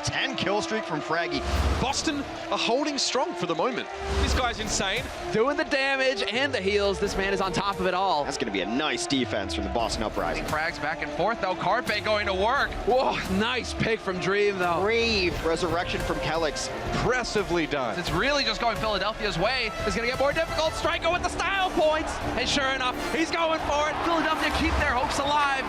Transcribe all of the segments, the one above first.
10 kill streak from Fraggy. Boston are holding strong for the moment. This guy's insane. Doing the damage and the heals. This man is on top of it all. That's going to be a nice defense from the Boston Uprising. Frags back and forth, though. Carpe going to work. Whoa, nice pick from Dream, though. Brave resurrection from Kelix. Impressively done. It's really just going Philadelphia's way. It's going to get more difficult. Striker with the style points. And sure enough, he's going for it. Philadelphia keep their hopes alive.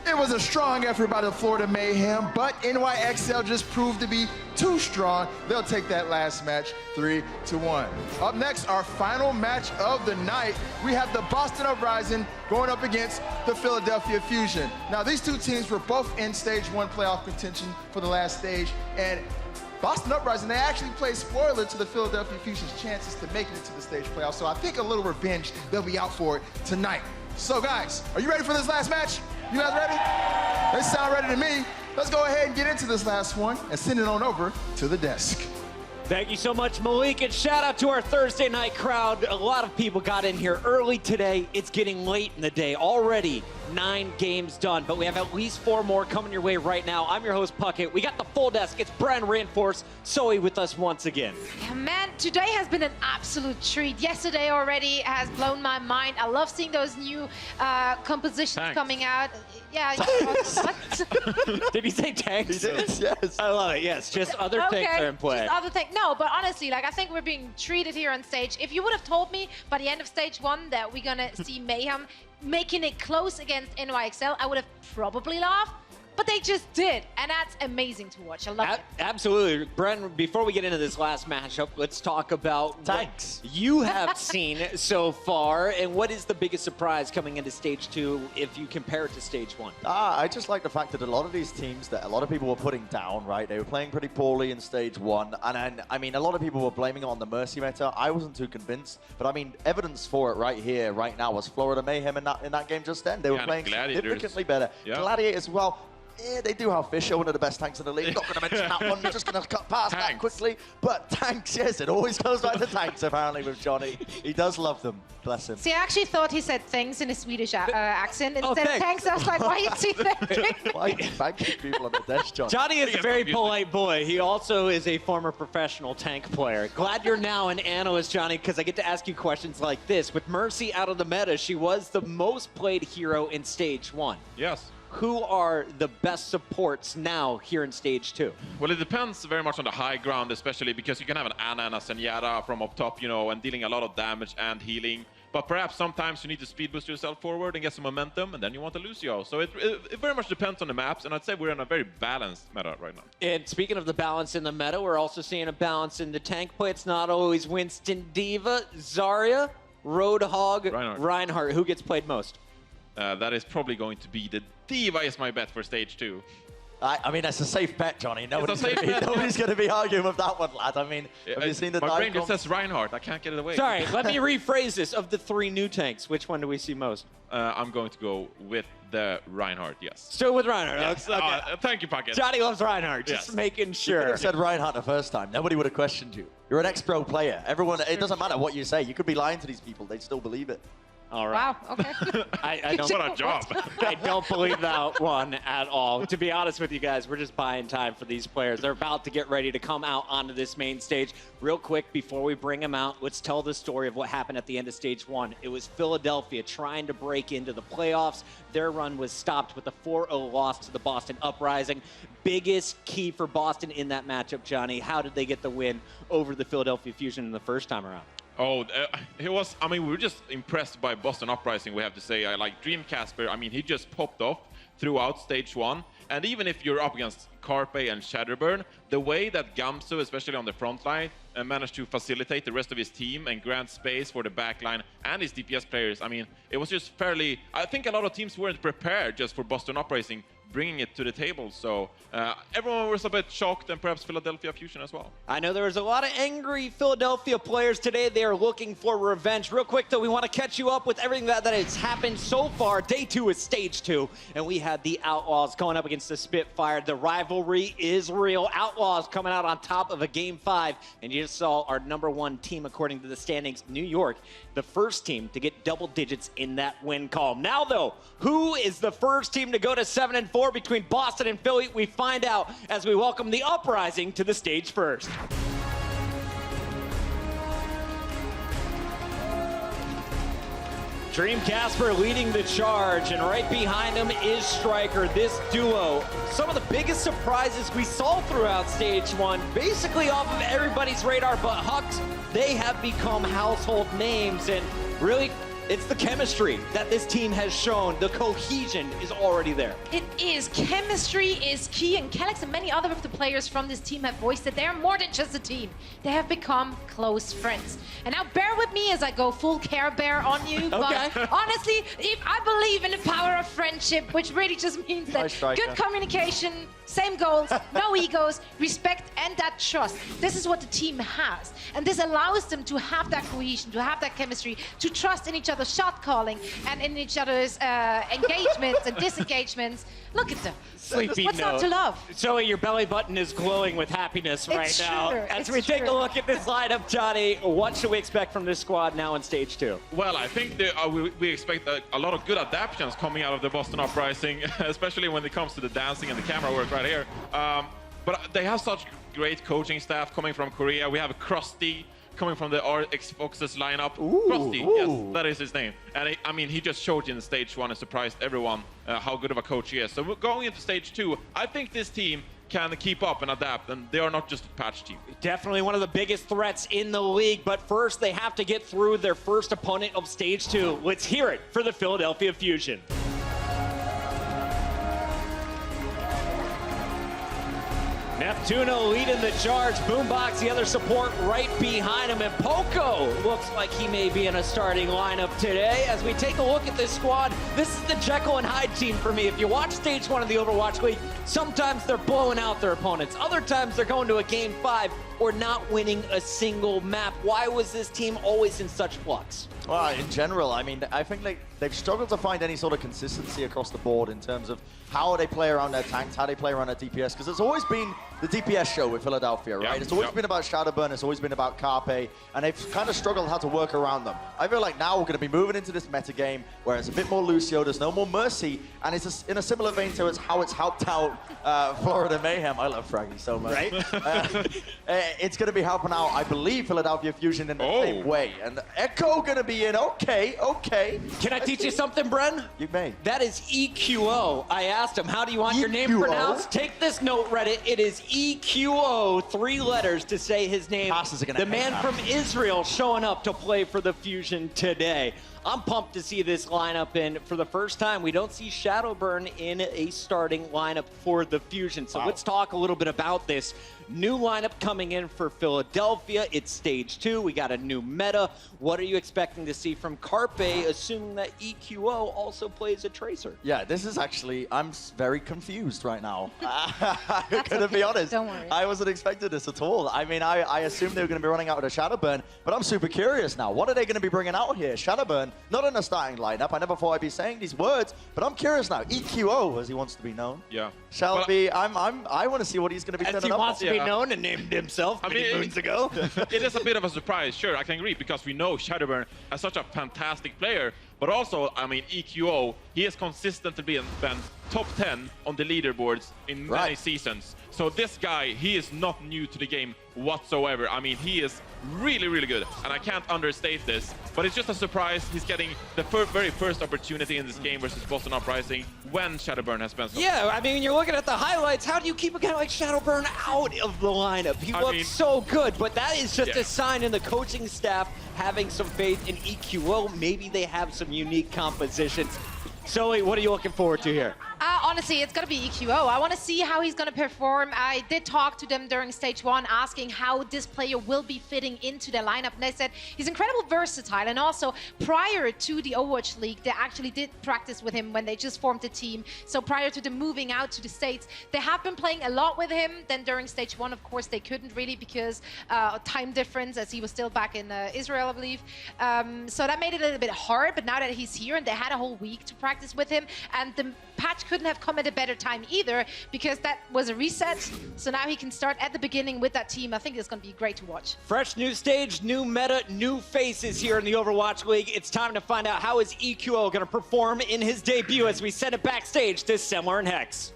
It was a strong effort by the Florida Mayhem, but NYXL just proved to be too strong. They'll take that last match 3-1. Up next, our final match of the night, we have the Boston Uprising going up against the Philadelphia Fusion. Now, these two teams were both in Stage 1 playoff contention for the last stage, and Boston Uprising, they actually played spoiler to the Philadelphia Fusion's chances to make it into the stage playoff, so I think a little revenge, they'll be out for it tonight. So guys, are you ready for this last match? You guys ready? They sound ready to me. Let's go ahead and get into this last one and send it on over to the desk. Thank you so much, Malik, and shout out to our Thursday night crowd. A lot of people got in here early today. It's getting late in the day. Already 9 games done, but we have at least 4 more coming your way right now. I'm your host, Puckett. We got the full desk. It's Bren Reinforce, Zoe with us once again. Yeah, man, today has been an absolute treat. Yesterday already has blown my mind. I love seeing those new compositions coming out. Yeah. What? Did he say tanks? He did, yes. I love it, yes. Just other tanks are in play. Just other things. No, but honestly, like, I think we're being treated here on stage. If you would have told me by the end of stage 1 that we're gonna see Mayhem making it close against NYXL, I would have probably laughed. But they just did, and that's amazing to watch. I love it. Absolutely. Brent, before we get into this last matchup, let's talk about tanks what you have seen so far, and what is the biggest surprise coming into Stage 2 if you compare it to Stage 1? I just like the fact that a lot of these teams that a lot of people were putting down, right? They were playing pretty poorly in Stage 1, and I mean, a lot of people were blaming it on the Mercy meta. I wasn't too convinced, but I mean, evidence for it right here, right now, was Florida Mayhem in that game just then. They were playing significantly better. Yeah. Gladiators, well, yeah, they do have Fisher, one of the best tanks in the league. Not going to mention that one. We're just going to cut past that quickly. But tanks, yes, it always goes back to tanks, apparently, with Johnny. He does love them. Bless him. See, I actually thought he said things in a Swedish accent instead of thanks. I was like, why is he thinking? Why are you thanking people on the desk, Johnny? Johnny is a very polite boy. He also is a former professional tank player. Glad you're now an analyst, Johnny, because I get to ask you questions like this. With Mercy out of the meta, she was the most played hero in Stage 1. Yes. Who are the best supports now here in Stage 2? Well, it depends very much on the high ground, especially because you can have an Ana and a Zenyatta from up top, you know, and dealing a lot of damage and healing. But perhaps sometimes you need to speed boost yourself forward and get some momentum, and then you want a Lucio. So it very much depends on the maps, and I'd say we're in a very balanced meta right now. And speaking of the balance in the meta, we're also seeing a balance in the tank play. It's not always Winston Diva, Zarya, Roadhog, Reinhardt. Who gets played most? That is probably going to be the Diva is my bet for Stage 2. I mean, that's a safe bet, Johnny. Nobody's going to be arguing with that one, lad. I mean, have you seen the my brain just says Reinhardt. I can't get it away. Sorry, let me rephrase this. Of the 3 new tanks, which one do we see most? I'm going to go with the Reinhardt, yes. Still with Reinhardt. Yes. Okay. Thank you, Puckett. Johnny loves Reinhardt, just making sure. You could have said Reinhardt the first time. Nobody would have questioned you. You're an ex-pro player. Everyone, it doesn't matter what you say. You could be lying to these people. They'd still believe it. All right. Wow, okay. I don't, what a job. I don't believe that one at all. To be honest with you guys, we're just buying time for these players. They're about to get ready to come out onto this main stage. Real quick, before we bring them out, let's tell the story of what happened at the end of Stage 1. It was Philadelphia trying to break into the playoffs. Their run was stopped with a 4-0 loss to the Boston Uprising. Biggest key for Boston in that matchup, Johnny. How did they get the win over the Philadelphia Fusion in the first time around? Oh, it was, I mean, we were just impressed by Boston Uprising, we have to say. I like Dream Casper. I mean, he just popped off throughout Stage 1. And even if you're up against Carpe and Shadowburn, the way that Gamsu, especially on the front line, managed to facilitate the rest of his team and grant space for the back line and his DPS players, I mean, it was just fairly... I think a lot of teams weren't prepared just for Boston Uprising bringing it to the table. So everyone was a bit shocked, and perhaps Philadelphia Fusion as well. I know there was a lot of angry Philadelphia players today. They are looking for revenge. Real quick, though, we want to catch you up with everything that has happened so far. Day 2 is Stage 2, and we have had the Outlaws going up against the Spitfire. The rivalry is real. Outlaws coming out on top of a Game 5. And you just saw our #1 team, according to the standings, New York, the first team to get double digits in that win column. Now, though, who is the first team to go to 7-4 between Boston and Philly? We find out as we welcome the Uprising to the stage first. Dream Casper leading the charge, and right behind him is Striker. This duo, some of the biggest surprises we saw throughout Stage 1, basically off of everybody's radar, but Hux, they have become household names, and really, it's the chemistry that this team has shown. The cohesion is already there. It is. Chemistry is key, and Calyx and many other of the players from this team have voiced that they are more than just a team. They have become close friends. And now bear with me as I go full Care Bear on you. Okay. But honestly, if I believe in the power of friendship, which really just means that good communication, same goals, no egos, respect, and that trust. This is what the team has. And this allows them to have that cohesion, to have that chemistry, to trust in each other's shot calling and in each other's engagements and disengagements. Look at them. Sleepy What's not to love? Zoe, your belly button is glowing with happiness right now. As we take a look at this lineup, Johnny, what should we expect from this squad now in Stage 2? Well, I think we expect a lot of good adaptations coming out of the Boston Uprising, especially when it comes to the dancing and the camera work right here. But they have such great coaching staff coming from Korea. We have a Krusty coming from the RX Foxes lineup. Krusty, yes, that is his name. And I mean, he just showed in Stage 1 and surprised everyone how good of a coach he is. So we're going into Stage 2. I think this team can keep up and adapt, and they are not just a patch team. Definitely one of the biggest threats in the league, but first they have to get through their first opponent of Stage 2. Let's hear it for the Philadelphia Fusion. Neptuno leading the charge. Boombox, the other support right behind him. And Poco looks like he may be in a starting lineup today. As we take a look at this squad, this is the Jekyll and Hyde team for me. If you watch Stage 1 of the Overwatch League, sometimes they're blowing out their opponents. Other times they're going to a Game 5 or not winning a single map. Why was this team always in such flux? Well, in general, I mean, I think they've struggled to find any sort of consistency across the board in terms of how they play around their tanks, how they play around their DPS, because it's always been the DPS show with Philadelphia, right? It's always been about Shadowburn, it's always been about Carpe, and they've kind of struggled how to work around them. I feel like now we're going to be moving into this meta game where it's a bit more Lucio, there's no more Mercy, and it's in a similar vein to how it's helped out Florida Mayhem. I love Fraggy so much. Right? It's going to be helping out, I believe, Philadelphia Fusion in the same way. And Echo going to be in. Okay. Can I teach you something, Bren? You may. That is EQO. I asked him, how do you want your name pronounced? Take this note, Reddit. It is EQO, 3 letters to say his name. The man from Israel showing up to play for the Fusion today. I'm pumped to see this lineup, and for the first time, we don't see Shadowburn in a starting lineup for the Fusion. So let's talk a little bit about this new lineup coming in for Philadelphia. It's Stage 2. We got a new meta. What are you expecting to see from Carpe, assuming that EQO also plays a Tracer? Yeah, this is actually, I'm very confused right now. I'm going to be honest. Don't worry. I wasn't expecting this at all. I mean, I assumed they were going to be running out with a Shadowburn, but I'm super curious now. What are they going to be bringing out here? Shadowburn, not in a starting lineup. I never thought I'd be saying these words, but I'm curious now. EQO, as he wants to be known. Yeah. Shall be, I want to see what he's going to be As turning he up wants with. to be known and named himself many moons ago. It is a bit of a surprise, sure, I can agree, because we know Shadowburn as such a fantastic player, but also, I mean, EQO, he has consistently been top 10 on the leaderboards in many seasons. So this guy, he is not new to the game whatsoever. I mean, he is really, really good, and I can't understate this, but it's just a surprise he's getting the very first opportunity in this game versus Boston Uprising when Shadowburn has been so Yeah, I mean, you're looking at the highlights. How do you keep a guy like Shadowburn out of the lineup? He looks so good, but that is just a sign in the coaching staff having some faith in EQO. Maybe they have some unique compositions. Zoe, what are you looking forward to here? Honestly, it's going to be EQO. I want to see how he's going to perform. I did talk to them during Stage 1, asking how this player will be fitting into their lineup. And they said he's incredibly versatile. And also, prior to the Overwatch League, they actually did practice with him when they just formed the team. So prior to them moving out to the States, they have been playing a lot with him. Then during Stage 1, of course, they couldn't really because time difference, as he was still back in Israel, I believe. So that made it a little bit hard. But now that he's here and they had a whole week to practice with him, and the patch couldn't have come at a better time either, because that was a reset. So now he can start at the beginning with that team. I think it's going to be great to watch. Fresh new stage, new meta, new faces here in the Overwatch League. It's time to find out how is EQO going to perform in his debut as we send it backstage to Semler and Hex.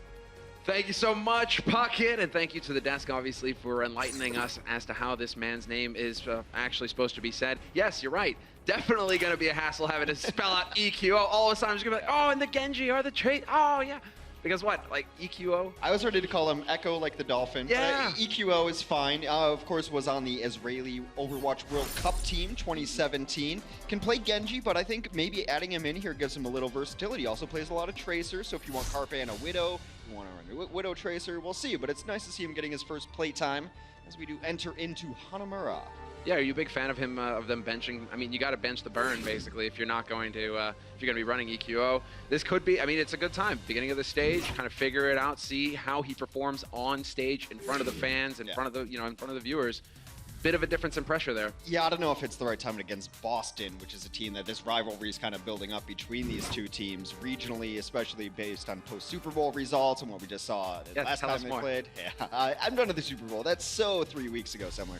Thank you so much, Puckett, and thank you to the desk, obviously, for enlightening us as to how this man's name is actually supposed to be said. Yes, you're right. Definitely going to be a hassle having to spell out EQO. All of a sudden, I'm just going to be like, oh, and the Genji or the trait. Oh, yeah. Because what? Like EQO? I was ready to call him Echo like the dolphin. Yeah. EQO is fine. Of course, was on the Israeli Overwatch World Cup team 2017. Can play Genji, but I think maybe adding him in here gives him a little versatility. Also plays a lot of Tracer, so if you want Carpe and a Widow, you want to run a Widow Tracer, we'll see. But it's nice to see him getting his first play time as we do enter into Hanamura. Yeah, are you a big fan of him, of them benching? I mean, you got to bench the burn, basically, if you're not going to, if you're going to be running EQO. This could be, I mean, it's a good time. Beginning of the stage, kind of figure it out, see how he performs on stage in front of the fans, in front of the, in front of the viewers. Bit of a difference in pressure there. Yeah, I don't know if it's the right time against Boston, which is a team that this rivalry is kind of building up between these two teams regionally, especially based on post-Super Bowl results and what we just saw last time they played. Yeah, I'm done with the Super Bowl. That's so 3 weeks ago somewhere.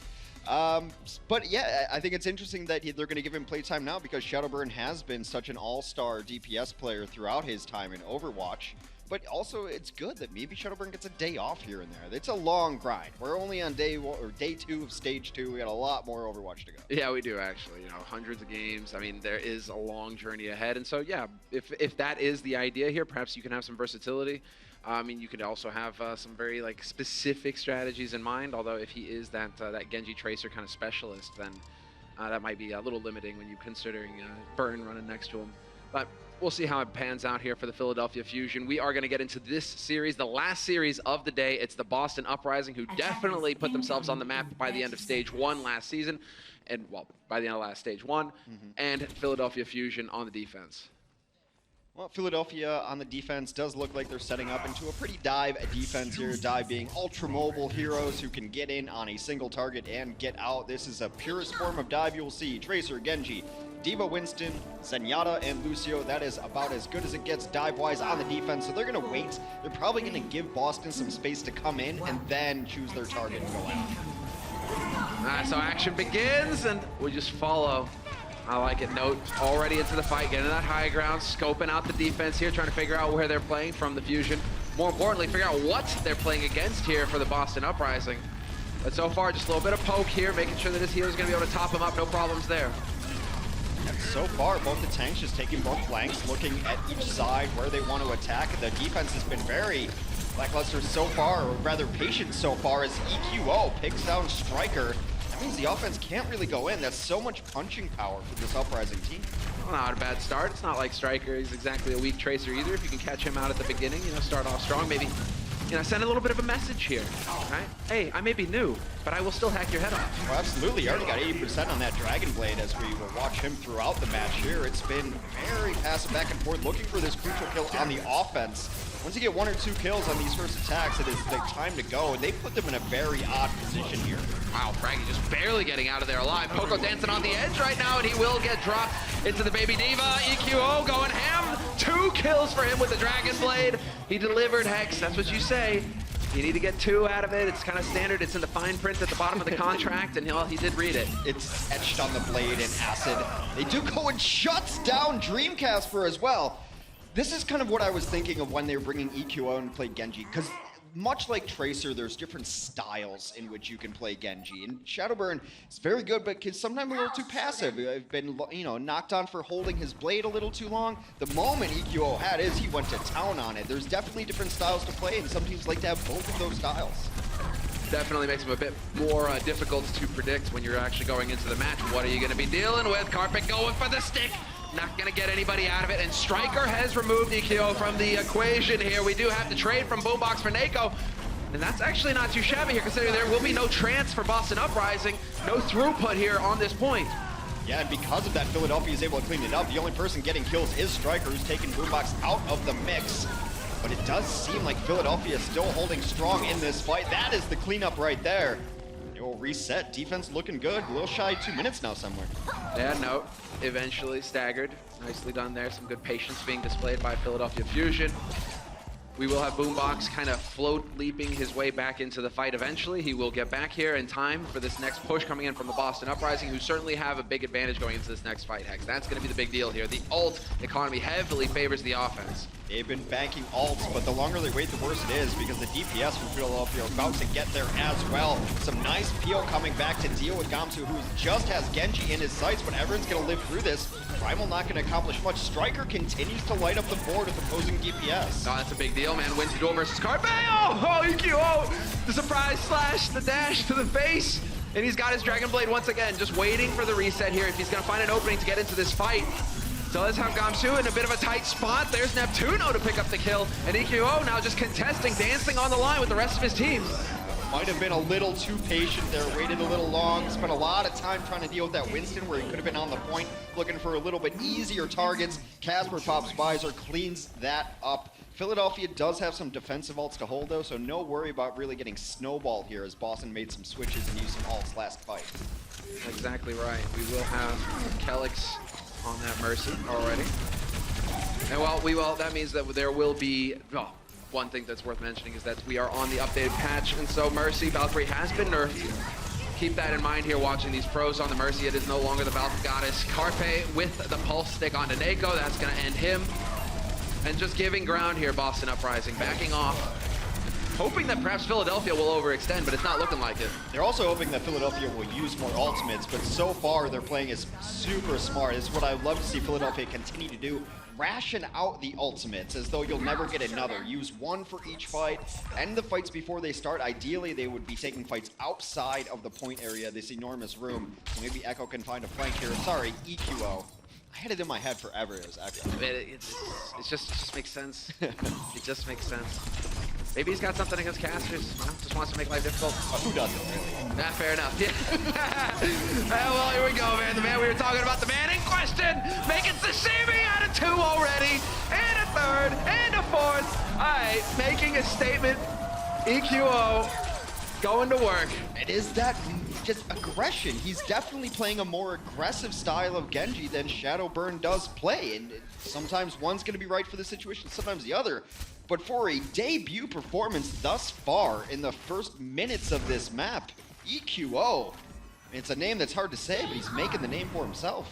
But yeah, I think it's interesting that they're going to give him playtime now because Shadowburn has been such an all-star DPS player throughout his time in Overwatch. But also, it's good that maybe Shadowburn gets a day off here and there. It's a long grind. We're only on day 2 of stage 2. We got a lot more Overwatch to go. Yeah, we do actually. Hundreds of games. I mean, there is a long journey ahead. And so, yeah, if that is the idea here, perhaps you can have some versatility. I mean, you could also have some very specific strategies in mind. Although if he is that Genji Tracer kind of specialist, then that might be a little limiting when you're considering Burn running next to him. But we'll see how it pans out here for the Philadelphia Fusion. We are going to get into this series, the last series of the day. It's the Boston Uprising, who definitely put themselves on the map by the end of stage 1 last season, and well, by the end of last stage 1, and Philadelphia Fusion on the defense. Well, Philadelphia on the defense does look like they're setting up into a pretty dive defense here. Dive being ultra-mobile heroes who can get in on a single target and get out. This is a purest form of dive you'll see. Tracer, Genji, Diva, Winston, Zenyatta, and Lucio. That is about as good as it gets dive-wise on the defense. So they're going to wait. They're probably going to give Boston some space to come in and then choose their target and go out. So action begins, and we just follow. I like it. Note already into the fight, getting that high ground, scoping out the defense here, trying to figure out where they're playing from the Fusion. More importantly, figure out what they're playing against here for the Boston Uprising. But so far, just a little bit of poke here, making sure that his healer is going to be able to top him up. No problems there. And so far, both the tanks just taking both flanks, looking at each side where they want to attack. The defense has been very lackluster so far, or rather patient so far, as EQO picks down Striker. That means the offense can't really go in. That's so much punching power for this Uprising team. Well, not a bad start. It's not like Striker is exactly a weak Tracer either. If you can catch him out at the beginning, start off strong, maybe, send a little bit of a message here, right? Hey, I may be new, but I will still hack your head off. Well, absolutely. You already got 80% on that Dragon Blade as we will watch him throughout the match here. It's been very passive back and forth, looking for this crucial kill on the offense. Once you get 1 or 2 kills on these first attacks, it is the time to go, and they put them in a very odd position here. Wow, Fraggy just barely getting out of there alive. Poco dancing on the edge right now, and he will get dropped into the Baby Diva. EQO going ham. 2 kills for him with the Dragon Blade. He delivered, Hex. That's what you say. You need to get 2 out of it. It's kind of standard. It's in the fine print at the bottom of the contract, and he did read it. It's etched on the blade in acid. They do go and shuts down Dreamcasper as well. This is kind of what I was thinking of when they were bringing EQO and play Genji, because much like Tracer, there's different styles in which you can play Genji. And Shadowburn is very good, but can sometimes a little too passive. I've been, knocked on for holding his blade a little too long. The moment EQO had his, he went to town on it. There's definitely different styles to play, and some teams like to have both of those styles. Definitely makes him a bit more difficult to predict when you're actually going into the match. What are you going to be dealing with? Carpet going for the stick. Not going to get anybody out of it, and Striker has removed EQO from the equation here. We do have to trade from Boombox for Nako, and that's actually not too shabby here, considering there will be no trance for Boston Uprising, no throughput here on this point. Yeah, and because of that, Philadelphia is able to clean it up. The only person getting kills is Striker, who's taking Boombox out of the mix. But it does seem like Philadelphia is still holding strong in this fight. That is the cleanup right there. It will reset. Defense looking good. A little shy of 2 minutes now somewhere. Yeah, no. Eventually staggered. Nicely done there. Some good patience being displayed by Philadelphia Fusion. We will have Boombox kind of float leaping his way back into the fight eventually. He will get back here in time for this next push coming in from the Boston Uprising, who certainly have a big advantage going into this next fight, Hex. That's going to be the big deal here. The ult economy heavily favors the offense. They've been banking ults, but the longer they wait, the worse it is, because the DPS from Philadelphia are about to get there as well. Some nice peel coming back to deal with Gamsu, who just has Genji in his sights, but everyone's going to live through this. Primal not going to accomplish much. Striker continues to light up the board with opposing DPS. Oh, that's a big deal, man. Wins the duel versus Carpe. Oh, EQ, oh! The surprise slash, the dash to the face. And he's got his Dragon Blade once again, just waiting for the reset here if he's going to find an opening to get into this fight. Does have Gamsu in a bit of a tight spot. There's Neptuno to pick up the kill. And EQO now just contesting, dancing on the line with the rest of his team. Might have been a little too patient there, waited a little long, spent a lot of time trying to deal with that Winston where he could have been on the point, looking for a little bit easier targets. Casper pops Visor, cleans that up. Philadelphia does have some defensive ults to hold though, so no worry about really getting snowballed here as Boston made some switches and used some ults last fight. Exactly right. We will have Kelix on that Mercy already. And well, that means that there will be, well, one thing that's worth mentioning is that we are on the updated patch, and so Mercy, Valkyrie has been nerfed. Keep that in mind here watching these pros on the Mercy. It is no longer the Valk Goddess. Carpe with the pulse stick onto Nako, that's gonna end him. And just giving ground here, Boston Uprising, backing off. Hoping that perhaps Philadelphia will overextend, but it's not looking like it. They're also hoping that Philadelphia will use more ultimates, but so far they're playing as super smart. It's what I love to see Philadelphia continue to do. Ration out the ultimates as though you'll never get another. Use one for each fight. End the fights before they start. Ideally, they would be taking fights outside of the point area, this enormous room. So maybe Echo can find a flank here. Sorry, EQO. I had it in my head forever as Echo. It just makes sense. It just makes sense. Maybe he's got something against casters. You know, just wants to make life difficult. Who doesn't, really? Nah, fair enough. Yeah. Well, here we go, man. The man we were talking about, the man in question, making sashimi out of 2 already, and a 3rd, and a 4th. All right, making a statement. EQO going to work. It is that just aggression. He's definitely playing a more aggressive style of Genji than Shadowburn does play, and sometimes one's going to be right for the situation, sometimes the other. But for a debut performance thus far in the first minutes of this map, EQO, it's a name that's hard to say, but he's making the name for himself.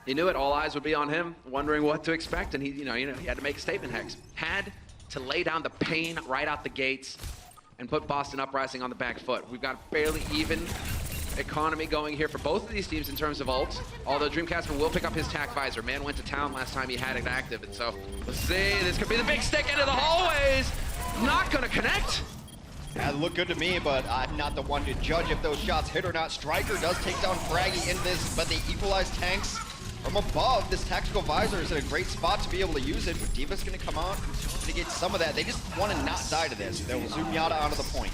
He knew it. All eyes would be on him, wondering what to expect, and he had to make a statement. Hex had to lay down the pain right out the gates and put Boston Uprising on the back foot. We've got fairly even economy going here for both of these teams in terms of ults, although Dreamcasper will pick up his tack visor. Man went to town last time he had it active, and so let's see. This could be the big stick into the hallways. Not gonna connect. Yeah, look good to me, but I'm not the one to judge if those shots hit or not. Striker does take down Fraggy in this, but they equalize tanks from above. This tactical visor is in a great spot to be able to use it, but Diva's gonna come out to get some of that. They just want to not die to this. They'll zoom Yada onto the point.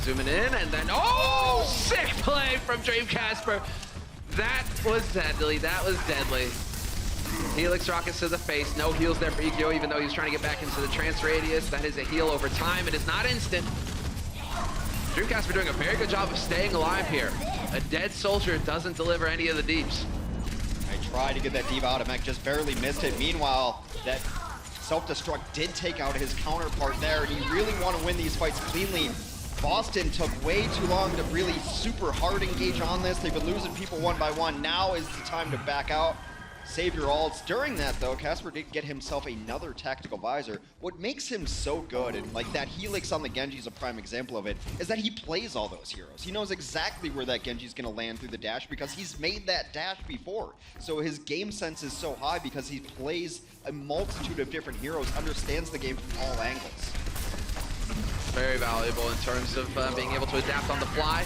Zooming in, and then, oh, sick play from Dreamcasper. That was deadly, that was deadly. Helix rockets to the face, no heals there for EQO, even though he's trying to get back into the trance radius. That is a heal over time, it is not instant. Dreamcasper doing a very good job of staying alive here. A dead soldier doesn't deliver any of the deeps. I tried to get that Diva out of mech, just barely missed it. Meanwhile, that self-destruct did take out his counterpart there, and you really want to win these fights cleanly. Boston took way too long to really super hard engage on this. They've been losing people one by one. Now is the time to back out. Save your ults. During that, though, Casper did get himself another tactical visor. What makes him so good, and like that Helix on the Genji is a prime example of it, is that he plays all those heroes. He knows exactly where that Genji is going to land through the dash because he's made that dash before. So his game sense is so high because he plays a multitude of different heroes, understands the game from all angles. Very valuable in terms of being able to adapt on the fly.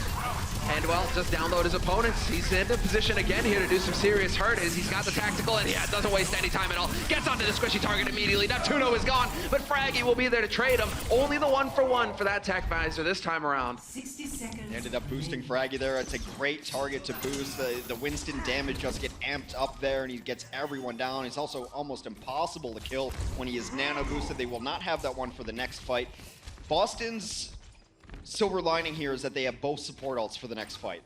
And, well, just download his opponents. He's in a position again here to do some serious hurt as he's got the tactical, and yeah, doesn't waste any time at all. Gets onto the squishy target immediately. Neptuno is gone, but Fraggy will be there to trade him. Only the 1-for-1 for that tack visor this time around. 60 seconds. They ended up boosting Fraggy there. It's a great target to boost. The Winston damage just get amped up there, and he gets everyone down. It's also almost impossible to kill when he is nano boosted. They will not have that one for the next fight. Boston's silver lining here is that they have both support ults for the next fight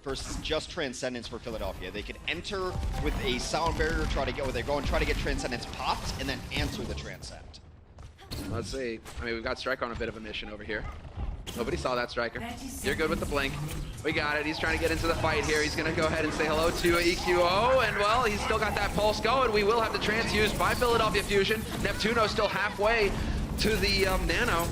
versus just Transcendence for Philadelphia. They could enter with a sound barrier, try to get where they go and try to get Transcendence popped and then answer the Transcend. Let's see. I mean, we've got Striker on a bit of a mission over here. Nobody saw that, Striker. You're good with the blink. We got it. He's trying to get into the fight here. He's going to go ahead and say hello to EQO, and well, he's still got that pulse going. We will have the transuse by Philadelphia Fusion. Neptuno still halfway to the Nano.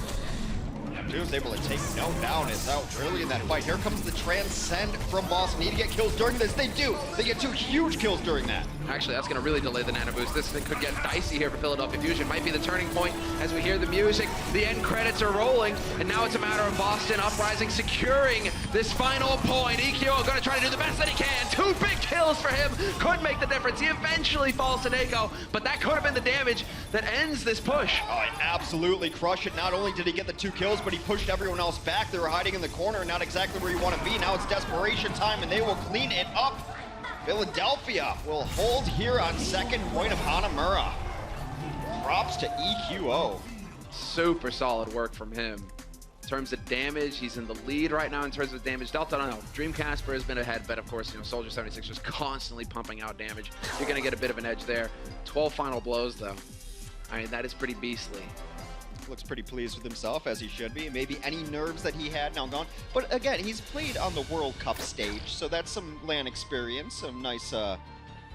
Neptuno's able to take no down. Is out early in that fight. Here comes the Transcend from Boston. Need to get kills during this. They do. They get 2 huge kills during that. Actually, that's going to really delay the Nano Boost. This thing could get dicey here for Philadelphia Fusion. Might be the turning point as we hear the music. The end credits are rolling, and now it's a matter of Boston Uprising securing this final point. EQO going to try to do the best that he can. 2 big kills for him. Could make the difference. He eventually falls to Nako, but that could have been the damage that ends this push. Oh, he absolutely crushed it. Not only did he get the 2 kills, but he pushed everyone else back. They were hiding in the corner, not exactly where you want to be. Now it's desperation time, and they will clean it up. Philadelphia will hold here on second point of Hanamura. Props to EQO. Super solid work from him. In terms of damage, he's in the lead right now in terms of damage. Delta, I don't know. Dream Casper has been ahead, but of course, you know, Soldier 76 just constantly pumping out damage. You're going to get a bit of an edge there. 12 final blows, though. I mean, that is pretty beastly. Looks pretty pleased with himself, as he should be. Maybe any nerves that he had now gone. But again, he's played on the World Cup stage, so that's some LAN experience, some nice, you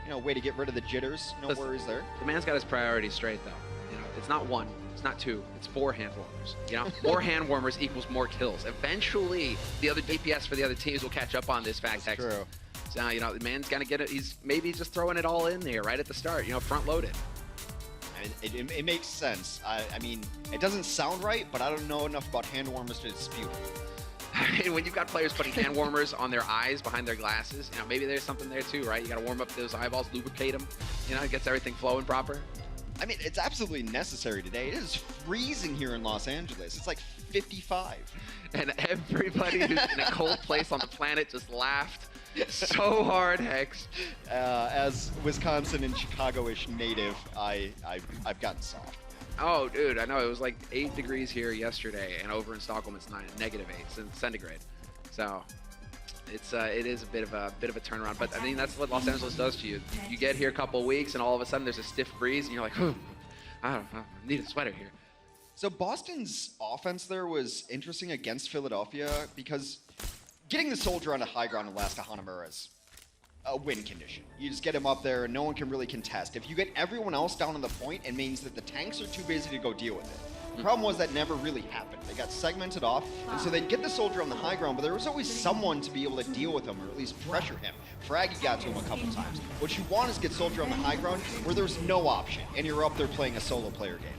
know, way to get rid of the jitters. No worries there. The man's got his priorities straight, though. You know, it's not 1, it's not 2, it's 4 hand warmers. You know, more hand warmers equals more kills. Eventually, the other DPS for the other teams will catch up on this fact. That's true. So, you know, the man's got to get it. He's maybe just throwing it all in there right at the start. You know, front loaded. It makes sense. I mean, it doesn't sound right, but I don't know enough about hand warmers to dispute it. I mean, when you've got players putting hand warmers on their eyes behind their glasses, you know, maybe there's something there too, right? You got to warm up those eyeballs, lubricate them, you know, it gets everything flowing proper. I mean, it's absolutely necessary today. It is freezing here in Los Angeles. It's like 55. And everybody who's in a cold place on the planet just laughed so hard, Hex. As Wisconsin and Chicago-ish native, I've gotten soft. Oh, dude, I know. It was like 8 degrees here yesterday, and over in Stockholm it's -8 centigrade. So it is a bit of a turnaround. But I mean, that's what Los Angeles does to you. You get here a couple of weeks, and all of a sudden there's a stiff breeze, and you're like, whew, I don't know, I need a sweater here. So Boston's offense there was interesting against Philadelphia because getting the Soldier onto high ground and last to Hanamura is a win condition. You just get him up there and no one can really contest. If you get everyone else down on the point, it means that the tanks are too busy to go deal with it. The problem was that never really happened. They got segmented off, and so they'd get the Soldier on the high ground, but there was always someone to be able to deal with him, or at least pressure him. Fraggy got to him a couple times. What you want is get Soldier on the high ground where there's no option, and you're up there playing a solo player game.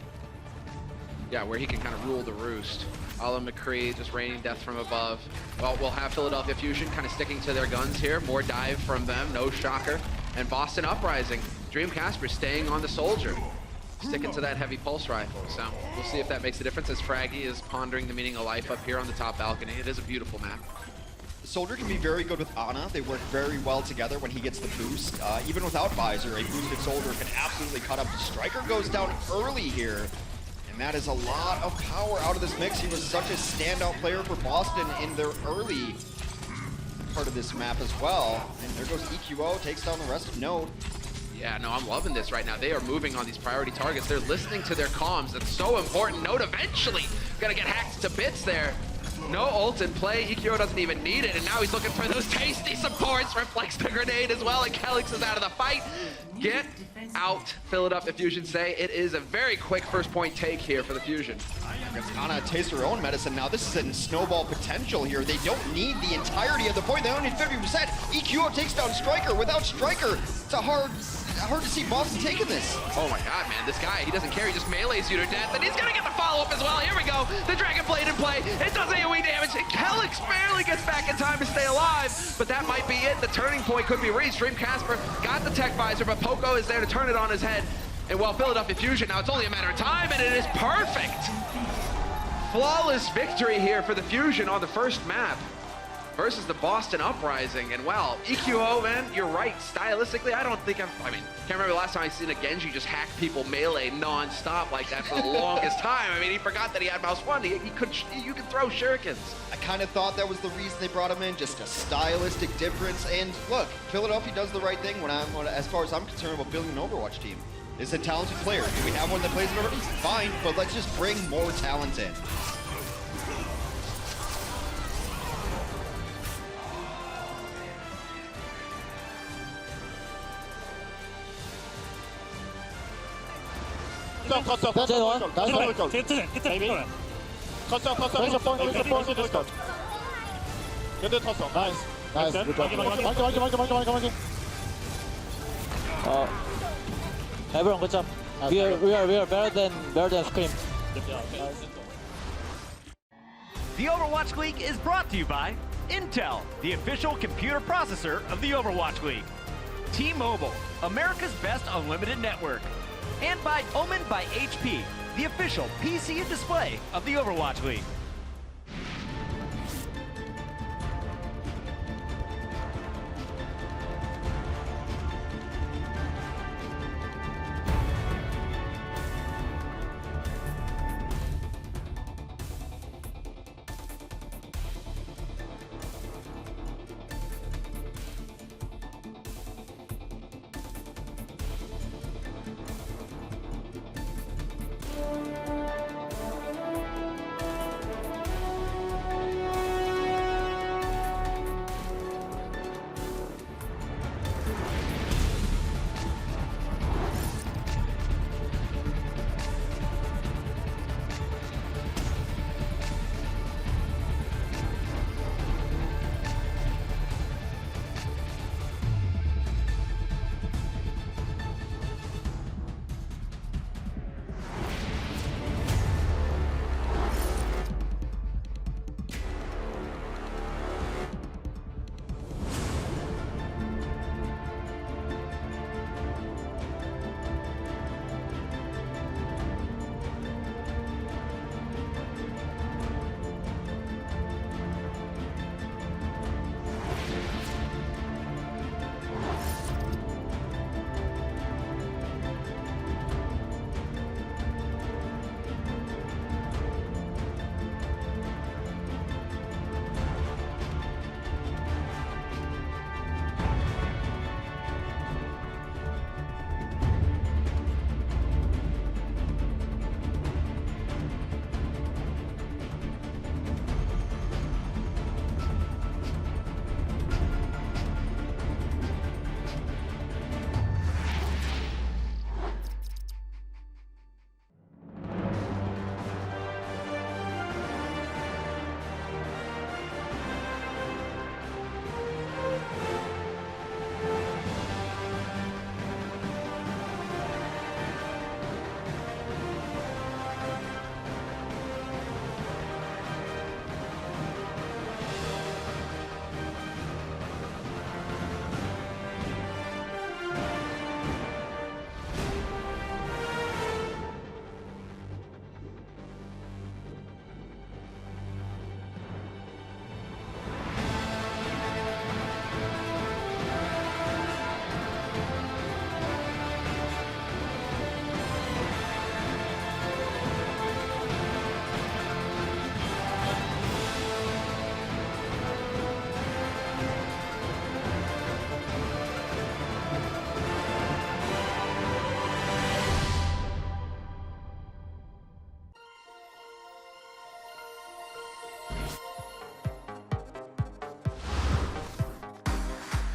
Yeah, where he can kind of rule the roost. Alan McCree just raining death from above. Well, we'll have Philadelphia Fusion kind of sticking to their guns here. More dive from them, no shocker. And Boston Uprising. Dream Casper staying on the Soldier. Sticking to that heavy pulse rifle. So we'll see if that makes a difference as Fraggy is pondering the meaning of life up here on the top balcony. It is a beautiful map. The Soldier can be very good with Ana. They work very well together when he gets the boost. Even without Visor, a boosted Soldier can absolutely cut up. The Striker goes down early here. And that is a lot of power out of this mix. He was such a standout player for Boston in their early part of this map as well. And there goes EQO, takes down the rest of Node. Yeah, no, I'm loving this right now. They are moving on these priority targets. They're listening to their comms. That's so important. Node eventually gonna get hacked to bits there. No ult in play. EQO doesn't even need it, and now he's looking for those tasty supports. Reflects the grenade as well, and Kelix is out of the fight. Get out, Philadelphia Fusion say. It is a very quick first point take here for the Fusion. Ana tastes her own medicine now. This is in snowball potential here. They don't need the entirety of the point. They only need 50%. EQO takes down Striker. Without Striker, it's hard to see Boston taking this. Oh my god, man. This guy, he doesn't care. He just melees you to death, and he's gonna get the follow-up as well. Here we go. The Dragon Blade in play. It does AoE damage. Kelix barely gets back in time to stay alive, but that might be it. The turning point could be reached. Dream Casper got the tech visor, but Poco is there to turn it on his head. And while Philadelphia Fusion, now it's only a matter of time, and it is perfect. Flawless victory here for the Fusion on the first map versus the Boston Uprising. And well, EQO, man, you're right. Stylistically, I can't remember the last time I seen a Genji just hack people melee non-stop like that for the longest time. I mean, he forgot that he had mouse one. You could throw shurikens. I kind of thought that was the reason they brought him in, just a stylistic difference. And look, Philadelphia does the right thing as far as I'm concerned about building an Overwatch team. is a talented player. Do we have one that plays it already? Fine, but let's just bring more talent in. Everyone, good job. We are better than Scream. The Overwatch League is brought to you by Intel, the official computer processor of the Overwatch League. T-Mobile, America's best unlimited network. And by Omen by HP, the official PC and display of the Overwatch League.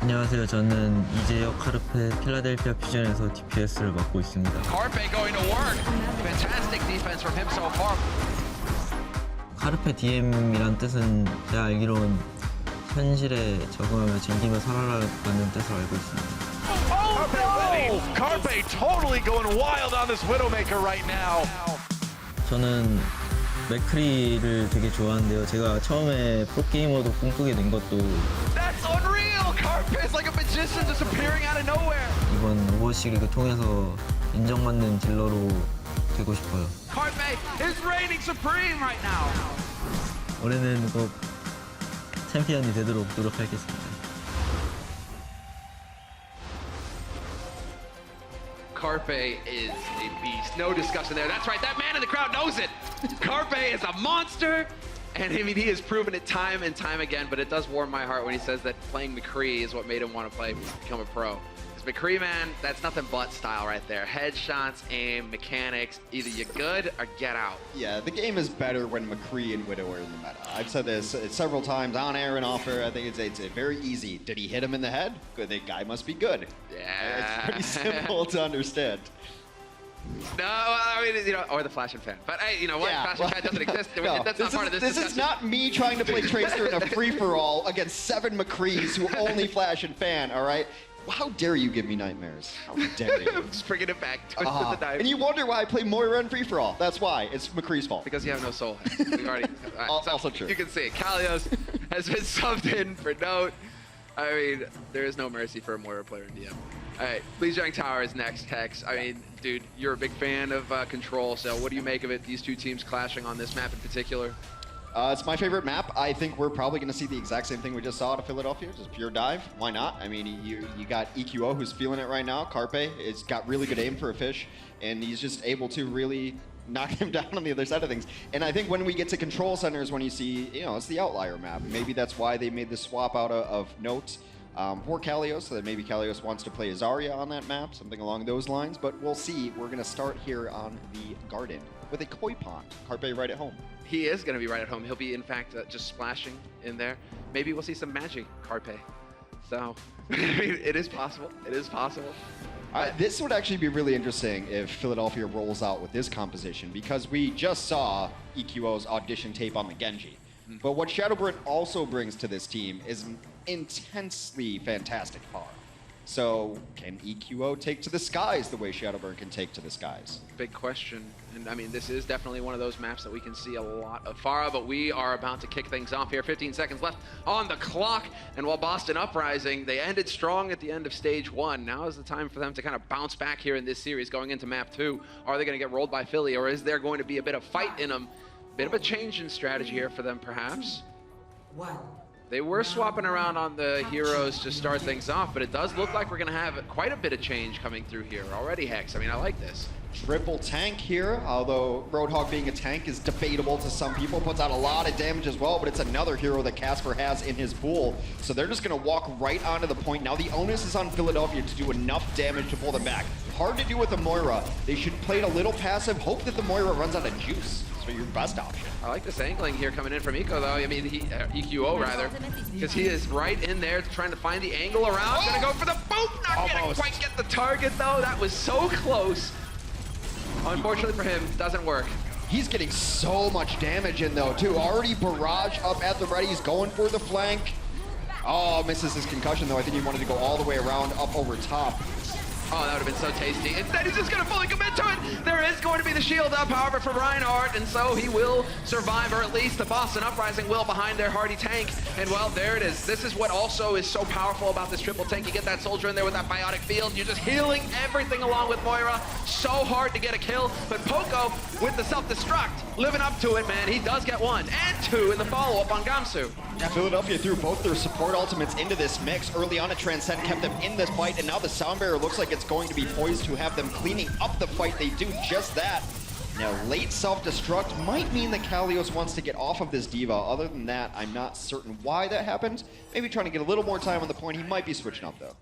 안녕하세요. 저는 이재혁 카르페 필라델피아 퓨전에서 DPS를 맡고 있습니다. Carpe going to work. Fantastic defense from him so far. 카르페 DM이란 뜻은 제가 알기로는 현실에 적응하며 즐기며 살아라는 뜻을 알고 있습니다. Oh no! Carpe totally going wild on this Widowmaker right now. 저는 맥크리를 되게 좋아하는데요. 제가 처음에 프로게이머도 꿈꾸게 된 것도 That's unreal! Carpe is like a magician just appearing out of nowhere. 이번 오버워치 리그 통해서 인정받는 딜러로 되고 싶어요. Carpe is reigning supreme right now. 올해는 꼭 챔피언이 되도록 노력하겠습니다. Carpe is a beast. No discussion there. That's right. That man in the crowd knows it. Carpe is a monster. And I mean, he has proven it time and time again, but it does warm my heart when he says that playing McCree is what made him want to become a pro. Because McCree, man, that's nothing but style right there. Headshots, aim, mechanics. Either you're good or get out. Yeah, the game is better when McCree and Widow are in the meta. I've said this several times on air and off air. I think it's very easy. Did he hit him in the head? Good, the guy must be good. Yeah. It's pretty simple to understand. No, I mean, you know, or the Flashing Fan. But hey, you know what? Yeah, Flashing Fan doesn't exist. No, That's not part of this discussion. This is not me trying to play Tracer in a free-for-all against 7 McCrees who only Flash and Fan, all right? How dare you give me nightmares? How dare you? Just bringing it back. Twist the knife. And you wonder why I play Moira in free-for-all. That's why. It's McCree's fault. Because you have no soul. We've already, Also true. You can see it. Kalios has been subbed in for Note. I mean, there is no mercy for a Moira player in DM. All right, Lijiang Tower is next, Hex. I mean, dude, you're a big fan of Control, so what do you make of it, these two teams clashing on this map in particular? It's my favorite map. I think we're probably going to see the exact same thing we just saw out of Philadelphia, just pure dive. Why not? I mean, you got EQO who's feeling it right now. Carpe has got really good aim for a fish, and he's just able to really knock him down on the other side of things. And I think when we get to Control Centers, when you see, you know, it's the outlier map. Maybe that's why they made the swap out of Note for Kalios, so that maybe Kalios wants to play Zarya on that map, something along those lines. But we'll see. We're going to start here on the Garden with a Koi Pond. Carpe right at home. He is going to be right at home. He'll be, in fact, just splashing in there. Maybe we'll see some magic Carpe. So, I mean, it is possible. It is possible. This would actually be really interesting if Philadelphia rolls out with this composition, because we just saw EQO's audition tape on the Genji. But what Shadowburn also brings to this team is an intensely fantastic power. So can EQO take to the skies the way Shadowburn can take to the skies? Big question. And I mean, this is definitely one of those maps that we can see a lot of Pharah, but we are about to kick things off here. 15 seconds left on the clock. And while Boston Uprising, they ended strong at the end of stage 1. Now is the time for them to kind of bounce back here in this series going into map 2. Are they going to get rolled by Philly, or is there going to be a bit of fight in them? Bit of a change in strategy here for them, perhaps. They were swapping around on the heroes to start things off, but it does look like we're going to have quite a bit of change coming through here already, Hex. I mean, I like this. Triple tank here, although Roadhog being a tank is debatable to some people, puts out a lot of damage as well, but it's another hero that Casper has in his pool. So they're just going to walk right onto the point. Now the onus is on Philadelphia to do enough damage to pull them back. Hard to do with the Moira. They should play it a little passive, hope that the Moira runs out of juice. So your best option. I like this angling here coming in from Eco, though. I mean, EQO, rather, because he is right in there trying to find the angle around. Gonna go for the boop! Not gonna quite get the target, though. That was so close. Unfortunately for him, doesn't work. He's getting so much damage in, though, too. Already barrage up at the ready. He's going for the flank. Oh, misses his concussion, though. I think he wanted to go all the way around up over top. Oh, that would have been so tasty. Instead, he's just going to fully commit to it. There is going to be the shield up, however, for Reinhardt, and so he will survive, or at least the Boston Uprising will behind their hardy tank. And, well, there it is. This is what also is so powerful about this triple tank. You get that soldier in there with that biotic field. You're just healing everything along with Moira. So hard to get a kill, but Poco, with the self-destruct, living up to it, man. He does get 1 and 2 in the follow-up on Gamsu. Yeah, Philadelphia threw both their support ultimates into this mix. Early on, a Transcend kept them in this fight, and now the Sound Bearer looks like it's going to be poised to have them cleaning up the fight. They do just that. Now, late self-destruct might mean that Kalios wants to get off of this Diva. Other than that, I'm not certain why that happened. Maybe trying to get a little more time on the point. He might be switching up, though.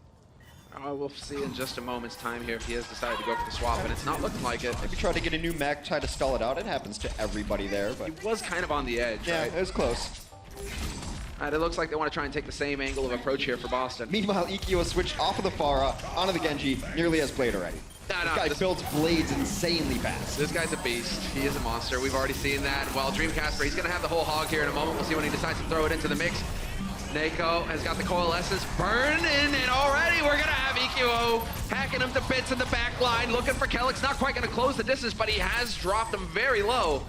We'll see in just a moment's time here if he has decided to go for the swap, and it's not looking like it. Maybe try to get a new mech, try to stall it out. It happens to everybody there, but... He was kind of on the edge, yeah, right? It was close. It looks like they want to try and take the same angle of approach here for Boston. Meanwhile, EQO switched off of the Pharah onto the Genji, nearly has Blade already. This guy builds blades insanely fast. This guy's a beast. He is a monster. We've already seen that. While Dreamcasper, he's going to have the whole hog here in a moment. We'll see when he decides to throw it into the mix. Nako has got the Coalescence burned in, and already we're going to have EQO hacking him to bits in the back line, looking for Kellick's. Not quite going to close the distance, but he has dropped him very low.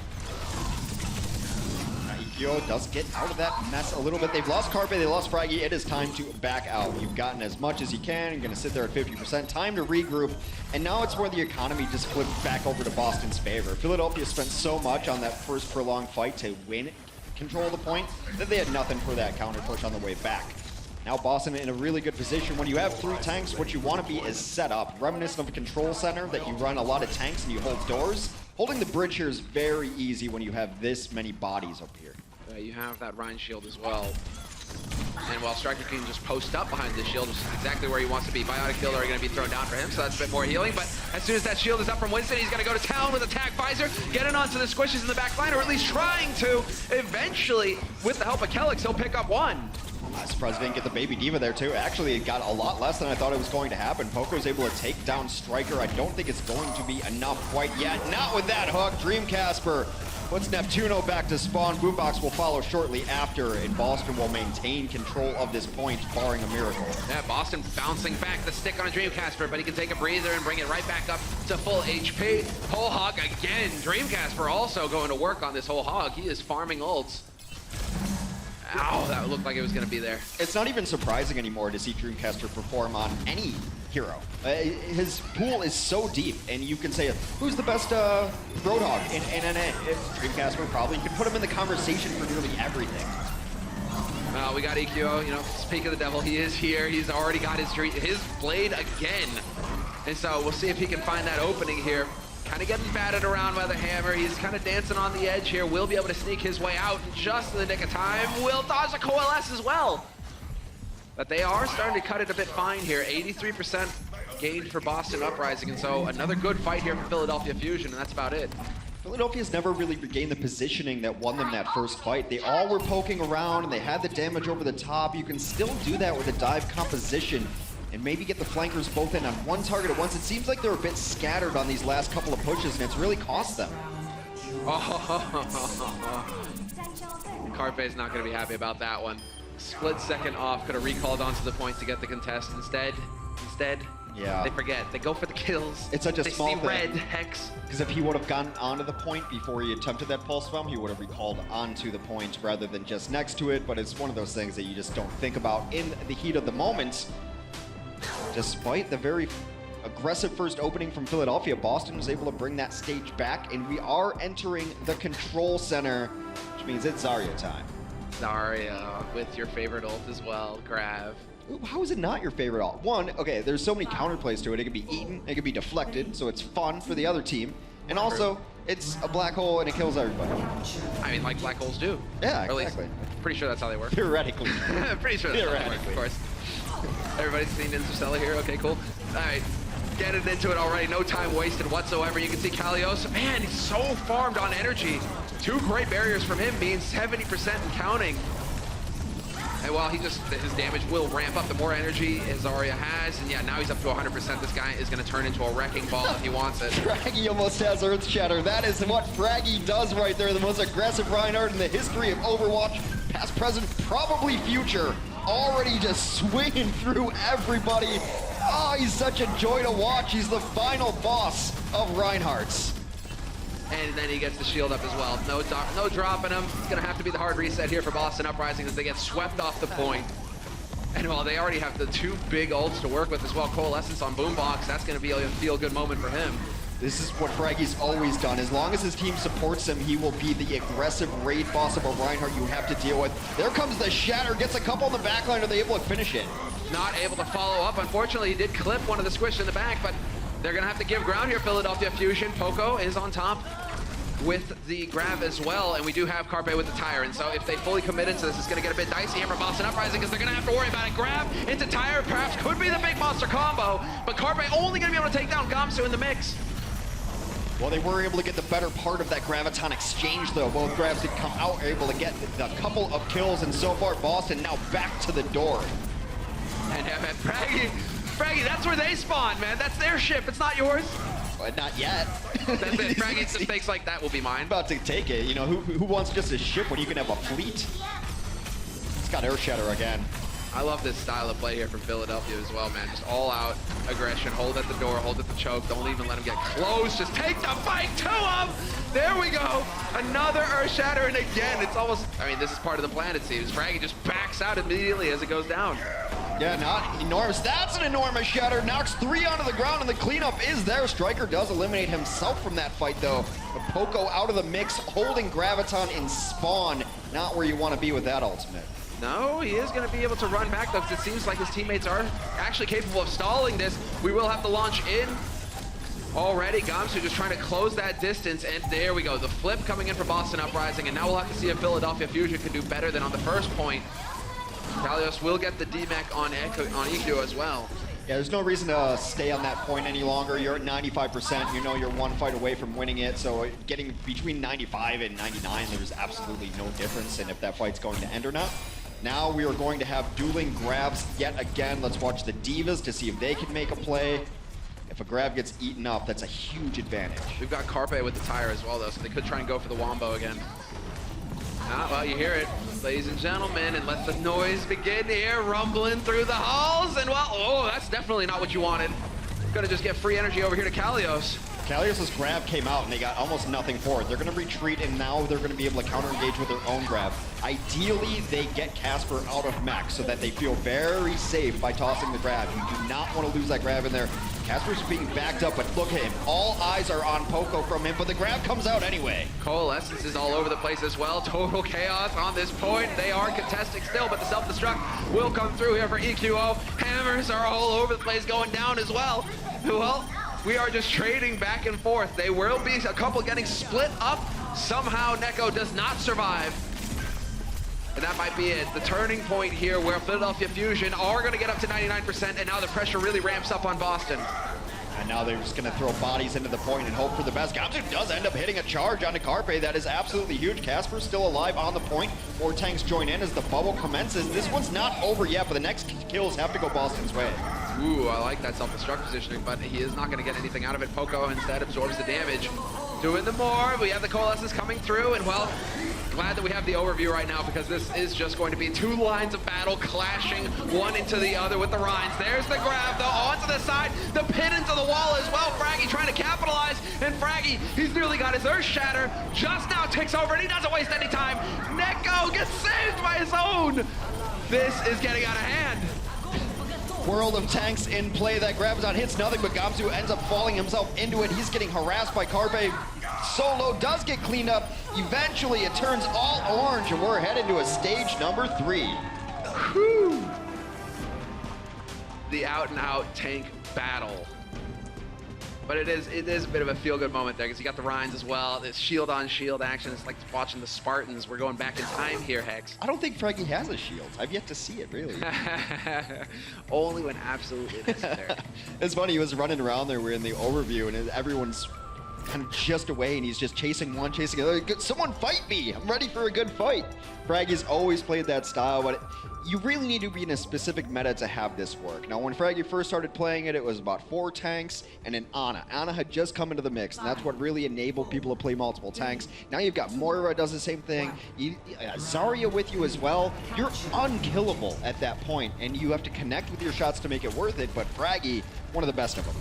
EQO does get out of that mess a little bit. They've lost Carpe, they lost Fraggy. It is time to back out. You've gotten as much as you can. You're going to sit there at 50%. Time to regroup. And now it's where the economy just flipped back over to Boston's favor. Philadelphia spent so much on that first prolonged fight to win control of the point that they had nothing for that counter push on the way back. Now Boston in a really good position. When you have 3 tanks, what you want to be is set up. Reminiscent of a control center that you run a lot of tanks and you hold doors. Holding the bridge here is very easy when you have this many bodies up here. You have that Rhine shield as well. And while Striker can just post up behind the shield, which is exactly where he wants to be. Biotic Field are going to be thrown down for him, so that's a bit more healing. But as soon as that shield is up from Winston, he's going to go to town with Attack Visor, getting onto the squishes in the back line, or at least trying to. Eventually, with the help of Kelix, he'll pick up one. I'm surprised he didn't get the Baby Diva there, too. Actually, it got a lot less than I thought it was going to happen. Poco's able to take down Striker. I don't think it's going to be enough quite yet. Not with that hook. Dreamcasper puts Neptuno back to spawn. Boombox will follow shortly after, and Boston will maintain control of this point, barring a miracle. Yeah, Boston bouncing back the stick on a Dreamcasper, but he can take a breather and bring it right back up to full HP. Whole Hog again. Dreamcasper also going to work on this Whole Hog. He is farming ults. Ow, that looked like it was going to be there. It's not even surprising anymore to see Dreamcaster perform on any hero. His pool is so deep, and you can say, who's the best Roadhog in NNA? Dreamcasper probably. You can put him in the conversation for nearly everything. We got EQO, you know, speak of the devil, he is here. He's already got his blade again. And so we'll see if he can find that opening here. Kind of getting batted around by the hammer. He's kind of dancing on the edge here. Will be able to sneak his way out just in the nick of time. Will dodge the Coalesce as well. But they are starting to cut it a bit fine here. 83% gained for Boston Uprising. And so another good fight here for Philadelphia Fusion, and that's about it. Philadelphia's never really regained the positioning that won them that first fight. They all were poking around, and they had the damage over the top. You can still do that with a dive composition and maybe get the flankers both in on one target at once. It seems like they're a bit scattered on these last couple of pushes, and it's really cost them. Carpe's not going to be happy about that one. Split second off, could have recalled onto the point to get the contest. Instead, yeah, they forget. They go for the kills. It's such a small thing. Red Hex. Because if he would have gotten onto the point before he attempted that pulse bomb, he would have recalled onto the point rather than just next to it. But it's one of those things that you just don't think about in the heat of the moment. Despite the very aggressive first opening from Philadelphia, Boston was able to bring that stage back, and we are entering the control center, which means it's Zarya time. Zarya with your favorite ult as well, Grav. Ooh, how is it not your favorite ult? One, okay, there's so many counterplays to it. It can be eaten, it can be deflected, so it's fun for the other team. And also, it's a black hole and it kills everybody. I mean, like black holes do. Yeah, exactly. Pretty sure that's how they work. Theoretically. Pretty sure that's how they work, of course. Everybody's seen Interstellar here. Okay, cool. All right, getting into it already. No time wasted whatsoever. You can see Kaliosa. Man, he's so farmed on energy. 2 great barriers from him, being 70% and counting. And while his damage will ramp up, the more energy Zarya has, and yeah, now he's up to 100%. This guy is going to turn into a wrecking ball if he wants it. Fraggy almost has Earth Shatter. That is what Fraggy does right there. The most aggressive Reinhardt in the history of Overwatch, past, present, probably future. Already just swinging through everybody. Oh, he's such a joy to watch. He's the final boss of Reinhardt's. And then he gets the shield up as well. No dropping him. It's going to have to be the hard reset here for Boston Uprising as they get swept off the point. And while they already have the 2 big ults to work with as well, Coalescence on Boombox, that's going to be a feel-good moment for him. This is what Fraggy's always done. As long as his team supports him, he will be the aggressive raid boss of a Reinhardt you have to deal with. There comes the Shatter, gets a couple in the backline. Are they able to finish it? Not able to follow up. Unfortunately, he did clip one of the squish in the back, but they're going to have to give ground here, Philadelphia Fusion. Poco is on top with the grab as well, and we do have Carpe with the Tire, and so if they fully commit into this, it's going to get a bit dicey here for Boston Uprising because they're going to have to worry about it. Grab into Tire, perhaps could be the big monster combo, but Carpe only going to be able to take down Gamsu in the mix. Well, they were able to get the better part of that Graviton exchange, though. Both grabs did come out, able to get a couple of kills, and so far, Boston now back to the door. And Fraggy, that's where they spawn, man. That's their ship. It's not yours. But not yet. That's it. Fraggy's mistakes like that will be mine. About to take it. You know, who wants just a ship when you can have a fleet? It's got Earth Shatter again. I love this style of play here from Philadelphia as well, man. Just all out aggression. Hold at the door, hold at the choke. Don't even let him get close. Just take the fight to him. There we go. Another Earth Shatter, and again, it's almost, I mean, this is part of the plan, it seems. Fraggy just backs out immediately as it goes down. Yeah, not enormous. That's an enormous Shatter. Knocks 3 onto the ground, and the cleanup is there. Striker does eliminate himself from that fight, though. But Poco out of the mix, holding Graviton in spawn. Not where you want to be with that ultimate. No, he is going to be able to run back, though, because it seems like his teammates are actually capable of stalling this. We will have to launch in already. Gamsu just trying to close that distance, and there we go. The flip coming in for Boston Uprising, and now we'll have to see if Philadelphia Fusion can do better than on the first point. Kalios will get the DMAC on EQ as well. Yeah, there's no reason to stay on that point any longer. You're at 95%. You know you're one fight away from winning it. So getting between 95 and 99, there's absolutely no difference in if that fight's going to end or not. Now we are going to have dueling grabs yet again. Let's watch the Divas to see if they can make a play. If a grab gets eaten up, that's a huge advantage. We've got Carpe with the tire as well, though, so they could try and go for the Wombo again. Well, you hear it, ladies and gentlemen, and let the noise begin here, rumbling through the halls, and well, oh, that's definitely not what you wanted. Gonna just get free energy over here to Kalios. Kalios' grab came out and they got almost nothing for it. They're going to retreat and now they're going to be able to counter-engage with their own grab. Ideally, they get Casper out of mech so that they feel very safe by tossing the grab. You do not want to lose that grab in there. Casper's being backed up, but look at him. All eyes are on Poco from him, but the grab comes out anyway. Coalescence is all over the place as well. Total chaos on this point. They are contesting still, but the self-destruct will come through here for EQO. Hammers are all over the place going down as well. Well, we are just trading back and forth. They will be a couple getting split up. Somehow Neko does not survive. And that might be it. The turning point here where Philadelphia Fusion are going to get up to 99%, and now the pressure really ramps up on Boston. And now they're just going to throw bodies into the point and hope for the best. Gamsu does end up hitting a charge onto Carpe. That is absolutely huge. Casper's still alive on the point. More tanks join in as the bubble commences. This one's not over yet, but the next kills have to go Boston's way. Ooh, I like that self-destruct positioning, but he is not going to get anything out of it. Poco instead absorbs the damage. Doing the more. We have the Coalescence coming through, and well, glad that we have the overview right now because this is just going to be two lines of battle clashing one into the other with the Rhines. There's the grab, though, onto the side, the pin into the wall as well. Fraggy trying to capitalize, and Fraggy, he's nearly got his Earth Shatter, just now takes over, and he doesn't waste any time. Neko gets saved by his own. This is getting out of hand. World of tanks in play. That grabs on, hits nothing, but Gamsu ends up falling himself into it. He's getting harassed by Carpe. Solo does get cleaned up. Eventually, it turns all orange, and we're headed to a stage number 3. Whew. The out-and-out tank battle. But it is a bit of a feel-good moment there because you got the Rhines as well. This shield-on-shield action. It's like watching the Spartans. We're going back in time here, Hex. I don't think Fraggy has a shield. I've yet to see it, really. Only when absolutely necessary. It's funny, he was running around there. We're in the overview, and everyone's kind of just away, and he's just chasing one, chasing another. Someone fight me! I'm ready for a good fight. Fraggy's always played that style, but you really need to be in a specific meta to have this work. Now, when Fraggy first started playing it, it was about 4 tanks and an Ana. Ana had just come into the mix, and that's what really enabled people to play multiple tanks. Now you've got Moira does the same thing. Zarya with you as well. You're unkillable at that point, and you have to connect with your shots to make it worth it, but Fraggy, one of the best of them.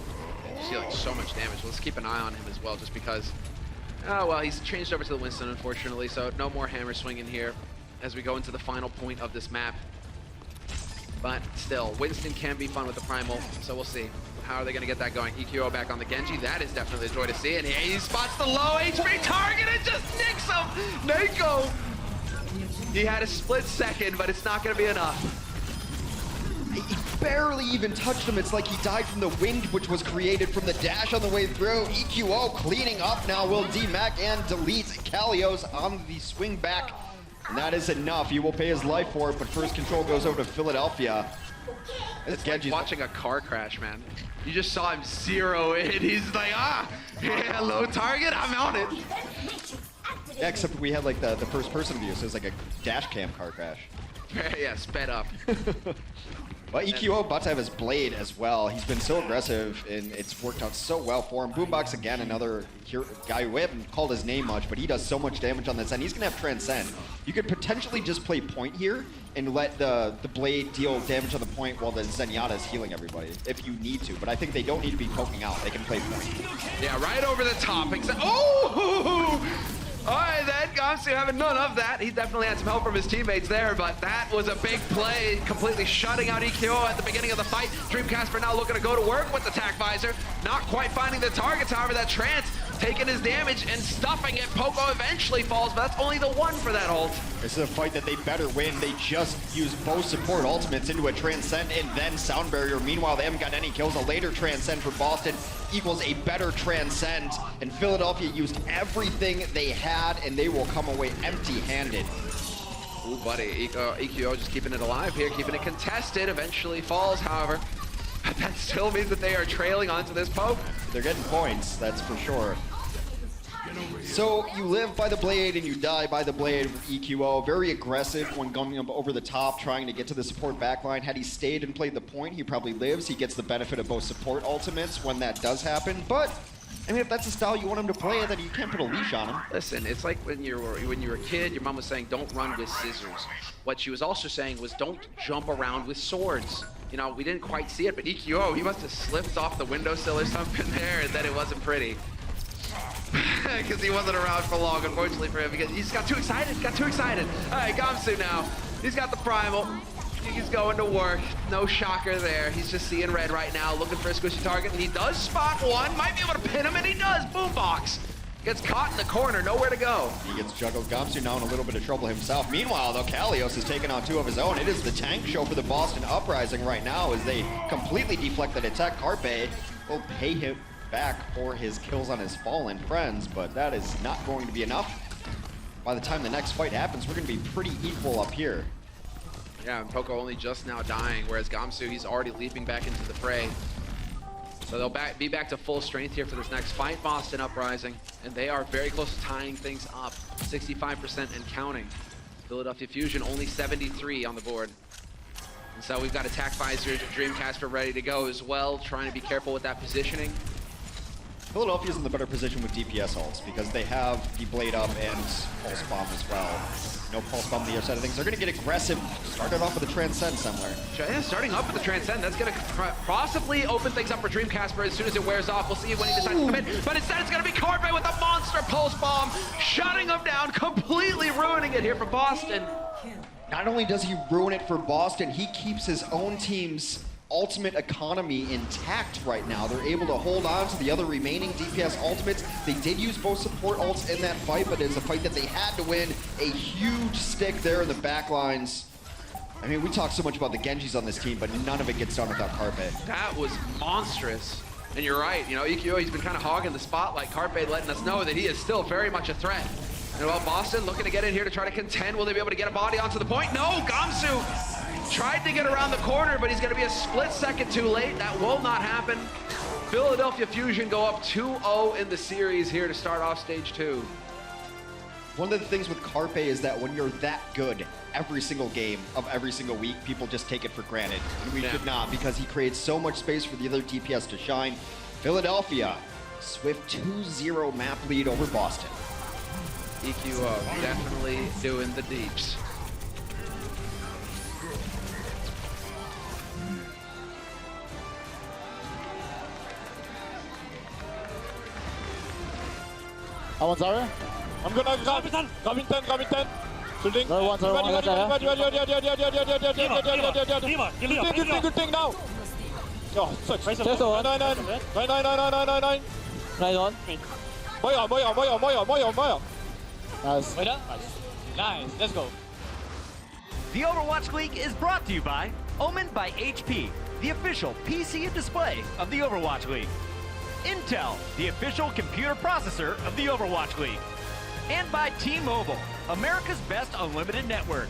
He's dealing so much damage. Let's keep an eye on him as well, just because, oh, well, he's changed over to the Winston, unfortunately, so no more hammer swinging here as we go into the final point of this map. But still, Winston can be fun with the Primal, so we'll see. How are they going to get that going? EQO back on the Genji. That is definitely a joy to see. And he spots the low HP target and just nicks him! Neko! He had a split second, but it's not going to be enough. He barely even touched him. It's like he died from the wind, which was created from the dash on the way through. EQO cleaning up now will DMAC and delete Kalios on the swing back. And that is enough. He will pay his life for it, but first control goes over to Philadelphia. It's like watching a car crash, man. You just saw him zero in. He's like, yeah, low target, I'm on it. Yeah, except we had like the first person view, so it's like a dash cam car crash. Yeah, sped up. Well, EQO about to have his blade as well. He's been so aggressive, and it's worked out so well for him. Boombox, again, another guy we haven't called his name much, but he does so much damage on this end. He's going to have Transcend. You could potentially just play point here and let the blade deal damage on the point while the Zenyatta is healing everybody, if you need to. But I think they don't need to be poking out. They can play point. Yeah, right over the top. Oh! All right, then, Gamsu having none of that. He definitely had some help from his teammates there, but that was a big play, completely shutting out EQO at the beginning of the fight. Dreamcasper now looking to go to work with the Tac Visor. Not quite finding the targets, however, that Trance taking his damage and stuffing it. Poco eventually falls, but that's only the one for that ult. This is a fight that they better win. They just use both support ultimates into a Transcend and then Sound Barrier. Meanwhile, they haven't got any kills. A later Transcend for Boston equals a better Transcend. And Philadelphia used everything they had, and they will come away empty-handed. Ooh, buddy, EQO just keeping it alive here, keeping it contested. Eventually falls, however. But that still means that they are trailing onto this poke. They're getting points, that's for sure. So you live by the blade and you die by the blade with EQO. Very aggressive when going up over the top, trying to get to the support backline. Had he stayed and played the point, he probably lives. He gets the benefit of both support ultimates when that does happen. But I mean, if that's the style you want him to play, then you can't put a leash on him. Listen, it's like when you were a kid, your mom was saying, don't run with scissors. What she was also saying was, don't jump around with swords. You know, we didn't quite see it, but EQO, he must have slipped off the windowsill or something there, and then it wasn't pretty. Because he wasn't around for long, unfortunately for him, because he just got too excited, All right, Gamsu now. He's got the primal. He's going to work. No shocker there. He's just seeing red right now, looking for a squishy target, and he does spot one. Might be able to pin him, and he does. Boombox. Gets caught in the corner, nowhere to go. He gets juggled. Gamsu now in a little bit of trouble himself. Meanwhile, though, Kalios is taking on two of his own. It is the tank show for the Boston Uprising right now as they completely deflect that attack. Carpe will pay him back for his kills on his fallen friends, but that is not going to be enough. By the time the next fight happens, we're going to be pretty equal up here. Yeah, and Poco only just now dying, whereas Gamsu, he's already leaping back into the fray. So they'll be back to full strength here for this next fight, Boston Uprising, and they are very close to tying things up, 65% and counting. Philadelphia Fusion only 73 on the board. And so we've got Attack Visor, Dreamcasper ready to go as well, trying to be careful with that positioning. Philadelphia's in the better position with DPS ults because they have the Blade Up and Pulse Bomb as well. No Pulse Bomb on the other side of things. They're going to get aggressive. Started off with a Transcend somewhere. Yeah, starting up with the Transcend. That's going to possibly open things up for Dreamcasper as soon as it wears off. We'll see when he decides to commit. But instead, it's going to be Carpe with a monster Pulse Bomb, shutting him down, completely ruining it here for Boston. Not only does he ruin it for Boston, he keeps his own team's ultimate economy intact right now. They're able to hold on to the other remaining DPS ultimates. They did use both support ults in that fight, but it was a fight that they had to win. A huge stick there in the back lines. I mean, we talk so much about the Genjis on this team, but none of it gets done without Carpe. That was monstrous. And you're right, you know, EQO, he's been kind of hogging the spotlight. Carpe letting us know that he is still very much a threat. And well, Boston looking to get in here to try to contend. Will they be able to get a body onto the point? No, Gamsu tried to get around the corner, but he's going to be a split second too late. That will not happen. Philadelphia Fusion go up 2-0 in the series here to start off stage 2. One of the things with Carpe is that when you're that good every single game of every single week, people just take it for granted. And we should not, because he creates so much space for the other DPS to shine. Philadelphia, swift 2-0 map lead over Boston. EQO definitely doing the deeps. I'm sorry. I'm gonna come in 10. Shooting. Good thing now. Oh, such. Nine. Right on. Moyo. Nice. Nice, let's go. The Overwatch League is brought to you by Omen by HP, the official PC and display of the Overwatch League. Intel, the official computer processor of the Overwatch League. And by T-Mobile, America's best unlimited network.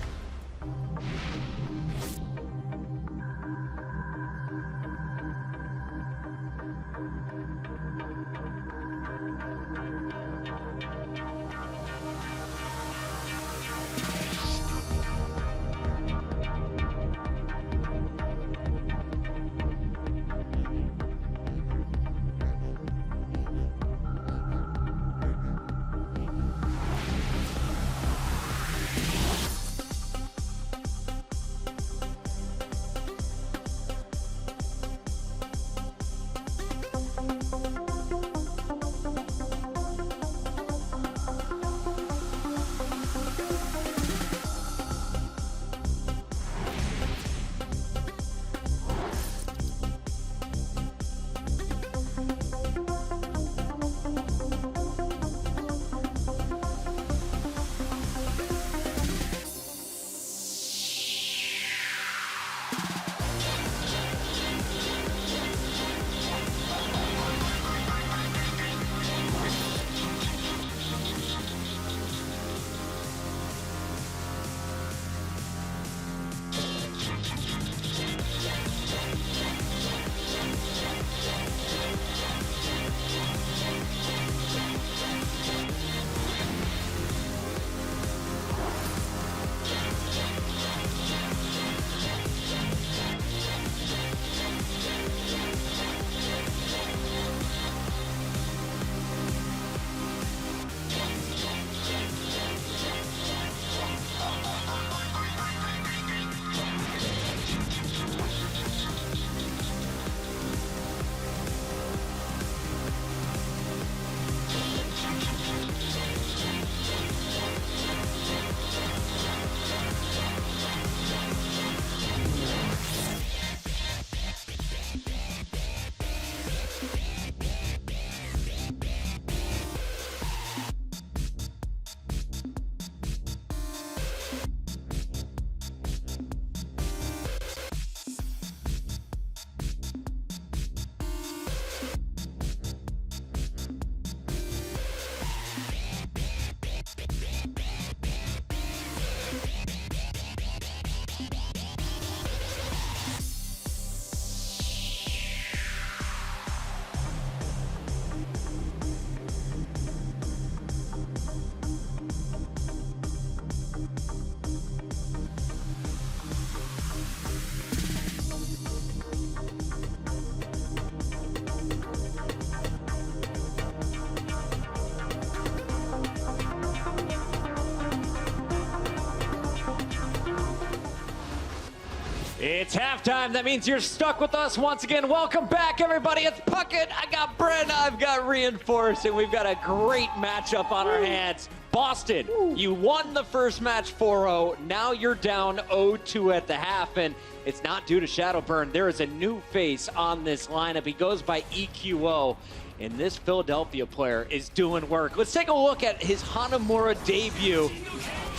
It's halftime. That means you're stuck with us once again. Welcome back, everybody. It's Puckett. I got Brent. I've got Reinforced, and we've got a great matchup on our hands. Boston, you won the first match 4-0. Now you're down 0-2 at the half, and it's not due to Shadowburn. There is a new face on this lineup. He goes by EQO, and this Philadelphia player is doing work. Let's take a look at his Hanamura debut.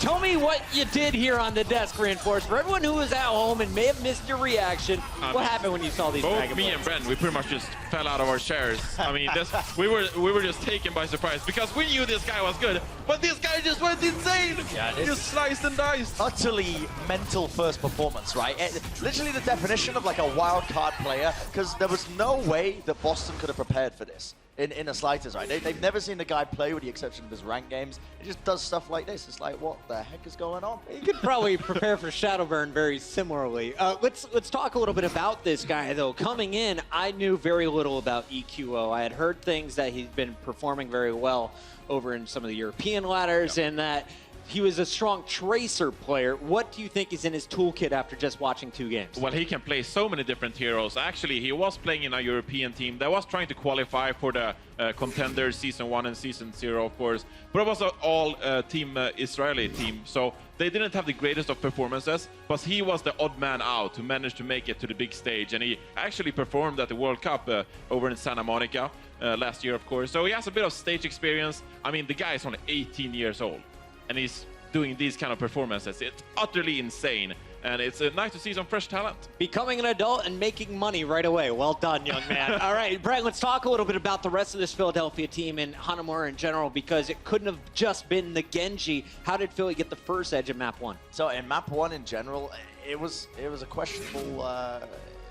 Tell me what you did here on the desk, Reinforced. For everyone who was at home and may have missed your reaction, what happened when you saw these Both me and Brent, we pretty much just fell out of our chairs. I mean, we were just taken by surprise because we knew this guy was good, but this guy just went insane. Yeah, just sliced and diced. Utterly mental first performance, right? Literally the definition of like a wild card player, because there was no way that Boston could have prepared for this. In the slightest, right? They've never seen the guy play with the exception of his ranked games. He just does stuff like this. It's like, what the heck is going on? You could probably prepare for Shadowburn very similarly. Let's talk a little bit about this guy, though. Coming in, I knew very little about EQO. I had heard things that he's been performing very well over in some of the European ladders, and that he was a strong tracer player. What do you think is in his toolkit after just watching 2 games? Well, he can play so many different heroes. Actually, he was playing in a European team that was trying to qualify for the Contenders Season 1 and Season 0, of course. But it was an all team Israeli team, so they didn't have the greatest of performances, but he was the odd man out who managed to make it to the big stage. And he actually performed at the World Cup over in Santa Monica last year, of course. So he has a bit of stage experience. I mean, the guy is only 18 years old, and he's doing these kind of performances. It's utterly insane, and it's nice to see some fresh talent. Becoming an adult and making money right away. Well done, young man. All right, Brent, let's talk a little bit about the rest of this Philadelphia team and Hanamura in general, because it couldn't have just been the Genji. How did Philly get the first edge in Map 1? So in Map 1 in general, it was a questionable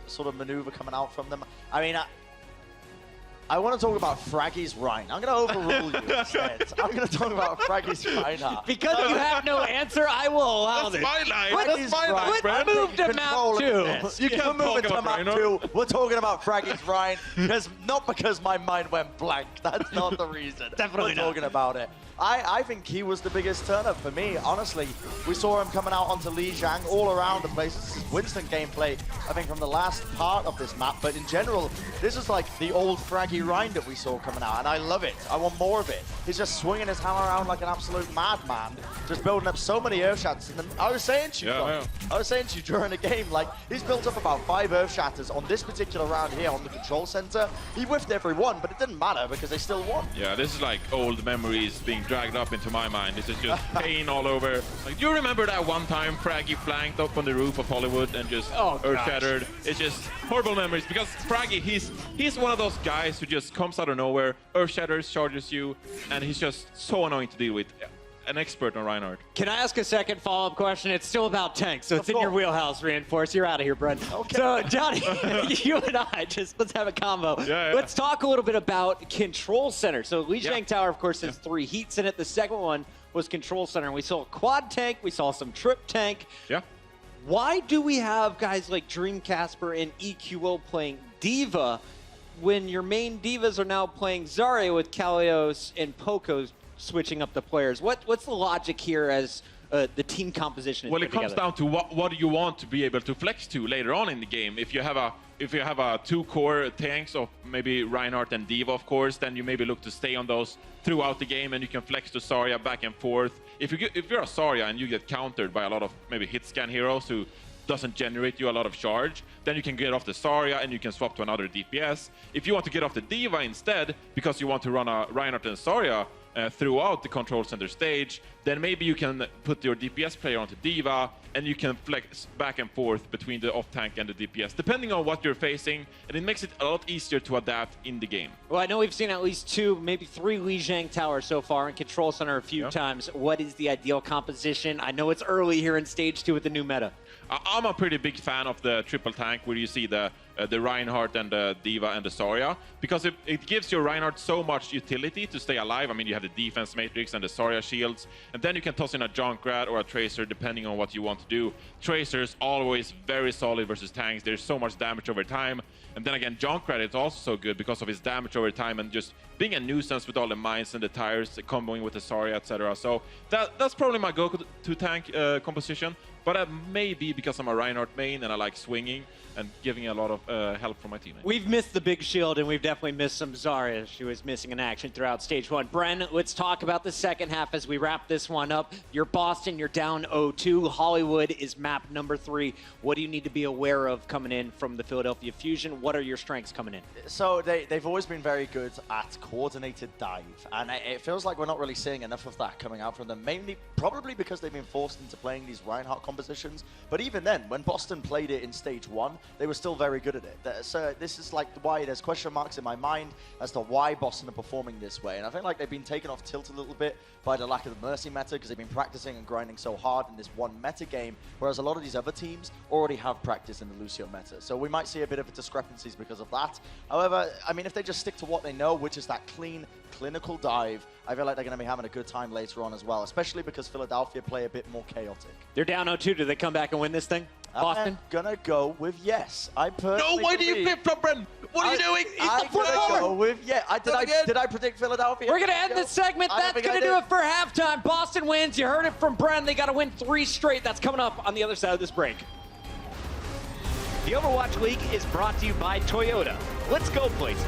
sort of maneuver coming out from them. I mean, I want to talk about Fraggy's Rhine. I'm going to overrule you instead. I'm going to talk about Fraggy's Reinhardt. Because you have no answer, I will allow this. That's my line. That's my line, Brent. Move to Map 2. You can move it to Map 2. We're talking about Fraggy's Rhine, not because my mind went blank. That's not the reason. Definitely We're talking about it. I think he was the biggest turn-up for me, honestly. We saw him coming out onto Lijiang all around the place. This is Winston gameplay, I think, from the last part of this map. But in general, this is like the old Fraggy Rhine that we saw coming out, and I love it. I want more of it. He's just swinging his hammer around like an absolute madman, just building up so many Earth Shatters. And I was saying to you, I was saying to you during the game, like, he's built up about 5 Earth Shatters on this particular round here on the control center. He whiffed every one, but it didn't matter because they still won. Yeah, this is like old memories being dragged up into my mind. This is just pain all over. Like, do you remember that one time Fraggy flanked up on the roof of Hollywood and just Earth Shattered? It's just horrible memories, because Fraggy, he's one of those guys who just comes out of nowhere, Earth Shatters, charges you, and he's just so annoying to deal with. An expert on Reinhardt. Can I ask a second follow-up question? It's still about tanks, so it's in your wheelhouse, Reinforce. You're out of here, Brent. Okay. So, Johnny, you and I, let's have a combo. Yeah. Let's talk a little bit about Control Center. So, Lijiang Tower, of course, has 3 heats in it. The second one was Control Center. And we saw a quad tank. We saw some trip tank. Yeah. Why do we have guys like Dream Casper and EQO playing Diva when your main divas are now playing Zarya with Kalios and Poco's switching up the players? What's the logic here as the team composition is Well, it comes down to what do you want to be able to flex to later on in the game. If you have a 2 core tanks of maybe Reinhardt and Diva, of course, then you maybe look to stay on those throughout the game, and you can flex to Zarya back and forth. If you're a Zarya and you get countered by a lot of maybe hit scan heroes who doesn't generate you a lot of charge, then you can get off the Zarya and you can swap to another DPS. If you want to get off the Diva instead, because you want to run a Reinhardt and Zarya throughout the control center stage, then maybe you can put your DPS player onto Diva, and you can flex back and forth between the off tank and the DPS, depending on what you're facing, and it makes it a lot easier to adapt in the game. Well, I know we've seen at least 2, maybe 3 Lijiang Towers so far in Control Center a few times. What is the ideal composition? I know it's early here in Stage 2 with the new meta. I'm a pretty big fan of the triple tank, where you see the Reinhardt and the Diva and the Zarya, because it gives your Reinhardt so much utility to stay alive. I mean, you have the defense matrix and the Zarya shields, and then you can toss in a Junkrat or a Tracer depending on what you want to do. Tracer's always very solid versus tanks. There's so much damage over time. And then again, Junkrat is also so good because of his damage over time and just being a nuisance with all the mines and the tires, comboing with the Zarya, etc. So that's probably my go-to tank composition. But maybe because I'm a Reinhardt main and I like swinging and giving a lot of help from my teammates. We've missed the big shield, and we've definitely missed some Zarya. She was missing in action throughout stage 1. Bren, let's talk about the second half as we wrap this one up. You're Boston, you're down 0-2. Hollywood is map number 3. What do you need to be aware of coming in from the Philadelphia Fusion? What are your strengths coming in? So they've always been very good at coordinated dive, and it feels like we're not really seeing enough of that coming out from them, mainly probably because they've been forced into playing these Reinhardt compositions. But even then, when Boston played it in stage 1, they were still very good at it. So this is like why there's question marks in my mind as to why Boston are performing this way. And I think like they've been taken off tilt a little bit by the lack of the Mercy meta, because they've been practicing and grinding so hard in this one meta game, whereas a lot of these other teams already have practice in the Lucio meta. So we might see a bit of discrepancies because of that. However, I mean, if they just stick to what they know, which is that clean, clinical dive, I feel like they're going to be having a good time later on as well, especially because Philadelphia play a bit more chaotic. They're down 0-2. Do they come back and win this thing? Boston? I'm gonna go with yes. I personally. No, why do you flip-flop, Bren? What are you doing? I'm gonna go with yeah. Did I predict Philadelphia? We're gonna end this segment. That's gonna do it for halftime. Boston wins. You heard it from Bren. They gotta win 3 straight. That's coming up on the other side of this break. The Overwatch League is brought to you by Toyota. Let's go places.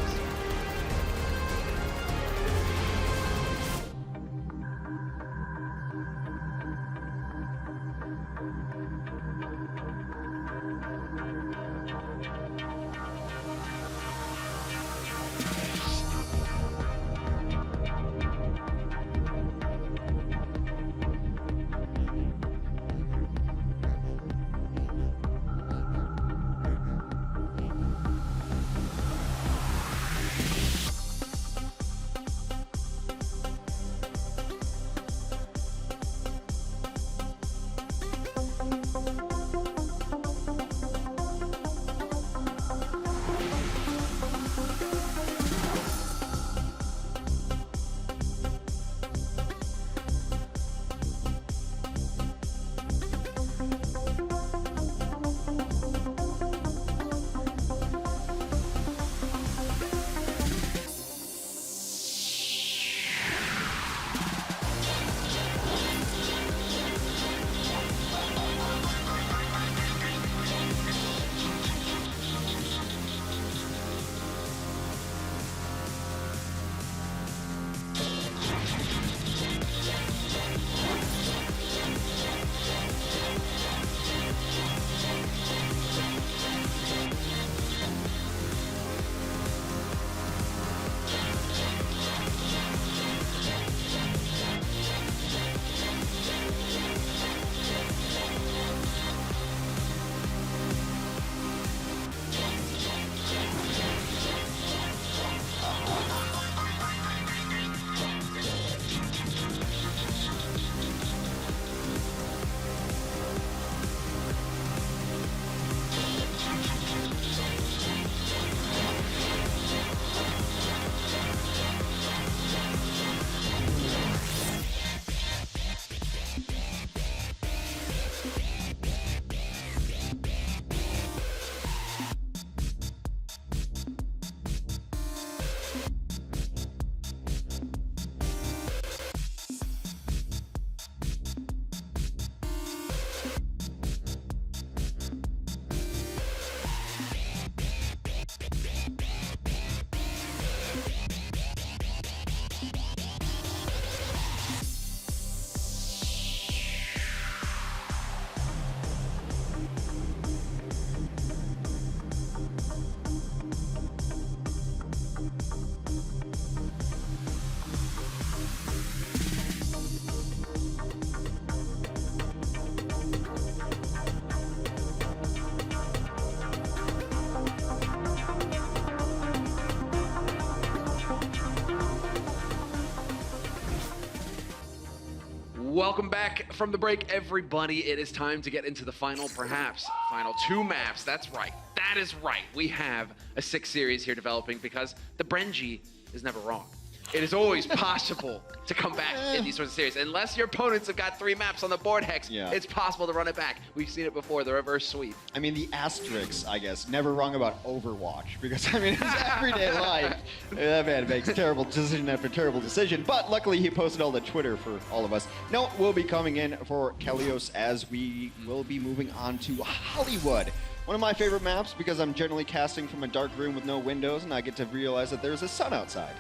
Welcome back from the break, everybody. It is time to get into the final, perhaps final 2 maps. That's right. That is right. We have a 6 series here developing because the Brenji is never wrong. it is always possible to come back in these sorts of series. Unless your opponents have got 3 maps on the board, Hex, it's possible to run it back. We've seen it before, the reverse sweep. I mean, the asterisks, I guess, never wrong about Overwatch, because, I mean, it's everyday life. That man makes terrible decision after terrible decision, but luckily he posted all the Twitter for all of us. No, we'll be coming in for Kelios as we will be moving on to Hollywood. One of my favorite maps because I'm generally casting from a dark room with no windows and I get to realize that there's a sun outside.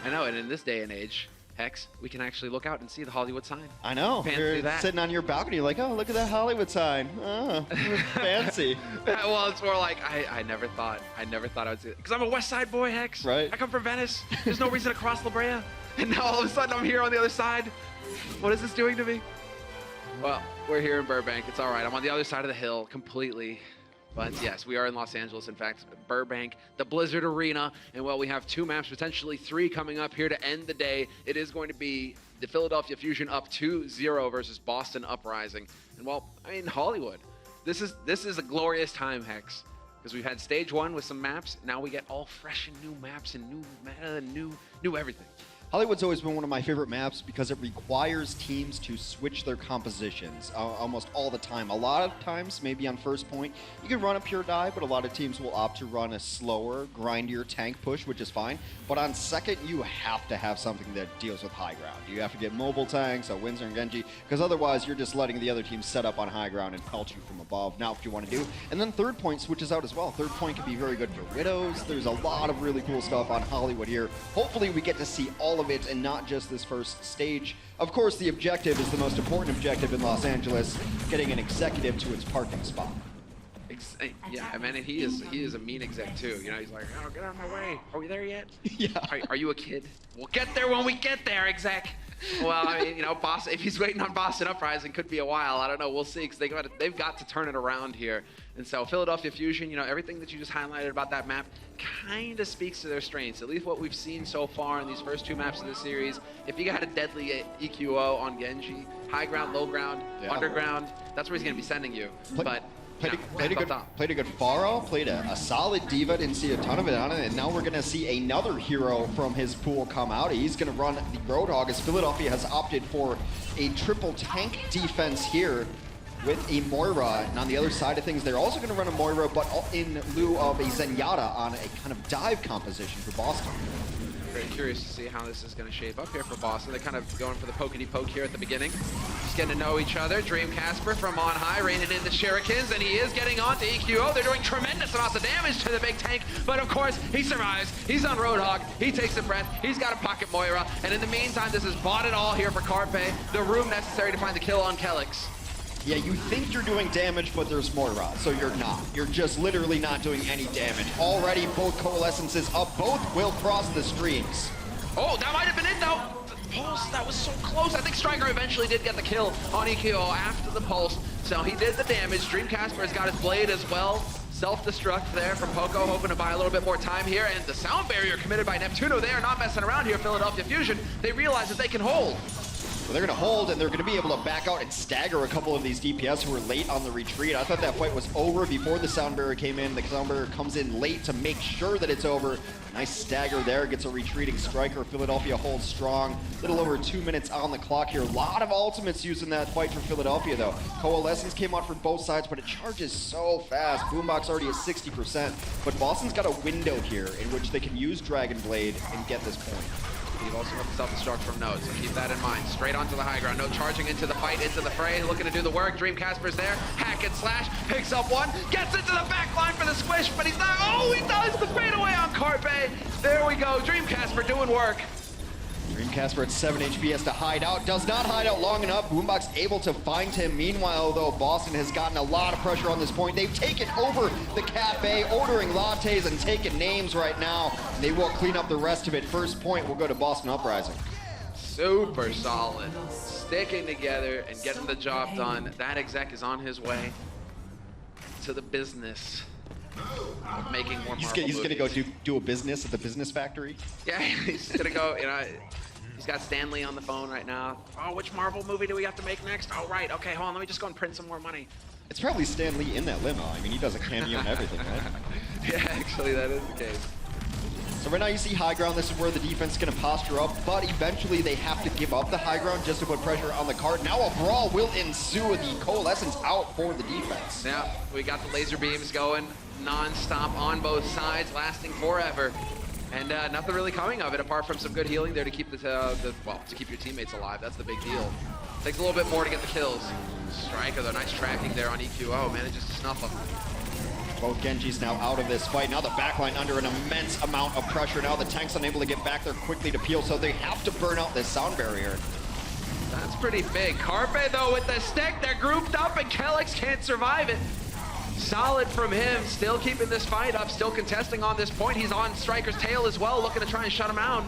I know, and in this day and age, Hex, we can actually look out and see the Hollywood sign. I know. You're sitting on your balcony like, oh, look at that Hollywood sign. Oh, fancy. Well, it's more like, I never thought I would see it. Because I'm a West Side boy, Hex. Right. I come from Venice. There's no reason to cross La Brea. And now all of a sudden I'm here on the other side. What is this doing to me? Well, we're here in Burbank. It's all right. I'm on the other side of the hill completely. But yes, we are in Los Angeles, in fact, Burbank, the Blizzard Arena. And well, we have 2 maps, potentially 3 coming up here to end the day. It is going to be the Philadelphia Fusion up 2-0 versus Boston Uprising. And well, I mean, Hollywood, this is a glorious time, Hex, because we've had stage 1 with some maps. Now we get all fresh and new maps and new meta and new everything. Hollywood's always been one of my favorite maps because it requires teams to switch their compositions almost all the time. A lot of times, maybe on first point, you can run a pure dive, but a lot of teams will opt to run a slower, grindier tank push, which is fine. But on second, you have to have something that deals with high ground. You have to get mobile tanks, a Windsor and Genji, because otherwise you're just letting the other team set up on high ground and pelt you from above. Now, what you want to do. And then third point switches out as well. Third point can be very good for Widows. There's a lot of really cool stuff on Hollywood here. Hopefully we get to see all of it and not just this first stage. Of course, the objective is the most important objective in Los Angeles, getting an executive to its parking spot. Yeah, I mean, he is a mean exec too. You know, he's like, oh, get out of my way. Are we there yet? Yeah. Are you a kid? We'll get there when we get there, exec. Well, I mean, you know, Boston, if he's waiting on Boston Uprising, could be a while. I don't know. We'll see, because they've got to turn it around here. And so Philadelphia Fusion, you know, everything that you just highlighted about that map kind of speaks to their strengths, at least what we've seen so far in these first 2 maps of the series. If you got a deadly EQO on Genji, high ground, low ground, underground, that's where he's going to be sending you. Played a good Pharah, played a solid Diva, didn't see a ton of it on it, and now we're going to see another hero from his pool come out. He's going to run the Roadhog as Philadelphia has opted for a triple tank defense here with a Moira. And on the other side of things, they're also going to run a Moira, but in lieu of a Zenyatta on a kind of dive composition for Boston. Very curious to see how this is going to shape up here for Boston. They're kind of going for the pokey-poke here at the beginning. Just getting to know each other. Dream Casper from on high, raining in the Shurikens, and he is getting on to EQO. They're doing tremendous amounts of damage to the big tank, but of course, he survives. He's on Roadhog. He takes a breath. He's got a pocket Moira, and in the meantime, this has bought it all here for Carpe. The room necessary to find the kill on Kelix. Yeah, you think you're doing damage, but there's Moira, so you're not. You're just literally not doing any damage. Already, both Coalescences up, both will cross the streams. Oh, that might have been it, though. The Pulse, that was so close. I think Striker eventually did get the kill on EQO after the Pulse, so he did the damage. Dream Casper has got his blade as well. Self-destruct there from Poco, hoping to buy a little bit more time here, and the sound barrier committed by Neptuno. They are not messing around here, Philadelphia Fusion. They realize that they can hold. Well, they're going to hold, and they're going to be able to back out and stagger a couple of these DPS who were late on the retreat. I thought that fight was over before the sound barrier came in. The sound barrier comes in late to make sure that it's over. Nice stagger there, gets a retreating Striker. Philadelphia holds strong. A little over 2 minutes on the clock here. A lot of ultimates used in that fight for Philadelphia, though. Coalescence came out for both sides, but it charges so fast. Boombox already at 60%, but Boston's got a window here in which they can use Dragon Blade and get this point. You've also got the self-destruct from Node, so keep that in mind. Straight onto the high ground. Node charging into the fight, into the fray, looking to do the work. Dream Casper's there. Hack and slash, picks up one, gets into the back line for the squish, but he's not. Oh, he does the fadeaway on Carpe. There we go. Dream Casper doing work. Dream Casper at 7 HP has to hide out. Does not hide out long enough. Boombox able to find him. Meanwhile, though, Boston has gotten a lot of pressure on this point. They've taken over the cafe, ordering lattes and taking names right now. They will clean up the rest of it. First point will go to Boston Uprising. Super solid. Sticking together and getting the job done. That exec is on his way to the business of making more Marvel He's going to go do a business at the business factory? Yeah, he's going to go, you know, he's got Stanley on the phone right now. Oh, which Marvel movie do we have to make next? Oh, right, okay, hold on, let me just go and print some more money. It's probably Stan Lee in that limo. I mean, he does a cameo and everything, right? Yeah, actually, that is the case. So right now you see high ground. This is where the defense is going to posture up, but eventually they have to give up the high ground just to put pressure on the cart. Now a brawl will ensue with the Coalescence out for the defense. Yeah, we got the laser beams going non-stop on both sides, lasting forever. And nothing really coming of it apart from some good healing there to keep to keep your teammates alive. That's the big deal. Takes a little bit more to get the kills. Striker, though, nice tracking there on EQO, manages to snuff him. Both Genjis now out of this fight. Now the backline under an immense amount of pressure. Now the tank's unable to get back there quickly to peel, so they have to burn out this sound barrier. That's pretty big. Carpe, though, with the stick, they're grouped up, and Kellex can't survive it. Solid from him, still keeping this fight up, still contesting on this point. He's on Striker's tail as well, looking to try and shut him out.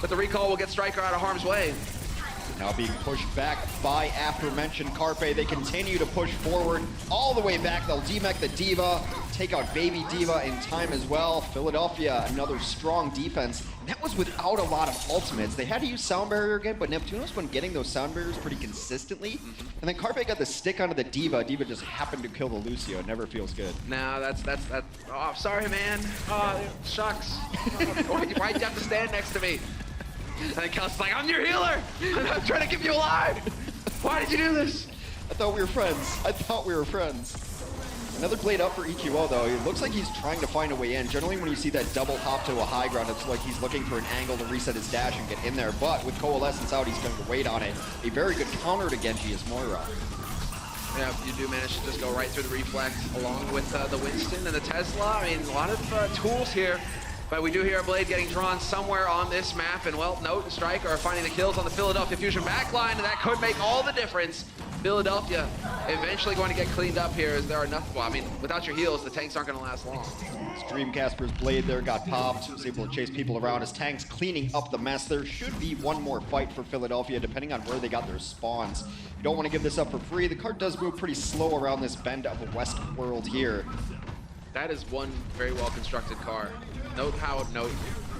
But the recall will get Striker out of harm's way. Now being pushed back by aforementioned Carpe. They continue to push forward all the way back. They'll demech the Diva, take out Baby Diva in time as well. Philadelphia, another strong defense. And that was without a lot of ultimates. They had to use Sound Barrier again, but Neptuno's been getting those Sound Barriers pretty consistently. And then Carpe got the stick onto the Diva. Diva just happened to kill the Lucio. It never feels good. No, that's oh, sorry, man. Oh, shucks. Why'd you have to stand next to me? And then Kellex like, I'm your healer! I'm trying to keep you alive! Why did you do this? I thought we were friends. I thought we were friends. Another blade up for EQO, though. It looks like he's trying to find a way in. Generally, when you see that double hop to a high ground, it's like he's looking for an angle to reset his dash and get in there. But with Coalescence out, he's going to wait on it. A very good counter to Genji is Moira. Yeah, you do manage to just go right through the reflex along with the Winston and the Tesla. I mean, a lot of tools here. But we do hear a blade getting drawn somewhere on this map, and well, Note and Striker are finding the kills on the Philadelphia Fusion backline, and that could make all the difference. Philadelphia eventually going to get cleaned up here as there are nothing. Well, I mean, without your heals, the tanks aren't going to last long. Dreamcasper's blade there got popped. Was able to chase people around. His tanks cleaning up the mess. There should be one more fight for Philadelphia, depending on where they got their spawns. You don't want to give this up for free. The cart does move pretty slow around this bend of the Westworld here. That is one very well-constructed car. Note how Note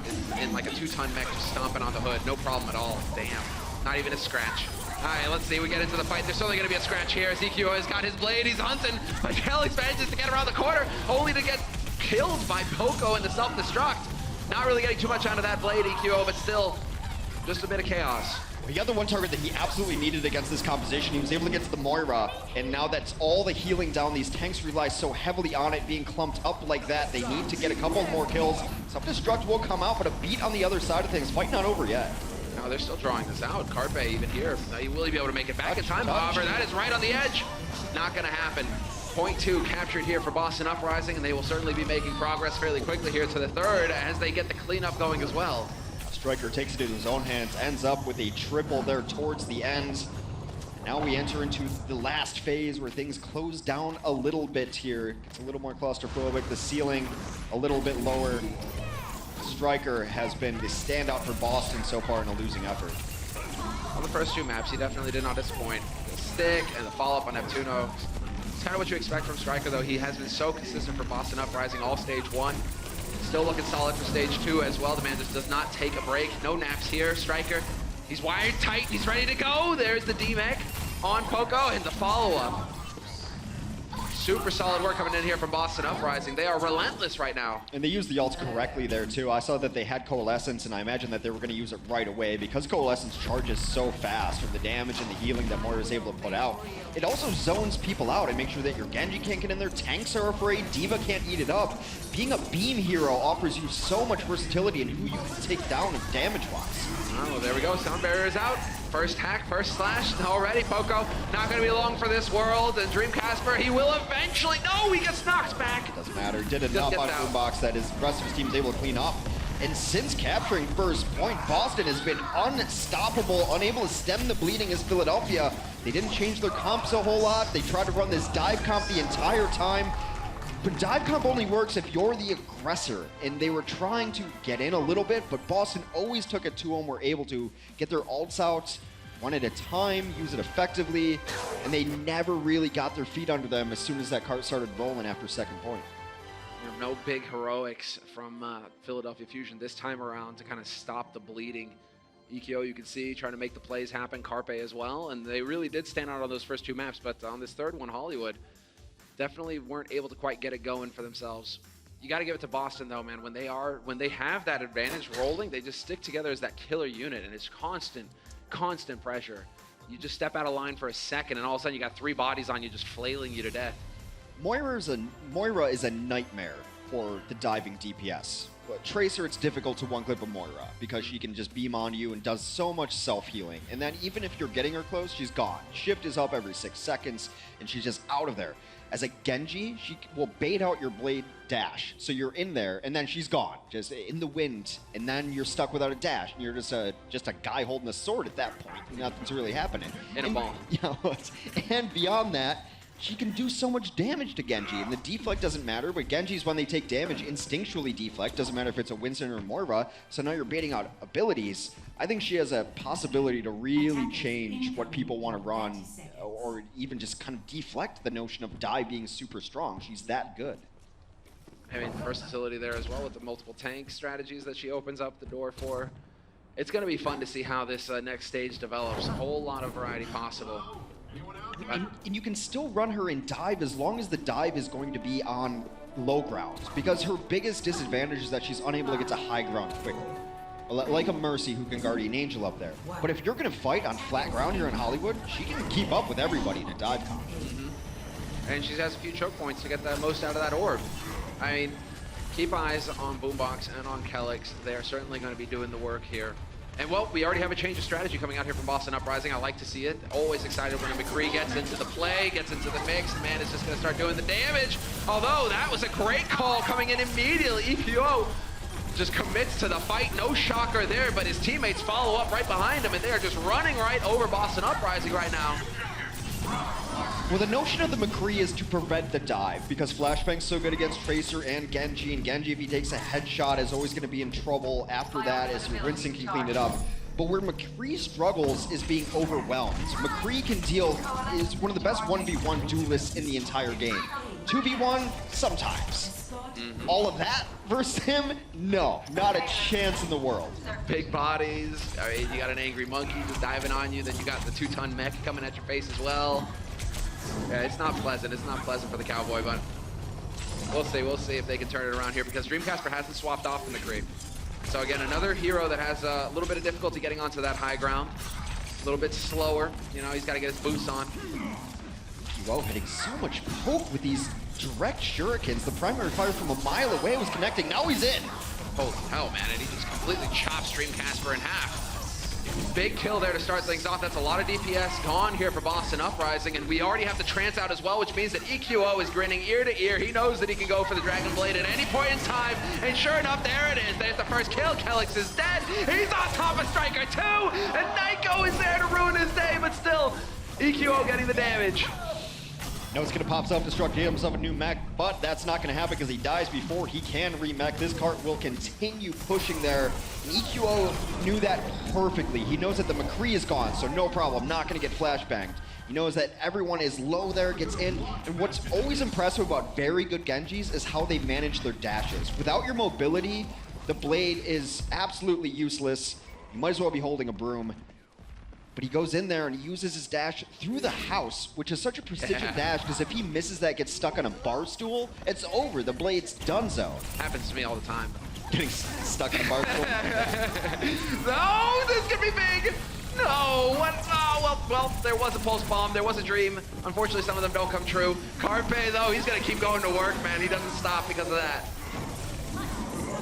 is in like a 2-ton mech just stomping on the hood. No problem at all. Damn. Not even a scratch. All right, let's see. We get into the fight. There's certainly going to be a scratch here. EQO has got his blade. He's hunting. But Kellex manages to get around the corner, only to get killed by Poco in the self-destruct. Not really getting too much out of that blade, EQO, but still just a bit of chaos. He got the one target that he absolutely needed against this composition. He was able to get to the Moira, and now that's all the healing down. These tanks rely so heavily on it being clumped up like that. They need to get a couple more kills. Self-destruct will come out, but a beat on the other side of things. Fight not over yet. No, they're still drawing this out. Carpe even here. Now, you will be able to make it back in time, however. That is right on the edge. Not going to happen. Point 2 captured here for Boston Uprising, and they will certainly be making progress fairly quickly here to the third as they get the cleanup going as well. Striker takes it in his own hands, ends up with a triple there towards the end. Now we enter into the last phase where things close down a little bit here. It's a little more claustrophobic, the ceiling a little bit lower. Striker has been the standout for Boston so far in a losing effort. On the first 2 maps, he definitely did not disappoint. The stick and the follow-up on Neptuno. It's kind of what you expect from Striker, though. He has been so consistent for Boston Uprising all stage 1. Still looking solid for stage 2 as well. The man just does not take a break. No naps here. Striker, he's wired tight. He's ready to go. There's the DMEC on Poco and the follow-up. Super solid work coming in here from Boston Uprising. They are relentless right now. And they used the ults correctly there too. I saw that they had Coalescence, and I imagine that they were going to use it right away because Coalescence charges so fast from the damage and the healing that Moira is able to put out. It also zones people out and makes sure that your Genji can't get in there, tanks are afraid, Diva can't eat it up. Being a beam hero offers you so much versatility in who you can take down damage-wise. Oh, there we go. Sound barrier is out. First hack, first slash already. Poco not going to be long for this world. And Dreamcasper, he will eventually. No, he gets knocked back. Doesn't matter. Did enough on Boombox that his rest of his team is able to clean up. And since capturing first point, Boston has been unstoppable, unable to stem the bleeding as Philadelphia. They didn't change their comps a whole lot. They tried to run this dive comp the entire time. But dive comp only works if you're the aggressor, and they were trying to get in a little bit, but Boston always took it to them, were able to get their ults out one at a time, use it effectively, and they never really got their feet under them as soon as that cart started rolling after second point. No big heroics from Philadelphia Fusion this time around to kind of stop the bleeding. EQO, you can see, trying to make the plays happen, Carpe as well, and they really did stand out on those first 2 maps, but on this third one, Hollywood, definitely weren't able to quite get it going for themselves. You got to give it to Boston though, man. When they have that advantage rolling, they just stick together as that killer unit, and it's constant pressure. You just step out of line for a second, and all of a sudden you got 3 bodies on you just flailing you to death. Moira is a nightmare for the diving DPS. But Tracer, it's difficult to one-clip a Moira because she can just beam on you and does so much self-healing. And then even if you're getting her close, she's gone. Shift is up every 6 seconds, and she's just out of there. As a Genji, she will bait out your blade dash. So you're in there, and then she's gone, just in the wind, and then you're stuck without a dash, and you're just a guy holding a sword at that point. Nothing's really happening. In a ball. You know, and beyond that, she can do so much damage to Genji, and the deflect doesn't matter, but Genjis, when they take damage, instinctually deflect. Doesn't matter if it's a Winston or Moira, so now you're baiting out abilities. I think she has a possibility to really change what people want to run, or even just kind of deflect the notion of dive being super strong. She's that good. I mean, versatility there as well with the multiple tank strategies that she opens up the door for. It's going to be fun to see how this next stage develops. A whole lot of variety possible. And you can still run her in dive as long as the dive is going to be on low ground, because her biggest disadvantage is that she's unable to get to high ground quickly. Like a Mercy who can guardian angel up there. But if you're going to fight on flat ground here in Hollywood, she can keep up with everybody in a dive comp. And she has a few choke points to get the most out of that orb. I mean, keep eyes on Boombox and on Kelix. They are certainly going to be doing the work here. And well, we already have a change of strategy coming out here from Boston Uprising. I like to see it. Always excited when a McCree gets into the play, gets into the mix. The man is just going to start doing the damage. Although, that was a great call coming in immediately. EQO just commits to the fight. No shocker there, but his teammates follow up right behind him, and they are just running right over Boston Uprising right now. Well, the notion of the McCree is to prevent the dive, because Flashbang's so good against Tracer and Genji if he takes a headshot, is always going to be in trouble after that, as Winston can clean it up. But where McCree struggles is being overwhelmed. McCree is one of the best 1v1 duelists in the entire game. 2v1, sometimes. All of that versus him? No, not a chance in the world. Big bodies. I mean, you got an angry monkey just diving on you, then you got the 2-ton mech coming at your face as well. Yeah, it's not pleasant. It's not pleasant for the Cowboy, but we'll see. We'll see if they can turn it around here, because Dreamcasper hasn't swapped off from the creep. So again, another hero that has a little bit of difficulty getting onto that high ground. A little bit slower. You know, he's got to get his boots on. Well, hitting so much poke with these direct shurikens. The primary fire from a mile away was connecting. Now he's in. Holy hell, man. And he just completely chops Dreamcasper in half. Big kill there to start things off. That's a lot of DPS gone here for Boston Uprising, and we already have the trance out as well, which means that EQO is grinning ear to ear. He knows that he can go for the Dragon Blade at any point in time, and sure enough, there it is. There's the first kill. Kelix is dead. He's on top of Striker too, and Nyko is there to ruin his day, but still, EQO getting the damage. No, it's going to pop self-destruct, get himself a new mech, but that's not going to happen because he dies before he can remech. This cart will continue pushing there. And EQO knew that perfectly. He knows that the McCree is gone, so no problem, not going to get flashbanged. He knows that everyone is low there, gets in, and what's always impressive about very good Genjis is how they manage their dashes. Without your mobility, the blade is absolutely useless. You might as well be holding a broom. But he goes in there and he uses his dash through the house, which is such a precision dash, because if he misses that, gets stuck on a bar stool, it's over. The blade's donezo. Happens to me all the time. Getting stuck on a bar stool. No, this could be big. No, what? Oh, well, there was a pulse bomb. There was a dream. Unfortunately, some of them don't come true. Carpe, though, he's going to keep going to work, man. He doesn't stop because of that.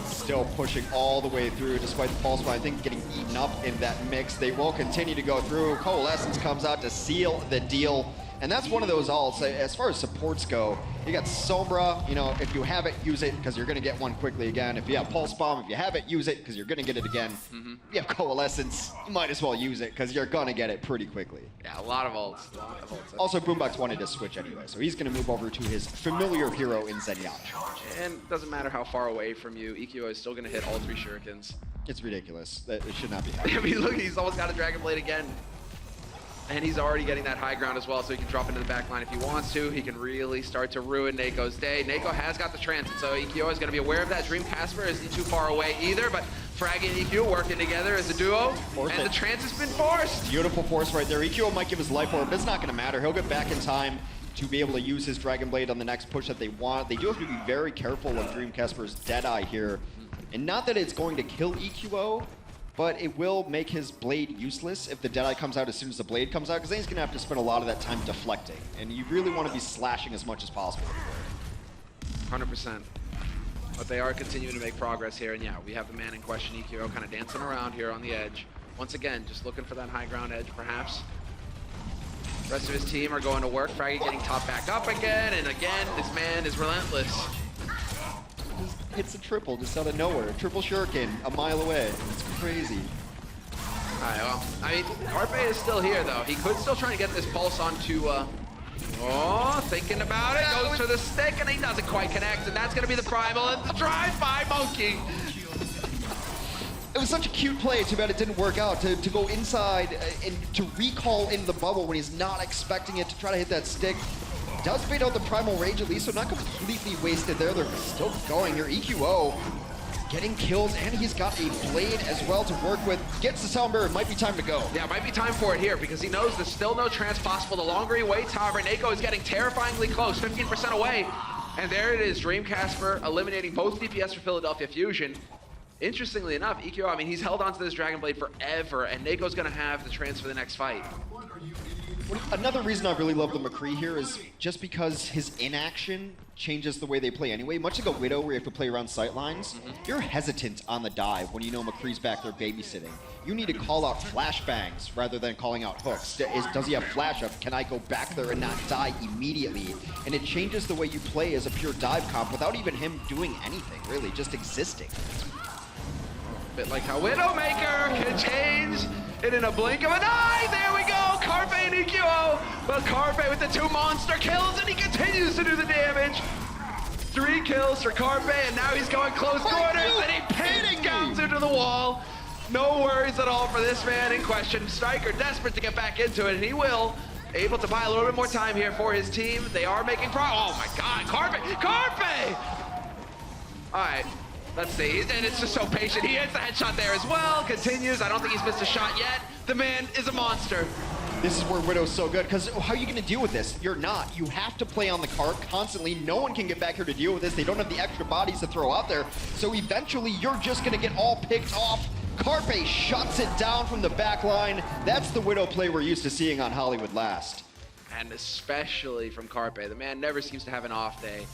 Still pushing all the way through, despite the false one, I think, getting eaten up in that mix. They will continue to go through. Coalescence comes out to seal the deal. And that's one of those alts. As far as supports go, you got Sombra, you know, if you have it, use it, because you're going to get one quickly again. If you have Pulse Bomb, if you have it, use it, because you're going to get it again. If you have Coalescence, you might as well use it, because you're going to get it pretty quickly. Yeah, a lot of ults. Also, Boombox wanted to switch anyway, so he's going to move over to his familiar hero in Zenyatta. And it doesn't matter how far away from you, EQO is still going to hit all 3 shurikens. It's ridiculous. It should not be happening. I mean, look, he's almost got a Dragon Blade again. And he's already getting that high ground as well, so he can drop into the back line if he wants to. He can really start to ruin Nako's day. Nako has got the transit, so EQO is going to be aware of that. Dreamcasper isn't too far away either, but Frag and EQ working together as a duo, and the trance has been forced. Beautiful force right there. EQO might give his life orb, but it's not going to matter. He'll get back in time. to be able to use his Dragon Blade on the next push that they want. They do have to be very careful of Dream Casper's Deadeye here. And not that it's going to kill EQO, but it will make his blade useless if the Deadeye comes out as soon as the blade comes out, because then he's going to have to spend a lot of that time deflecting. And you really want to be slashing as much as possible. 100%. But they are continuing to make progress here. And yeah, we have the man in question, EQO, kind of dancing around here on the edge. Once again, just looking for that high ground edge, perhaps. Rest of his team are going to work. Fraggy getting top back up again, and again, this man is relentless. Just hits a triple just out of nowhere. Triple shuriken a mile away. It's crazy. All right, well, I mean, Carpe is still here, though. He could still try to get this pulse onto, oh, thinking about it, goes for the stick, and he doesn't quite connect, and that's going to be the primal, and the drive-by monkey. It was such a cute play, too bad it didn't work out, to go inside and to recall in the bubble when he's not expecting it, to try to hit that stick. Does bait out the primal rage at least, so not completely wasted there. They're still going here. EQO getting kills, and he's got a blade as well to work with. Gets the sound barrier, might be time to go. Yeah, it might be time for it here, because he knows there's still no trance possible. The longer he waits, however, Nako is getting terrifyingly close, 15% away. And there it is, Dream Casper eliminating both DPS for Philadelphia Fusion. Interestingly enough, EQO, I mean, he's held onto this Dragon Blade forever, and Nako's gonna have the trance for the next fight. Another reason I really love the McCree here is just because his inaction changes the way they play anyway. Much like a Widow where you have to play around sightlines, you're hesitant on the dive when you know McCree's back there babysitting. You need to call out flashbangs rather than calling out hooks. Does he have flash up? Can I go back there and not die immediately? And it changes the way you play as a pure dive comp without even him doing anything, really, just existing. Bit like how Widowmaker can change it in a blink of an eye. There we go, Carpe and EQO. But Carpe with the 2 monster kills, and he continues to do the damage. 3 kills for Carpe, and now he's going close quarters, and he pins Gams into the wall. No worries at all for this man in question. Striker desperate to get back into it, and he will. Able to buy a little bit more time here for his team. They are making progress. Oh my God, Carpe! All right. Let's see, and it's just so patient. He hits the headshot there as well, continues. I don't think he's missed a shot yet. The man is a monster. This is where Widow's so good, because how are you going to deal with this? You're not. You have to play on the cart constantly. No one can get back here to deal with this. They don't have the extra bodies to throw out there. So eventually, you're just going to get all picked off. Carpe shuts it down from the back line. That's the Widow play we're used to seeing on Hollywood Last. And especially from Carpe. The man never seems to have an off day.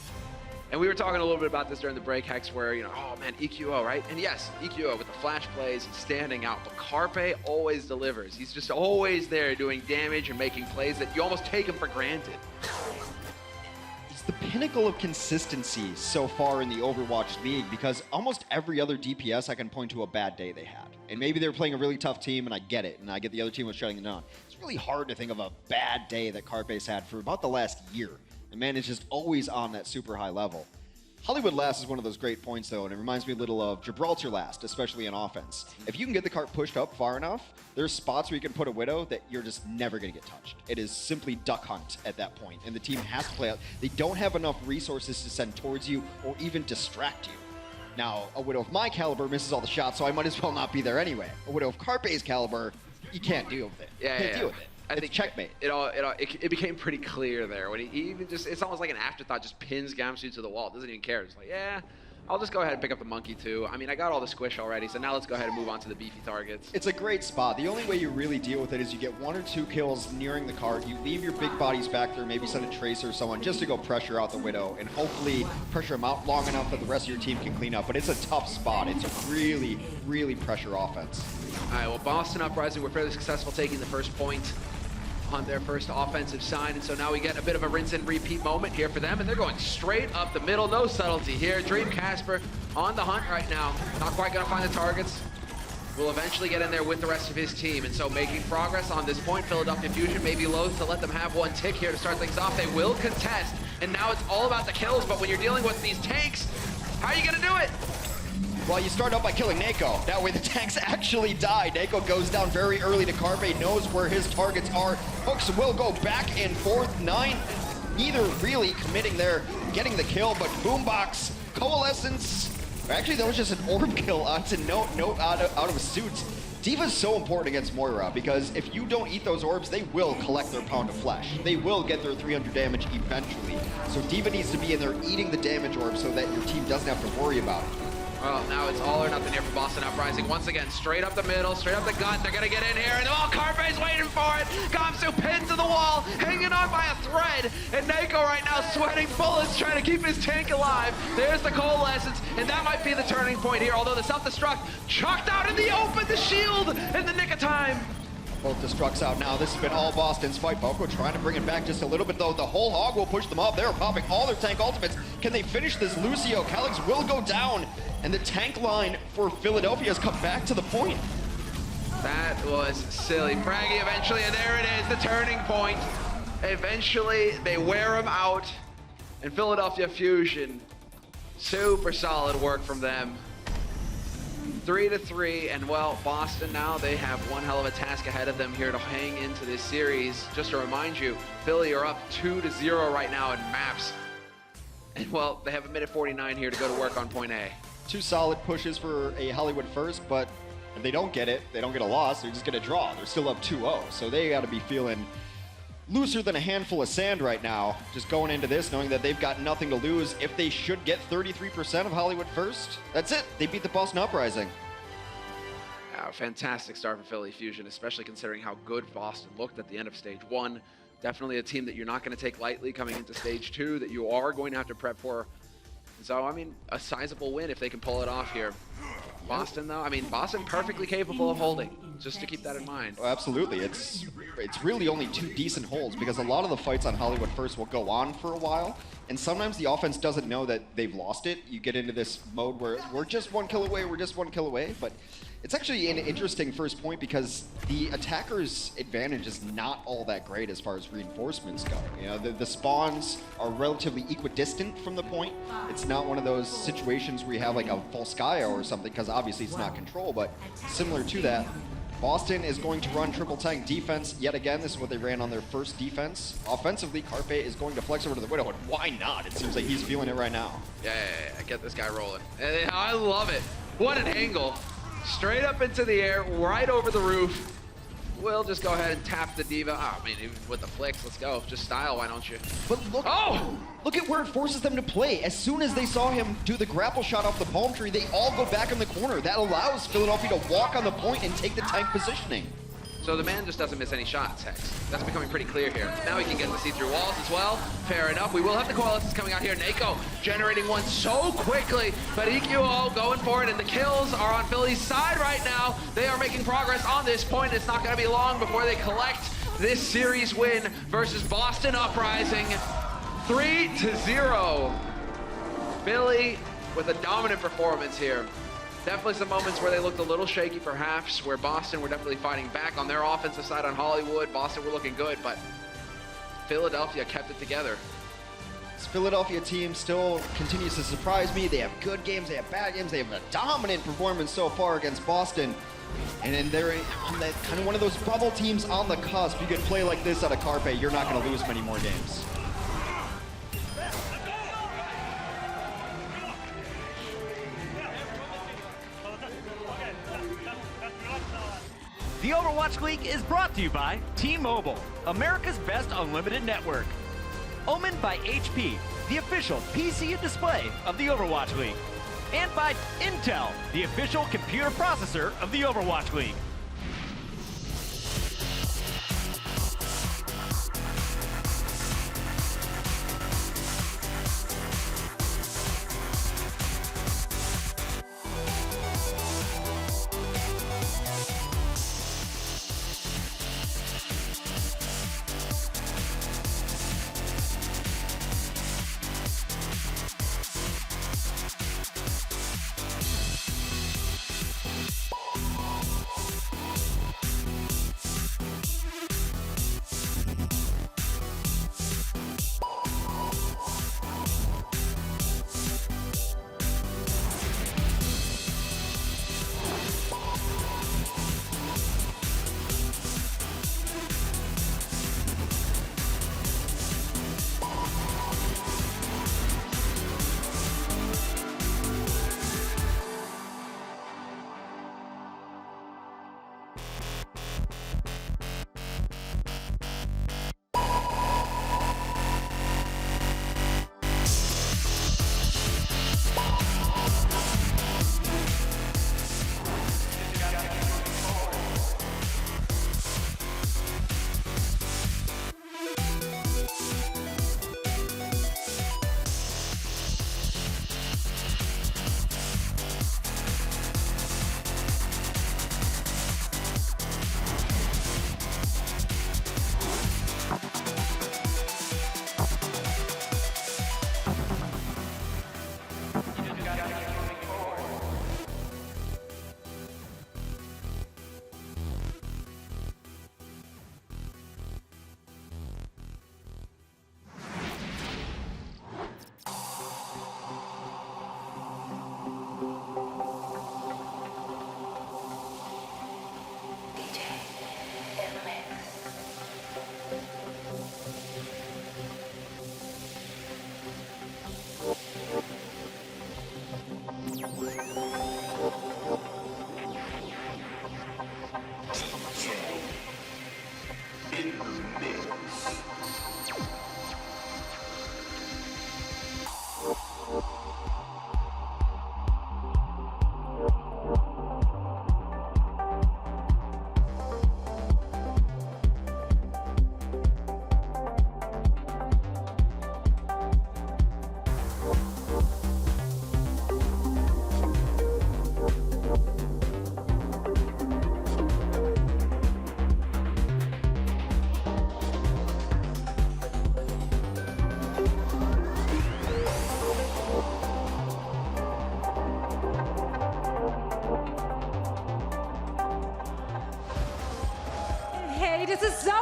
And we were talking a little bit about this during the break, Hex, where, you know, oh man, EQO, right? And yes, EQO with the flash plays, he's standing out, but Carpe always delivers. He's just always there doing damage and making plays that you almost take him for granted. It's the pinnacle of consistency so far in the Overwatch League, because almost every other DPS I can point to a bad day they had. And maybe they were playing a really tough team, and I get it, and I get the other team was shutting it down. It's really hard to think of a bad day that Carpe's had for about the last year. The man is just always on that super high level. Hollywood Last is one of those great points, though, and it reminds me a little of Gibraltar Last, especially in offense. If you can get the cart pushed up far enough, there's spots where you can put a Widow that you're just never going to get touched. It is simply duck hunt at that point, and the team has to play out. They don't have enough resources to send towards you or even distract you. Now, a Widow of my caliber misses all the shots, so I might as well not be there anyway. A Widow of Carpe's caliber, you can't deal with it. Can't deal with it. I think checkmate. It became pretty clear there when he even just, it's almost like an afterthought, just pins Gamsu to the wall. Doesn't even care. It's like, yeah, I'll just go ahead and pick up the monkey too. I mean, I got all the squish already, so now let's go ahead and move on to the beefy targets. It's a great spot. The only way you really deal with it is you get 1 or 2 kills nearing the cart. You leave your big bodies back there, maybe send a Tracer or someone just to go pressure out the Widow and hopefully pressure him out long enough that the rest of your team can clean up. But it's a tough spot. It's a really, really pressure offense. All right, well, Boston Uprising were fairly successful taking the first point on their first offensive side, and so now we get a bit of a rinse and repeat moment here for them, and they're going straight up the middle, no subtlety here. Dream Casper on the hunt right now, not quite gonna find the targets. Will eventually get in there with the rest of his team, and so making progress on this point. Philadelphia Fusion may be loath to let them have 1 tick here to start things off. They will contest, and now it's all about the kills, but when you're dealing with these tanks, how are you gonna do it? Well, you start out by killing Nako. That way the tanks actually die. Nako goes down very early to Carpe, knows where his targets are. Hooks will go back and forth. 9, neither really committing there, getting the kill, but Boombox, Coalescence. Actually, that was just an orb kill onto Note out of suits. D.Va's so important against Moira because if you don't eat those orbs, they will collect their pound of flesh. They will get their 300 damage eventually. So D.Va needs to be in there eating the damage orbs so that your team doesn't have to worry about it. Well, now it's all or nothing here for Boston Uprising. Once again, straight up the middle, straight up the gut. They're going to get in here, and Carpe's waiting for it. Gamsu pinned to the wall, hanging on by a thread. And Naiko right now sweating bullets, trying to keep his tank alive. There's the coalescence, and that might be the turning point here. Although the self-destruct chucked out in the open, the shield in the nick of time. Both destructs out now. This has been all Boston's fight. Boko trying to bring it back just a little bit, though. The whole hog will push them up. They're popping all their tank ultimates. Can they finish this? Lucio, Calyx will go down. And the tank line for Philadelphia has come back to the point. That was silly. Fraggy eventually, and there it is, the turning point. Eventually, they wear him out. And Philadelphia Fusion, super solid work from them. 3-3, and well, Boston now, they have one hell of a task ahead of them here to hang into this series. Just to remind you, Philly are up 2-0 right now in maps. And well, they have a minute 49 here to go to work on point A. Two solid pushes for a Hollywood first, but if they don't get it, they don't get a loss, they're just gonna draw. They're still up 2-0, so they gotta be feeling looser than a handful of sand right now, just going into this, knowing that they've got nothing to lose. If they should get 33% of Hollywood first, that's it. They beat the Boston Uprising. Fantastic start for Philly Fusion, especially considering how good Boston looked at the end of stage 1. Definitely a team that you're not going to take lightly coming into stage 2, that you are going to have to prep for. So, I mean, a sizable win if they can pull it off here. Boston, though, I mean, Boston perfectly capable of holding, just to keep that in mind. Oh, absolutely. It's really only two decent holds because a lot of the fights on Hollywood first will go on for a while, and sometimes the offense doesn't know that they've lost it. You get into this mode where we're just 1 kill away, but it's actually an interesting first point because the attacker's advantage is not all that great as far as reinforcements go. You know, the spawns are relatively equidistant from the point. It's not one of those situations where you have like a Volskaya or something, because obviously it's not control, but similar to that, Boston is going to run triple tank defense yet again. This is what they ran on their first defense. Offensively, Carpe is going to flex over to the Widow, and why not? It seems like he's feeling it right now. Yeah, get this guy rolling. And I love it. What an angle. Straight up into the air, right over the roof. We'll just go ahead and tap the D.Va. Oh, I mean, even with the flicks, let's go. Just style, why don't you? But look at where it forces them to play. As soon as they saw him do the grapple shot off the palm tree, they all go back in the corner. That allows Philadelphia to walk on the point and take the tank positioning. So the man just doesn't miss any shots, Hex. That's becoming pretty clear here. Now he can get to see through walls as well. Fair enough. We will have the coalescence coming out here. Naiko generating one so quickly, but EQO going for it, and the kills are on Philly's side right now. They are making progress on this point. It's not going to be long before they collect this series win versus Boston Uprising. 3-0. Philly with a dominant performance here. Definitely some moments where they looked a little shaky for halves, where Boston were definitely fighting back on their offensive side on Hollywood. Boston were looking good, but Philadelphia kept it together. This Philadelphia team still continues to surprise me. They have good games, they have bad games, they have a dominant performance so far against Boston. And then they're on that kind of one of those bubble teams on the cusp. You can play like this out of Carpe, you're not going to lose many more games. The Overwatch League is brought to you by T-Mobile, America's best unlimited network. Omened by HP, the official PC and display of the Overwatch League. And by Intel, the official computer processor of the Overwatch League.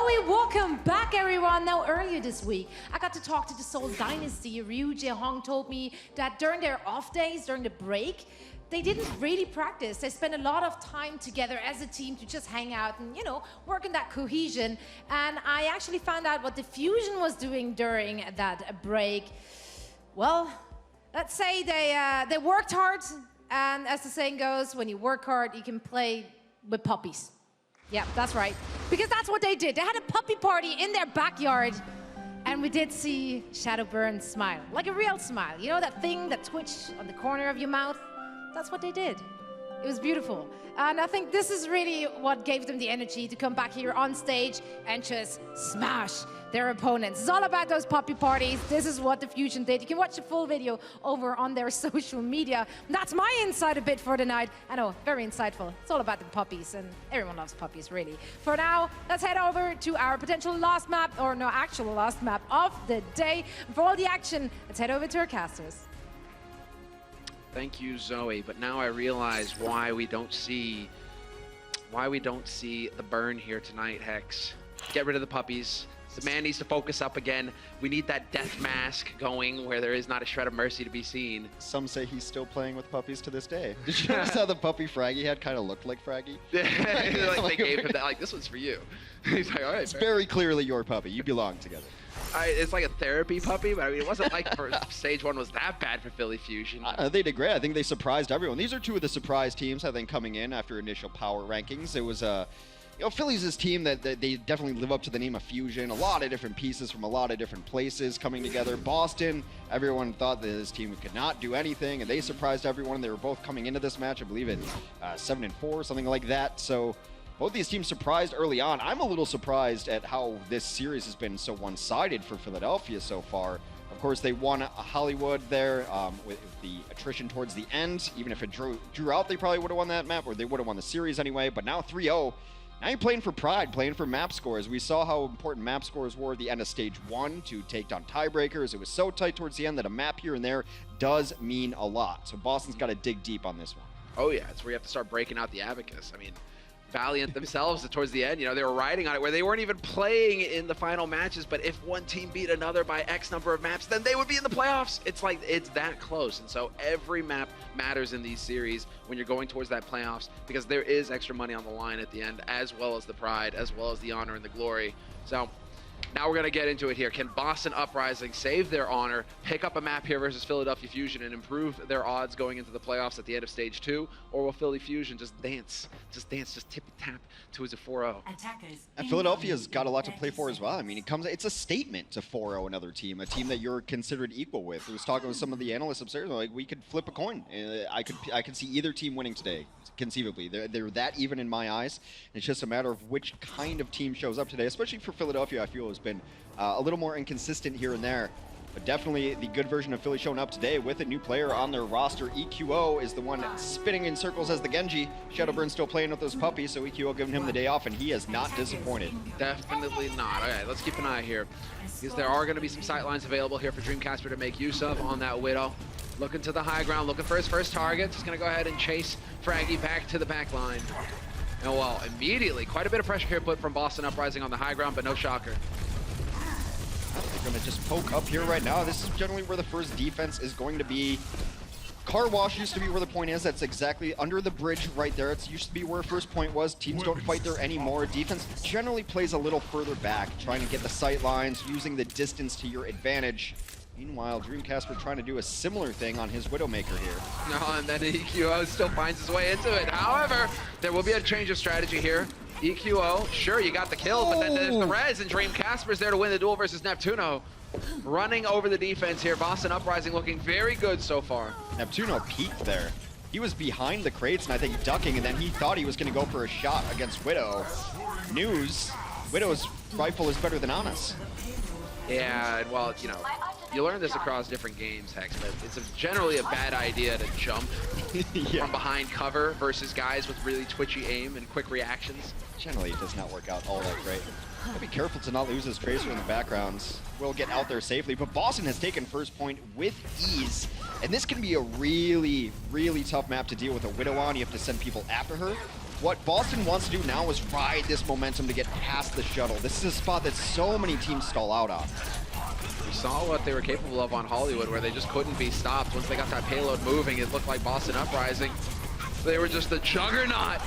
Zoe, welcome back, everyone. Now, earlier this week, I got to talk to the Seoul Dynasty. Ryu Jae-hong told me that during their off days, during the break, they didn't really practice. They spent a lot of time together as a team to just hang out and, you know, work on that cohesion. And I actually found out what the Fusion was doing during that break. Well, let's say they worked hard. And as the saying goes, when you work hard, you can play with puppies. Yeah, that's right. Because that's what they did. They had a puppy party in their backyard. And we did see Shadowburn smile, like a real smile. You know that thing that twitched on the corner of your mouth? That's what they did. It was beautiful. And I think this is really what gave them the energy to come back here on stage and just smash their opponents. It's all about those puppy parties. This is what the Fusion did. You can watch the full video over on their social media. That's my insider bit for the night. I know, very insightful. It's all about the puppies, and everyone loves puppies, really. For now, let's head over to our potential last map, or no, actual last map of the day. And for all the action, let's head over to our casters. Thank you, Zoe. But now I realize why we don't see the burn here tonight, Hex. Get rid of the puppies. The man needs to focus up again. We need that death mask going where there is not a shred of mercy to be seen. Some say he's still playing with puppies to this day. Did you notice how the puppy Fraggy had kind of looked like Fraggy? Yeah, like they gave him that, like, this one's for you. He's like, all right. It's very clearly your puppy. You belong together. It's like a therapy puppy, but I mean, it wasn't like for stage one was that bad for Philly Fusion. They did great. I think they surprised everyone. These are two of the surprise teams, I think, coming in after initial power rankings. It was you know, Philly's this team that they definitely live up to the name of Fusion. A lot of different pieces from a lot of different places coming together. Boston, everyone thought that this team could not do anything, and they surprised everyone. They were both coming into this match, I believe, at 7-4, something like that. So both these teams surprised early on. I'm a little surprised at how this series has been so one-sided for Philadelphia so far. Of course, they won Hollywood there with the attrition towards the end. Even if it drew out, they probably would have won that map, or they would have won the series anyway. But now 3-0. Now you're playing for pride, playing for map scores. We saw how important map scores were at the end of stage 1 to take down tiebreakers. It was so tight towards the end that a map here and there does mean a lot. So Boston's got to dig deep on this one. Oh yeah, it's where you have to start breaking out the abacus. I mean, Valiant themselves towards the end, you know, they were riding on it where they weren't even playing in the final matches, but if one team beat another by X number of maps, then they would be in the playoffs. It's like, it's that close. And so every map matters in these series when you're going towards that playoffs, because there is extra money on the line at the end, as well as the pride, as well as the honor and the glory. So now we're going to get into it here. Can Boston Uprising save their honor, pick up a map here versus Philadelphia Fusion, and improve their odds going into the playoffs at the end of stage 2? Or will Philly Fusion just tip-tap towards a 4-0? And Philadelphia's got a lot to play for as well. I mean, it's a statement to 4-0 another team, a team that you're considered equal with. I was talking with some of the analysts upstairs, like, we could flip a coin. I could see either team winning today, conceivably. They're that even in my eyes. It's just a matter of which kind of team shows up today, especially for Philadelphia. I feel has been a little more inconsistent here and there. But definitely the good version of Philly showing up today with a new player on their roster. EQO is the one spinning in circles as the Genji. Shadowburn's still playing with those puppies, so EQO giving him the day off, and he has not disappointed. Definitely not. All right, let's keep an eye here, because there are going to be some sight lines available here for Dreamcasper to make use of on that Widow. Looking to the high ground, looking for his first target. Just going to go ahead and chase Fraggy back to the back line. And well, immediately, quite a bit of pressure here put from Boston Uprising on the high ground, but no shocker. They're going to just poke up here right now. This is generally where the first defense is going to be. Car wash used to be where the point is. That's exactly under the bridge right there. It used to be where first point was. Teams don't fight there anymore. Defense generally plays a little further back, trying to get the sight lines, using the distance to your advantage. Meanwhile, Dreamcasper trying to do a similar thing on his Widowmaker here. No, and then EQO still finds his way into it. However, there will be a change of strategy here. EQO, sure, you got the kill, but then there's the res, and Dreamcasper's there to win the duel versus Neptuno. Running over the defense here. Boston Uprising looking very good so far. Neptuno peeked there. He was behind the crates and I think ducking, and then he thought he was going to go for a shot against Widow. News, Widow's rifle is better than Ana's. Yeah, well, you know, you learn this across different games, Hex, but it's generally a bad idea to jump from behind cover versus guys with really twitchy aim and quick reactions. Generally, it does not work out all that great. Gotta be careful to not lose his Tracer in the backgrounds. We'll get out there safely, but Boston has taken first point with ease. And this can be a really, really tough map to deal with a Widow on. You have to send people after her. What Boston wants to do now is ride this momentum to get past the shuttle. This is a spot that so many teams stall out on. We saw what they were capable of on Hollywood, where they just couldn't be stopped. Once they got that payload moving, it looked like Boston Uprising. They were just the juggernaut.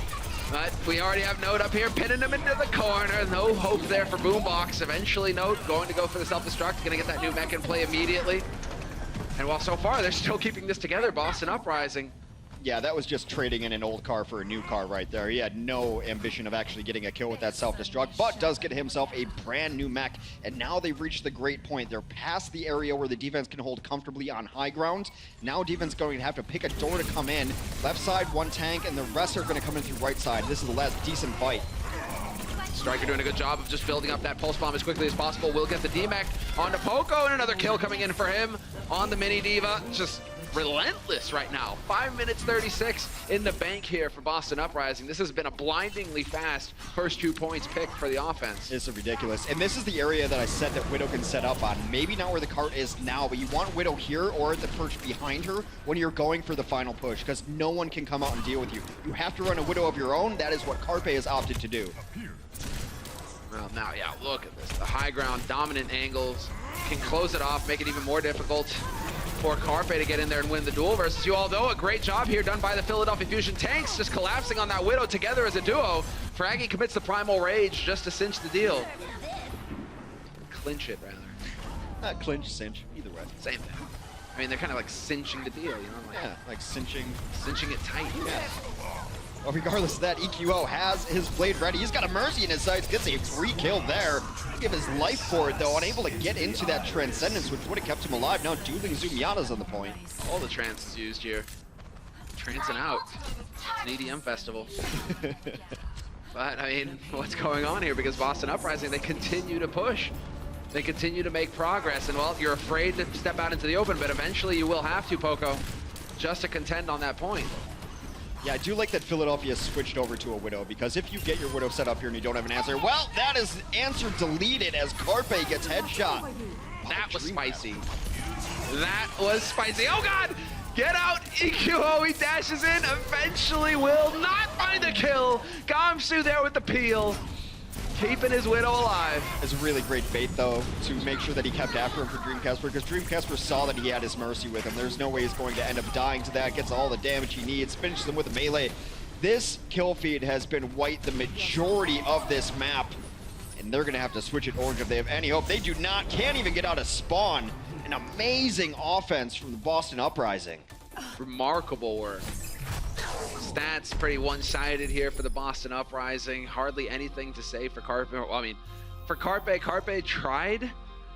But we already have Note up here, pinning him into the corner. No hope there for Boombox. Eventually, Note going to go for the self-destruct, going to get that new mech in play immediately. And while so far, they're still keeping this together, Boston Uprising. Yeah, that was just trading in an old car for a new car right there. He had no ambition of actually getting a kill with that self-destruct, but does get himself a brand new mech. And now they've reached the great point. They're past the area where the defense can hold comfortably on high ground. Now defense is going to have to pick a door to come in. Left side, one tank, and the rest are going to come in through right side. This is the last decent fight. Striker doing a good job of just building up that pulse bomb as quickly as possible. Will get the D-Mech onto Poco, and another kill coming in for him on the Mini Diva. Just relentless right now. 5 minutes 36 in the bank here for Boston Uprising. This has been a blindingly fast first 2 points picked for the offense. It's ridiculous. And this is the area that I said that Widow can set up on. Maybe not where the cart is now, but you want Widow here or at the perch behind her when you're going for the final push, because no one can come out and deal with you. You have to run a Widow of your own. That is what Carpe has opted to do. Well, now, yeah, look at this. The high ground, dominant angles, can close it off, make it even more difficult for Carpe to get in there and win the duel versus you. Although a great job here done by the Philadelphia Fusion tanks, just collapsing on that Widow together as a duo. Fraggy commits the Primal Rage just to cinch the deal. Clinch it, rather. Not clinch, cinch, either way. Same thing. I mean, they're kind of like cinching the deal, you know? Like, yeah, like cinching it tight. Yeah. Well, regardless of that, EQO has his blade ready. He's got a Mercy in his sights, gets a free kill there. Give his life for it, though, unable to get into that Transcendence, which would have kept him alive. Now dueling Zumiata's on the point. All the trance is used here. Trancing out. It's an EDM festival. But, I mean, what's going on here? Because Boston Uprising, they continue to push. They continue to make progress. And, well, you're afraid to step out into the open, but eventually you will have to, Poco, just to contend on that point. Yeah, I do like that Philadelphia switched over to a Widow, because if you get your Widow set up here and you don't have an answer, well, that is answer deleted as Carpe gets headshot. That was spicy. That was spicy. Oh, God! Get out, EQO, he dashes in, eventually will not find the kill. Gamsu there with the peel, keeping his Widow alive. It's a really great bait, though, to make sure that he kept after him for Dreamcasper, because Dreamcasper saw that he had his Mercy with him. There's no way he's going to end up dying to that, gets all the damage he needs, finishes him with a melee. This kill feed has been white the majority of this map, and they're going to have to switch it orange if they have any hope. They do not, can't even get out of spawn. An amazing offense from the Boston Uprising. Remarkable work. Stats pretty one-sided here for the Boston Uprising. Hardly anything to say for Carpe. Well, I mean, for Carpe, Carpe tried,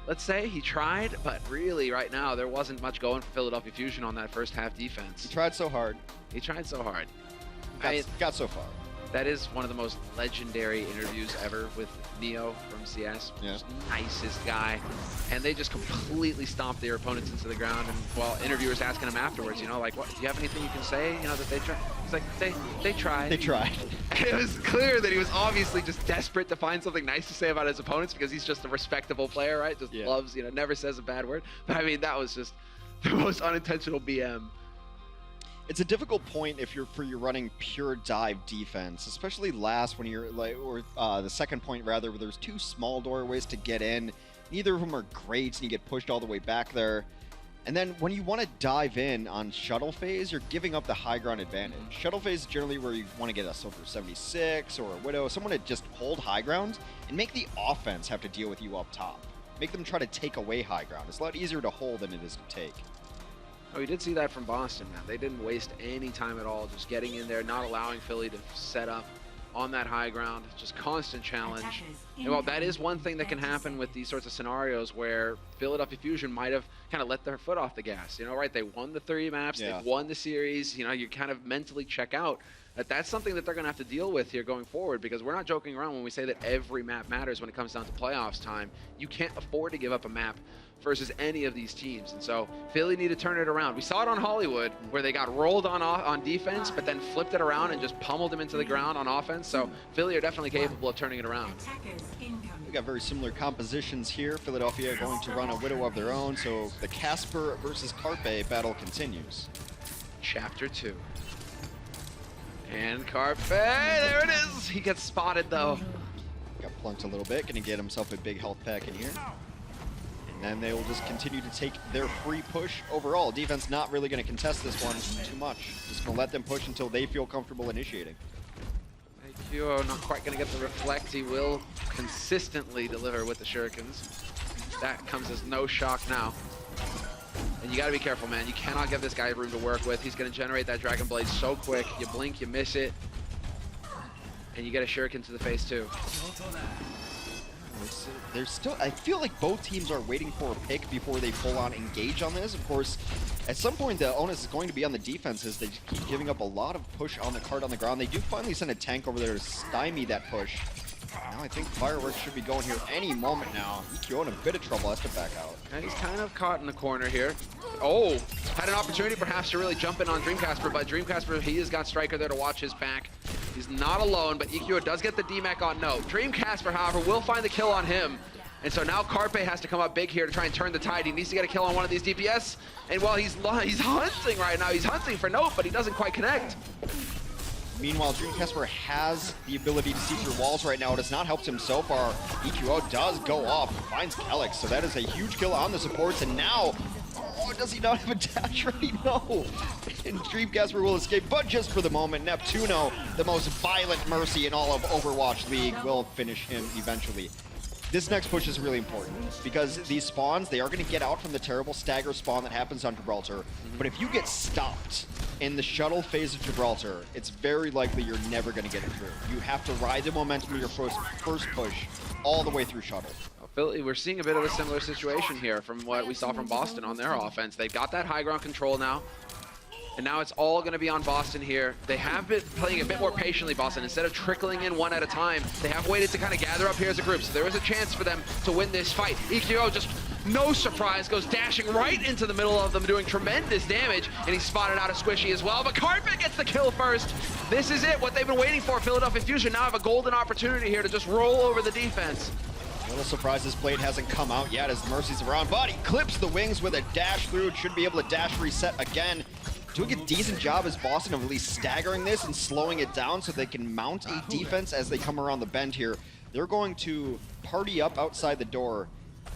let's say. He tried, but really right now there wasn't much going for Philadelphia Fusion on that first half defense. He tried so hard. He tried so hard. Got so far. That is one of the most legendary interviews ever with Neo from CS. Yeah. Just nicest guy. And they just completely stomped their opponents into the ground. And while interviewers asking him afterwards, you know, like, what, do you have anything you can say, you know, that they tried? He's like, they tried. They tried. It was clear that he was obviously just desperate to find something nice to say about his opponents, because he's just a respectable player, right? Just loves, you know, never says a bad word. But I mean, that was just the most unintentional BM. It's a difficult point if you're running pure dive defense, especially last when you're like, or the second point rather, where there's two small doorways to get in. Neither of them are great, and you get pushed all the way back there. And then when you want to dive in on shuttle phase, you're giving up the high ground advantage. Shuttle phase is generally where you want to get a Silver 76 or a Widow, someone to just hold high ground and make the offense have to deal with you up top. Make them try to take away high ground. It's a lot easier to hold than it is to take. Oh, we did see that from Boston, man. They didn't waste any time at all, just getting in there, not allowing Philly to set up on that high ground, just constant challenge. And well, that is one thing that can happen with these sorts of scenarios where Philadelphia Fusion might have kind of let their foot off the gas. You know, right? They won the 3 maps, they won the series. You know, you kind of mentally check out. That's something that they're going to have to deal with here going forward, because we're not joking around when we say that every map matters when it comes down to playoffs time. You can't afford to give up a map versus any of these teams. And so Philly need to turn it around. We saw it on Hollywood where they got rolled on defense, but then flipped it around and just pummeled them into the ground on offense. So Philly are definitely capable of turning it around. We got very similar compositions here. Philadelphia going to run a Widow of their own, so the Casper versus Carpe battle continues. Chapter 2. And Carpe, there it is. He gets spotted though. Got plunked a little bit, gonna get himself a big health pack in here. And then they will just continue to take their free push overall. Defense not really gonna contest this one too much. Just gonna let them push until they feel comfortable initiating. IQO not quite gonna get the reflect. He will consistently deliver with the shurikens. That comes as no shock now. And you gotta be careful, man. You cannot give this guy room to work with. He's gonna generate that Dragon Blade so quick. You blink, you miss it. And you get a shuriken to the face too. There's still, I feel like both teams are waiting for a pick before they full on engage on this. Of course, at some point the onus is going to be on the defenses. They keep giving up a lot of push on the card on the ground. They do finally send a tank over there to stymie that push. Now I think Fireworks should be going here any moment now. EQO in a bit of trouble, has to back out. And he's kind of caught in the corner here. Oh, had an opportunity perhaps to really jump in on Dreamcasper, but Dreamcasper, he has got Striker there to watch his back. He's not alone, but EQO does get the DMAC on no. Dreamcasper, however, will find the kill on him. And so now Carpe has to come up big here to try and turn the tide. He needs to get a kill on one of these DPS. And while he's hunting right now, he's hunting for note, but he doesn't quite connect. Meanwhile, Dreamcasper has the ability to see through walls right now. It has not helped him so far. EQO does go off, finds Kelix, so that is a huge kill on the supports. And now, oh, does he not have a dash ready? No. And Dreamcasper will escape, but just for the moment, Neptuno, the most violent Mercy in all of Overwatch League, will finish him eventually. This next push is really important because these spawns, they are going to get out from the terrible stagger spawn that happens on Gibraltar. But if you get stopped in the shuttle phase of Gibraltar, it's very likely you're never going to get it through. You have to ride the momentum of your first push all the way through shuttle. Philly, we're seeing a bit of a similar situation here from what we saw from Boston on their offense. They've got that high ground control now. And now it's all going to be on Boston here. They have been playing a bit more patiently, Boston. Instead of trickling in one at a time, they have waited to kind of gather up here as a group. So there is a chance for them to win this fight. EQO, just no surprise, goes dashing right into the middle of them, doing tremendous damage. And he's spotted out of Squishy as well. But Carpet gets the kill first. This is it, what they've been waiting for. Philadelphia Fusion now have a golden opportunity here to just roll over the defense. A little surprised this blade hasn't come out yet as Mercy's around, but he clips the wings with a dash through. Should be able to dash reset again. Doing a decent job as Boston of at least staggering this and slowing it down so they can mount a defense as they come around the bend here. They're going to party up outside the door.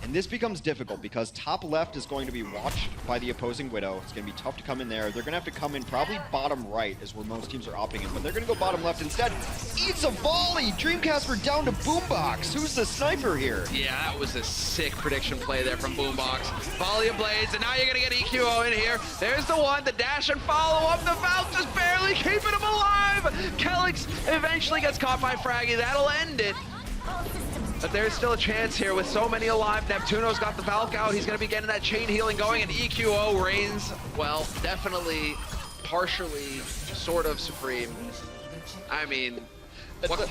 And this becomes difficult because top left is going to be watched by the opposing Widow. It's going to be tough to come in there. They're going to have to come in probably bottom right is where most teams are opting in, but they're going to go bottom left instead. Eats a volley! Dreamcasper down to Boombox. Who's the sniper here? Yeah, that was a sick prediction play there from Boombox. Volley of blades, and now you're going to get EQO in here. There's the one, the dash and follow up. The Valk just barely keeping him alive. Kelix eventually gets caught by Fraggy. That'll end it. But there's still a chance here with so many alive. Neptuno's got the Valk out. He's going to be getting that chain healing going, and EQO reigns, well, definitely, partially, sort of supreme. I mean, what?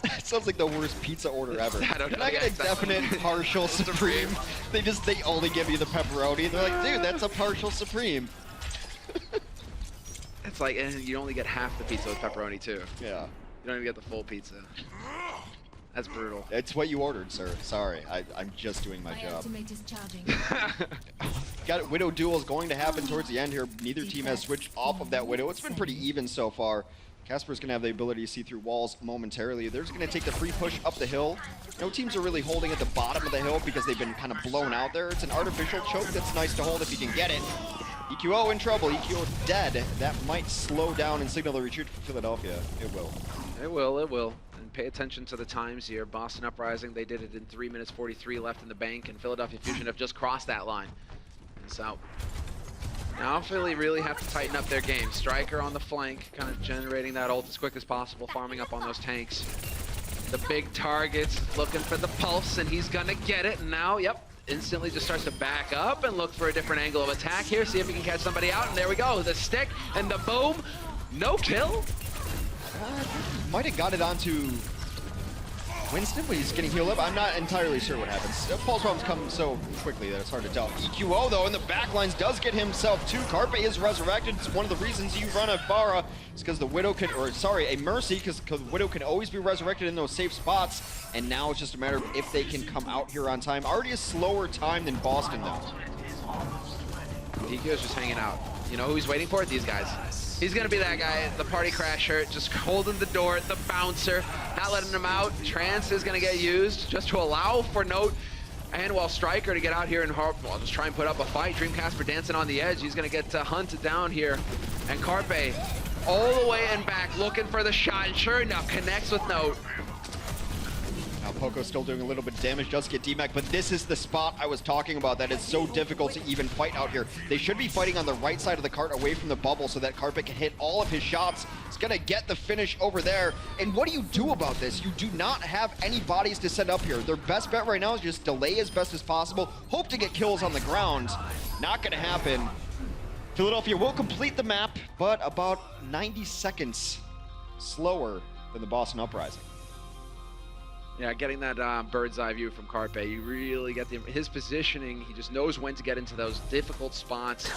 It sounds like the worst pizza order ever. I don't know. Can I get a definite partial supreme? They only give you the pepperoni. They're like, dude, that's a partial supreme. It's like, and you only get half the pizza with pepperoni too. Yeah. You don't even get the full pizza. That's brutal. It's what you ordered, sir. Sorry, I'm just doing my job. Got Widow duel is going to happen towards the end here. Neither team has switched off of that Widow. It's been pretty even so far. Casper's going to have the ability to see through walls momentarily. They're just going to take the free push up the hill. No teams are really holding at the bottom of the hill because they've been kind of blown out there. It's an artificial choke that's nice to hold if you can get it. EQO in trouble. EQO dead. That might slow down and signal the retreat for Philadelphia. It will. It will, it will. And pay attention to the times here. Boston Uprising, they did it in 3 minutes 43 left in the bank, and Philadelphia Fusion have just crossed that line. And so now Philly really have to tighten up their game. Striker on the flank, kind of generating that ult as quick as possible, farming up on those tanks. The big target's looking for the pulse, and he's gonna get it. And now, yep, instantly just starts to back up and look for a different angle of attack here, see if he can catch somebody out. And there we go, the stick and the boom. No kill. Might have got it onto Winston, but he's getting healed up. I'm not entirely sure what happens. Pulse bombs come so quickly that it's hard to tell. EQO, though, in the backlines does get himself too. Carpe is resurrected. It's one of the reasons you run a Pharah. It's because the Widow can, or sorry, a Mercy, because the Widow can always be resurrected in those safe spots. And now it's just a matter of if they can come out here on time. Already a slower time than Boston, though. EQO's just hanging out. You know who he's waiting for? These guys. He's going to be that guy, the party crasher, just holding the door, the bouncer, not letting him out. Trance is going to get used just to allow for Note and while Striker to get out here and just try and put up a fight. Dreamcasper dancing on the edge. He's going to get hunted down here. And Carpe all the way and back looking for the shot. And sure enough, connects with Note. Now Poco still doing a little bit of damage, does get DMAC, but this is the spot I was talking about that is so difficult to even fight out here. They should be fighting on the right side of the cart away from the bubble so that Carpet can hit all of his shots. He's gonna get the finish over there. And what do you do about this? You do not have any bodies to send up here. Their best bet right now is just delay as best as possible, hope to get kills on the ground. Not gonna happen. Philadelphia will complete the map, but about 90 seconds slower than the Boston Uprising. Yeah, getting that bird's eye view from Carpe, you really get his positioning. He just knows when to get into those difficult spots.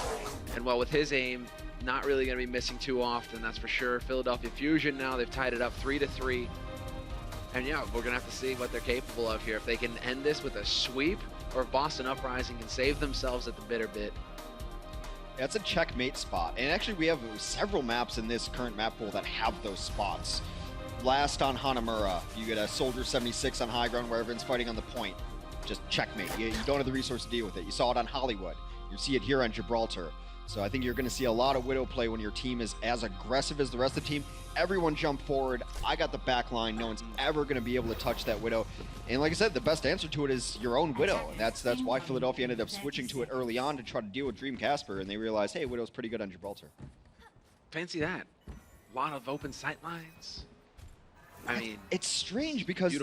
And well, with his aim, not really going to be missing too often, that's for sure. Philadelphia Fusion now, they've tied it up 3-3. And yeah, we're going to have to see what they're capable of here. If they can end this with a sweep, or if Boston Uprising can save themselves at the bitter bit. That's a checkmate spot. And actually, we have several maps in this current map pool that have those spots. Last on Hanamura, you get a Soldier 76 on high ground where everyone's fighting on the point. Just checkmate. You don't have the resource to deal with it. You saw it on Hollywood. You see it here on Gibraltar. So I think you're going to see a lot of Widow play when your team is as aggressive as the rest of the team. Everyone jump forward. I got the back line. No one's ever going to be able to touch that Widow. And like I said, the best answer to it is your own Widow. And that's why Philadelphia ended up switching to it early on to try to deal with Dreamcasper. And they realized, hey, Widow's pretty good on Gibraltar. Fancy that. A lot of open sight lines. I mean, it's strange because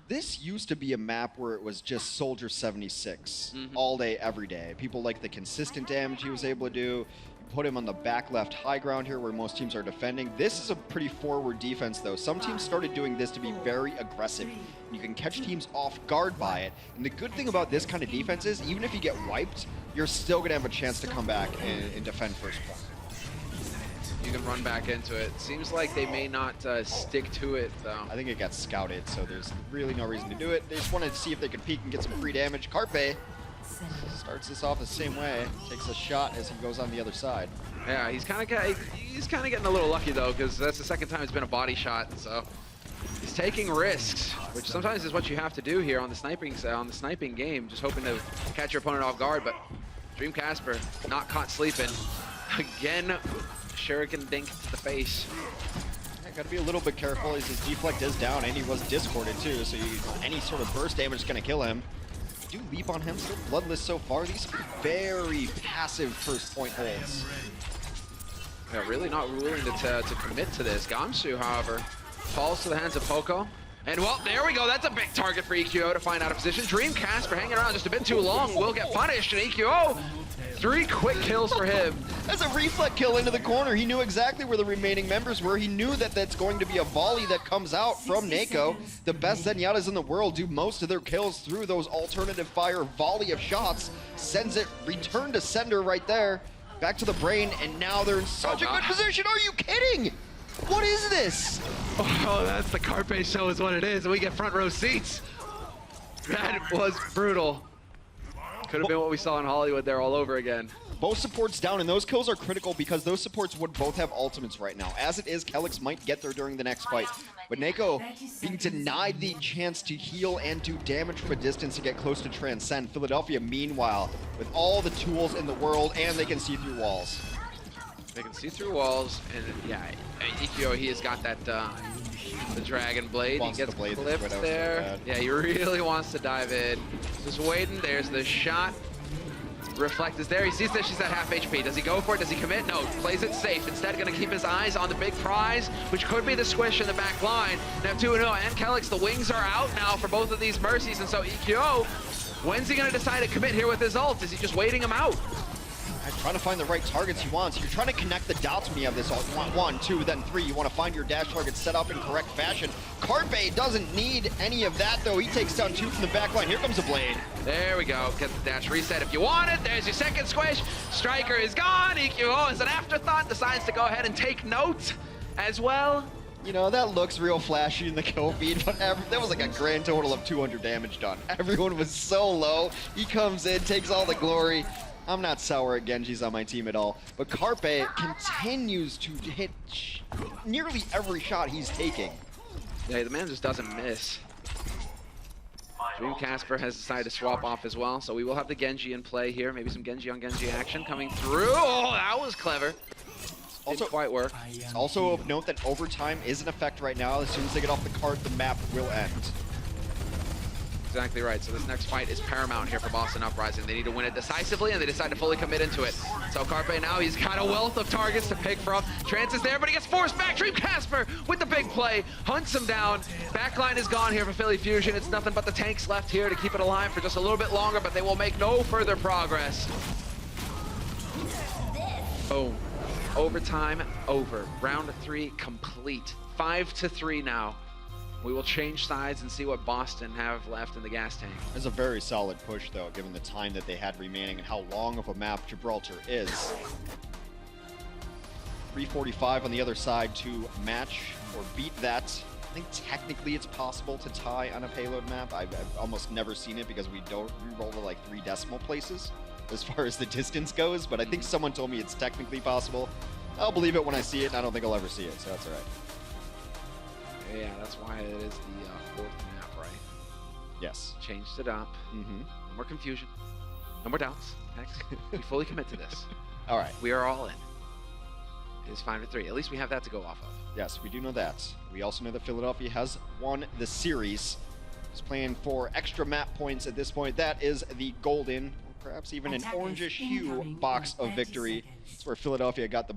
this used to be a map where it was just Soldier 76 all day, every day. People like the consistent damage he was able to do. You put him on the back left high ground here where most teams are defending. This is a pretty forward defense, though. Some teams started doing this to be very aggressive. You can catch teams off guard by it. And the good thing about this kind of defense is even if you get wiped, you're still going to have a chance to come back and defend first point. You can run back into it. Seems like they may not stick to it, though. I think it got scouted, so there's really no reason to do it. They just wanted to see if they could peek and get some free damage. Carpe starts this off the same way. Takes a shot as he goes on the other side. Yeah, he's kind of getting a little lucky, though, because that's the second time it's been a body shot, so he's taking risks, which sometimes is what you have to do here on the sniping game, just hoping to catch your opponent off guard. But Dreamcasper not caught sleeping again. Shuriken dink to the face. Yeah, gotta be a little bit careful as his deflect is down, and he was discorded too, so any sort of burst damage is gonna kill him. You do leap on him, still bloodless so far. These are very passive first point holds. Yeah, really not willing to commit to this. Gamsu, however, falls to the hands of Poco. And well, there we go. That's a big target for EQO to find out of position. Dreamcasper hanging around just a bit too long will get punished, and EQO, 3 quick kills for him. That's a reflect kill into the corner. He knew exactly where the remaining members were. He knew that that's going to be a volley that comes out from Nako. The best Zenyatas in the world do most of their kills through those alternative fire volley of shots. Sends it, return to sender right there. Back to the brain, and now they're in such a good position. Are you kidding? What is this? Oh, that's the Carpe show is what it is, and we get front row seats. That was brutal. Could have been what we saw in Hollywood there all over again. Both supports down, and those kills are critical because those supports would both have ultimates right now. As it is, Kelix might get there during the next fight. But Nako being denied the chance to heal and do damage from a distance to get close to Transcend. Philadelphia, meanwhile, with all the tools in the world, and they can see through walls. They can see through walls, and yeah, EQO, he has got that the Dragon Blade. He gets clipped there. Yeah, he really wants to dive in. Just waiting. There's the shot. Reflect is there. He sees that she's at half HP. Does he go for it? Does he commit? No. Plays it safe. Instead, going to keep his eyes on the big prize, which could be the squish in the back line. Now 2-0, and Kelix, the wings are out now for both of these Mercies, and so EQO, when's he going to decide to commit here with his ult? Is he just waiting him out? Trying to find the right targets he wants. You're trying to connect the dots when you have this ult. You want 1, 2, then 3. You want to find your dash targets set up in correct fashion. Carpe doesn't need any of that, though. He takes down 2 from the back line. Here comes the blade. There we go. Get the dash reset if you want it. There's your second squish. Striker is gone. EQO as an afterthought decides to go ahead and take note as well. You know, that looks real flashy in the kill feed, but that was like a grand total of 200 damage done. Everyone was so low. He comes in, takes all the glory. I'm not sour at Genji's on my team at all, but Carpe continues to hit nearly every shot he's taking. Yeah, the man just doesn't miss. Dream Casper has decided to swap off as well, so we will have the Genji in play here. Maybe some Genji on Genji action coming through. Oh, that was clever. Didn't quite work. It's also of note that overtime is in effect right now. As soon as they get off the cart, the map will end. Exactly right. So this next fight is paramount here for Boston Uprising. They need to win it decisively, and they decide to fully commit into it. So Carpe now, he's got a wealth of targets to pick from. Trance is there, but he gets forced back. Dream Casper with the big play, hunts him down. Backline is gone here for Philly Fusion. It's nothing but the tanks left here to keep it alive for just a little bit longer, but they will make no further progress. Boom. Overtime over. Round 3 complete. 5-3 now. We will change sides and see what Boston have left in the gas tank. It's a very solid push, though, given the time that they had remaining and how long of a map Gibraltar is. 3:45 on the other side to match or beat that. I think technically it's possible to tie on a payload map. I've almost never seen it because we roll to like 3 decimal places as far as the distance goes, but I think someone told me it's technically possible. I'll believe it when I see it, and I don't think I'll ever see it, so that's all right. Yeah, that's why it is the 4th map, right? Yes. Changed it up. No more confusion. No more doubts. Next, we fully commit to this. All right. We are all in. It is 5-3. At least we have that to go off of. Yes, we do know that. We also know that Philadelphia has won the series. Is playing for extra map points at this point. That is the golden, or perhaps even an orangish hue box of victory. That's where Philadelphia got the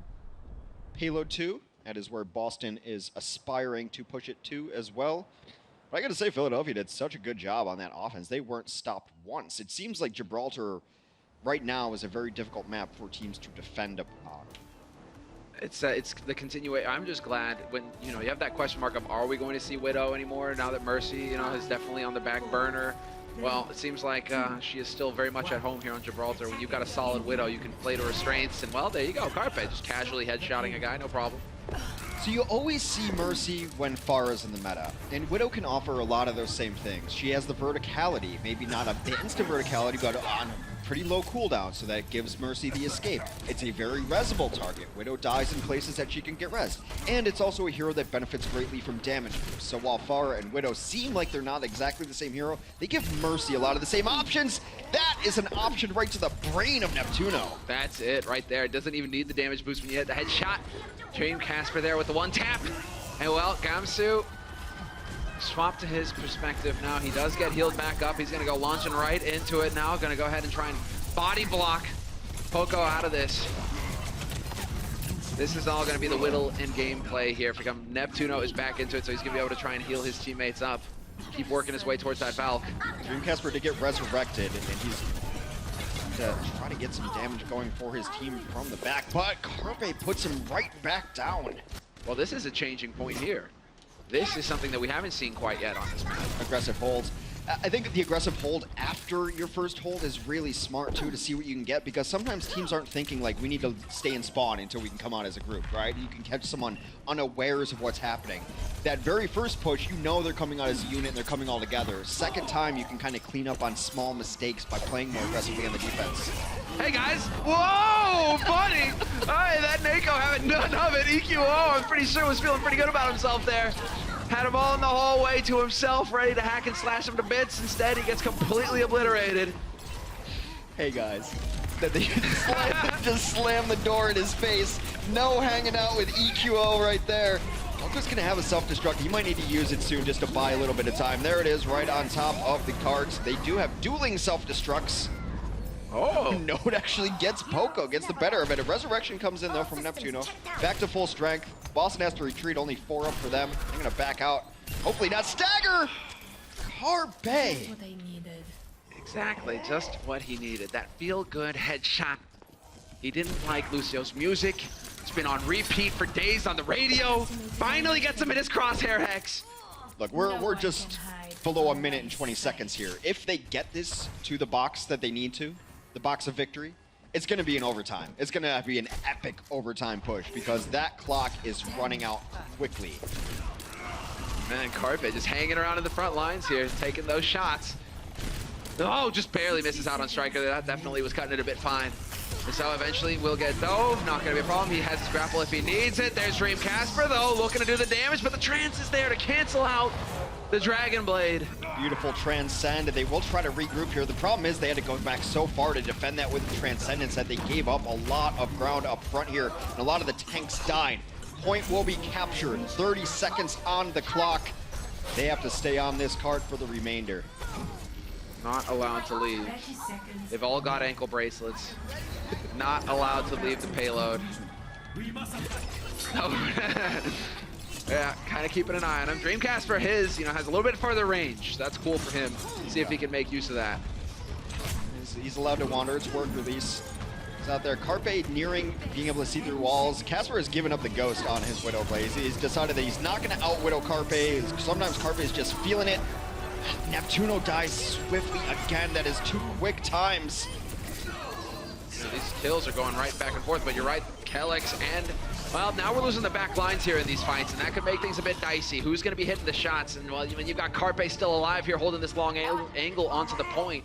payload to. That is where Boston is aspiring to push it to as well. But I got to say, Philadelphia did such a good job on that offense. They weren't stopped once. It seems like Gibraltar right now is a very difficult map for teams to defend upon. It's the continuation. I'm just glad when, you know, you have that question mark of, are we going to see Widow anymore now that Mercy, you know, is definitely on the back burner? Well, it seems like she is still very much at home here on Gibraltar. When you've got a solid Widow, you can play to her strengths, and well, there you go. Carpe just casually headshotting a guy, no problem. So you always see Mercy when Pharah's in the meta, and Widow can offer a lot of those same things. She has the verticality, maybe not an instant verticality, but on pretty low cooldown, so that gives Mercy the escape. It's a very resable target. Widow dies in places that she can get res. And it's also a hero that benefits greatly from damage boosts. So while Pharah and Widow seem like they're not exactly the same hero, they give Mercy a lot of the same options. That is an option right to the brain of Neptuno. That's it right there. It doesn't even need the damage boost when you hit the headshot. Dream Casper there with the 1 tap. And well, Gamsu swap to his perspective now. He does get healed back up. He's going to go launching right into it now. Going to go ahead and try and body block Poco out of this. This is all going to be the whittle in gameplay here. Neptuno is back into it, so he's going to be able to try and heal his teammates up. Keep working his way towards that Valk. Dream Casper did get resurrected, and he's trying to get some damage going for his team from the back, but Carpe puts him right back down. Well, this is a changing point here. This is something that we haven't seen quite yet on this map. Aggressive holds. I think the aggressive hold after your first hold is really smart, too, to see what you can get, because sometimes teams aren't thinking, like, we need to stay in spawn until we can come out as a group, right? You can catch someone unawares of what's happening. That very first push, you know they're coming out as a unit and they're coming all together. Second time, you can kind of clean up on small mistakes by playing more aggressively on the defense. Hey, guys. Whoa, buddy. Hey, that Nako having none of it. EQO, I'm pretty sure was feeling pretty good about himself there. Had him all in the hallway to himself, ready to hack and slash him to bits. Instead, he gets completely obliterated. Hey, guys. They just slam the door in his face. No hanging out with EQO right there. Poco's going to have a self-destruct. He might need to use it soon just to buy a little bit of time. There it is, right on top of the cards. They do have dueling self-destructs. Oh, Node actually gets Poco, gets the better of it. A resurrection comes in, though, from Neptuno. Back to full strength. Boston has to retreat, only 4 up for them. They're going to back out. Hopefully not stagger! Carpe! Exactly, just what he needed. That feel-good headshot. He didn't like Lucio's music. It's been on repeat for days on the radio. Finally gets him in his crosshair, Hex. Look, we're just below 1 minute and 20 seconds here. If they get this to the box that they need to, the box of victory, it's going to be an overtime. It's going to be an epic overtime push because that clock is running out quickly. Man, Carpe just hanging around in the front lines here, taking those shots. Oh, just barely misses out on Striker. That definitely was cutting it a bit fine. So eventually will get dove. Not going to be a problem. He has his grapple if he needs it. There's Dream Casper, though, looking to do the damage, but the trance is there to cancel out the Dragon Blade. Beautiful Transcend. They will try to regroup here. The problem is they had to go back so far to defend that with the Transcendence that they gave up a lot of ground up front here, and a lot of the tanks died. Point will be captured. 30 seconds on the clock. They have to stay on this card for the remainder. Not allowed to leave. They've all got ankle bracelets. Not allowed to leave the payload. Oh. Yeah, kind of keeping an eye on him. Dreamcast his, has a little bit further range. That's cool for him. See if he can make use of that. He's allowed to wander. It's work release. He's out there. Carpe nearing being able to see through walls. Casper has given up the ghost on his Widow plays. He's decided that he's not going to out-Widow Carpe. Sometimes Carpe is just feeling it. Neptuno dies swiftly again. That is 2 quick times. So these kills are going right back and forth, but you're right, Kellex and, well, now we're losing the back lines here in these fights, and that could make things a bit dicey. Who's going to be hitting the shots? And, well, when you've got Carpe still alive here, holding this long angle onto the point,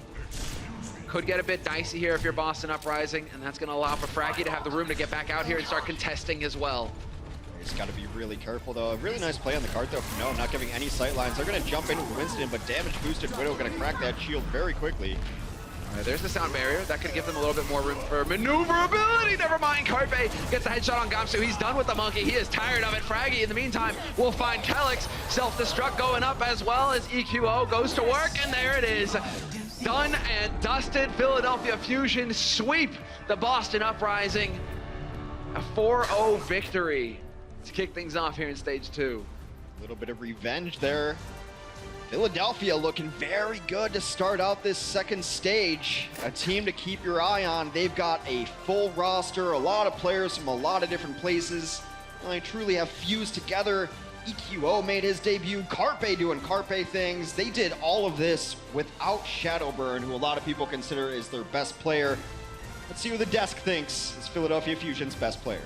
could get a bit dicey here if you're Boston Uprising, and that's going to allow for Fraggy to have the room to get back out here and start contesting as well. He's got to be really careful, though. A really nice play on the card, though, from No, not giving any sight lines. They're going to jump in with Winston, but damage-boosted Widow going to crack that shield very quickly. All right, there's the sound barrier. That could give them a little bit more room for maneuverability. Never mind, Carpe gets a headshot on Gamsu. He's done with the monkey. He is tired of it. Fraggy, in the meantime, will find Kellex. Self-destruct going up as well as EQO goes to work, and there it is. Done and dusted. Philadelphia Fusion sweep the Boston Uprising. A 4-0 victory to kick things off here in stage 2. A little bit of revenge there. Philadelphia looking very good to start out this second stage. A team to keep your eye on. They've got a full roster, a lot of players from a lot of different places. They truly have fused together. EQO made his debut, Carpe doing Carpe things. They did all of this without Shadowburn, who a lot of people consider is their best player. Let's see who the desk thinks is Philadelphia Fusion's best player.